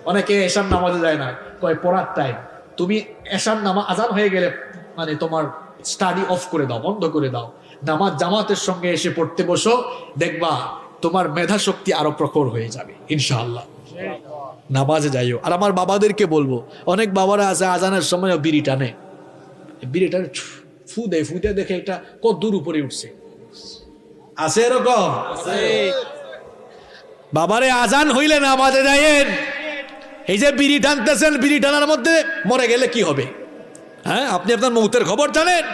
অনেকে এশার নামাজে যায় না, কয় পড়ার টাইম। তুমি এশার নামাজ আজান হয়ে গেলে মানে তোমার স্টাডি অফ করে দাও, বন্ধ করে দাও, নামাজ জামাতের সঙ্গে এসে পড়তে বসো, দেখবা তোমার মেধা শক্তি আরো প্রখর হয়ে যাবে ইনশাআল্লাহ। নামাজে যাইও। আর আমার বাবাদেরকে বলবো, অনেক বাবারা আছে আজানের সময় বিড়ি টানে, বিড়িটা ফু দেয় দেখে এটা কত দূর উপরে উঠছে। আছে এরকম? বাবারে, আজান হইলে নামাজে যাইয়েন। এই যে বিড়ি টানতেছেন, বিড়ি টানার মধ্যে মরে গেলে কি হবে? হ্যাঁ, আপনি আপনার মৌতের খবর জানেন?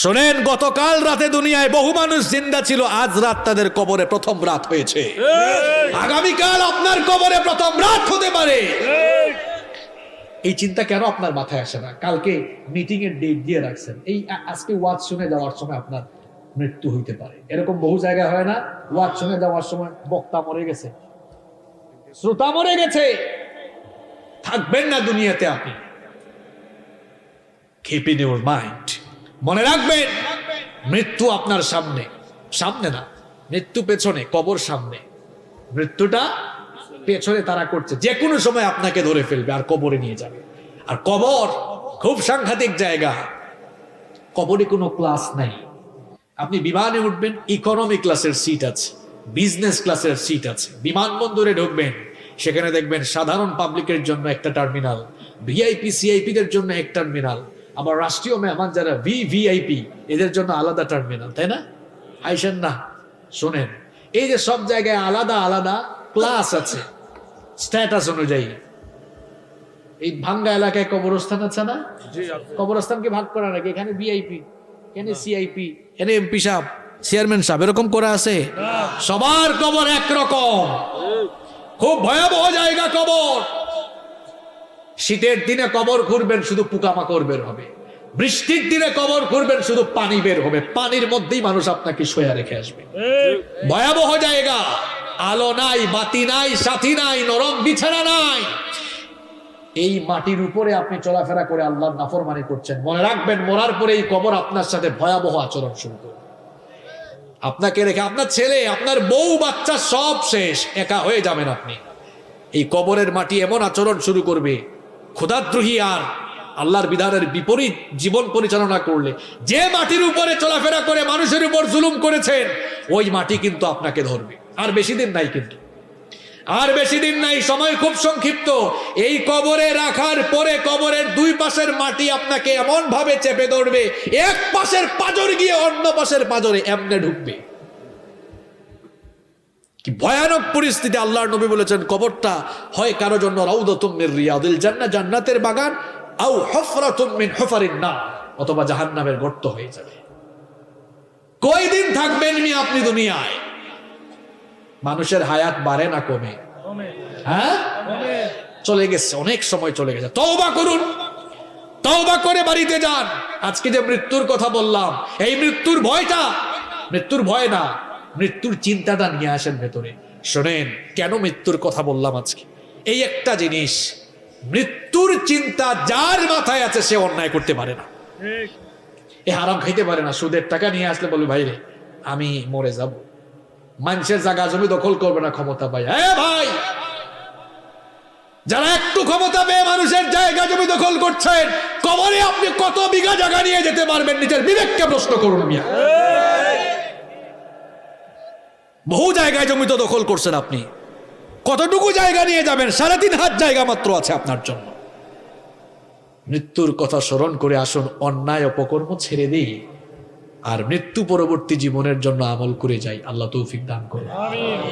শোনেন, গতকাল রাতে দুনিয়ায় বহু মানুষ জিন্দা ছিল, আজ রাত তাদের কবরে প্রথম রাত হয়েছে। আগামীকাল আপনার কবরে প্রথম রাত হতে পারে। এই চিন্তা কেন আপনার মাথায় আসে না? কালকে মিটিং এর ডেট দিয়ে রাখছেন, এই আজকে ওয়াজ শুনে যাওয়ার সময় আপনার মৃত্যু হইতে পারে। এরকম বহু জায়গায় হয় না? ওয়াজ শুনে যাওয়ার সময় বক্তা মরে গেছে, শ্রোতা মরে গেছে, থাকবেন না দুনিয়াতে আপনি। Keep in your mind, মনে রাখবেন মৃত্যু আপনার সামনে, সামনে না, মৃত্যু পেছনে, কবর সামনে। মৃত্যুটা পেছনে তারা করছে, যে কোনো সময় আপনাকে ধরে ফেলবে আর কবরে নিয়ে যাবে। আর কবর খুব সাংঘাতিক জায়গা। কবরে কোনো ক্লাস নাই। আপনি বিমানে উঠবেন, ইকোনমি ক্লাসের সিট আছে, বিজনেস ক্লাসের সিট আছে। বিমানবন্দরে ঢুকবেন, সেখানে দেখবেন সাধারণ পাবলিকের জন্য একটা টার্মিনাল, ভিআইপি সিআইপিদের জন্য এক টার্মিনাল, আবার রাষ্ট্রীয় মেহমান যারা ভিভিআইপি এদের জন্য আলাদা টার্মিনাল, তাই না? আইসেন না, শোনেন, এই যে সব জায়গায় আলাদা আলাদা ক্লাস আছে স্ট্যাটাস অনুযায়ী। এই ভাঙ্গা এলাকায় কবরস্থান আছে না? কবরস্থানকে ভাগ করা নাকি? এখানে ভিআইপি, এখানে সিআইপি, এখানে এমপি সাহেব, চেয়ারম্যান সাহেব, এরকম করা আছে? সবার কবর একরকম। খুব ভয়াবহ জায়গা কবর। শীতের দিনে কবর খুঁড়বেন, শুধু পোকামাকড় বের হবে। বৃষ্টির দিনে কবর খুঁড়বেন, শুধু পানি বের হবে। পানির মধ্যেই মানুষ আপনাকে শোয়া রেখে আসবে। ভয়াবহ জায়গা। আলো নাই, বাতি নাই, সাথী নাই, নরম বিছানা নাই। এই মাটির উপরে আপনি চলাফেরা করে আল্লাহর নাফরমানি করছেন। মনে রাখবেন, মরার পরে এই কবর আপনার সাথে ভয়াবহ আচরণ শুরু করবে। আপনাকে রেখে আপনার ছেলে, আপনার বউ, বাচ্চা সব শেষ, একা হয়ে যাবেন আপনি। এই কবরের মাটি এমন আচরণ শুরু করবে, খোদাদ্রোহী আর আল্লাহর বিধানের বিপরীত জীবন পরিচালনা করলে, যে মাটির উপরে চলাফেরা করে মানুষের উপর জুলুম করেছেন, ওই মাটি কিন্তু আপনাকে ধরবে। আর বেশি দিন নাই, কিন্তু আর বেশি দিন নাই, সময় খুব সংক্ষিপ্ত। এই কবরে রাখার পরে কবরের দুই পাশের মাটি আপনাকে এমন ভাবে চেপে ধরবে, এক পাশের পাঁজর গিয়ে অন্য পাশের পাঁজরে এমনে ঢুকবে। কি ভয়ানক পরিস্থিতি! আল্লাহর নবী বলেছেন, কবরটা হয় কারো জন্য রাউদাতুম মির রিয়াদিল জান্নাহ, জান্নাতের বাগান, আও হুফরাতুম মিন হুফারিন নার, অথবা জাহান্নামের গর্ত হয়ে যাবে। কয়দিন থাকবেন মিয়া আপনি দুনিয়ায়? মানুষের হায়াত বাড়ে না কমে? হ্যাঁ, চলে গেছে, অনেক সময় চলে গেছে। তওবা করুন, তওবা করে বাড়িতে যান। আজকে যে মৃত্যুর কথা বললাম, এই মৃত্যুর ভয়টা, মৃত্যুর ভয় না, মৃত্যুর চিন্তাটা নিয়ে আসেন ভেতরে। শোনেন কেন মৃত্যুর কথা বললাম আজকে? এই একটা জিনিস, মৃত্যুর চিন্তা যার মাথায় আছে সে অন্যায় করতে পারে না, এ হারাম খাইতে পারে না। সুদের টাকা নিয়ে আসলে বলবে ভাই রে আমি মরে যাব, মানুষের জায়গা জমি দখল করবে না ক্ষমতা পাই। ভাই, যারা একটু ক্ষমতা পেয়ে মানুষের জায়গা জমি দখল করছেন, কবরে আপনি কত বিঘা জায়গা নিয়ে যেতে পারবেন? নিজের বিবেককে প্রশ্ন করুন মিয়া। বহু জায়গায় জমি তো দখল করছেন আপনি, কতটুকু জায়গা নিয়ে যাবেন? 3.5 হাত জায়গা মাত্র আছে আপনার জন্য। মৃত্যুর কথা স্মরণ করে আসুন, অন্যায় অপকর্ম ছেড়ে দিই আর মৃত্যু পরবর্তী জীবনের জন্য আমল করে যাই। আল্লাহ তৌফিক দান করুন।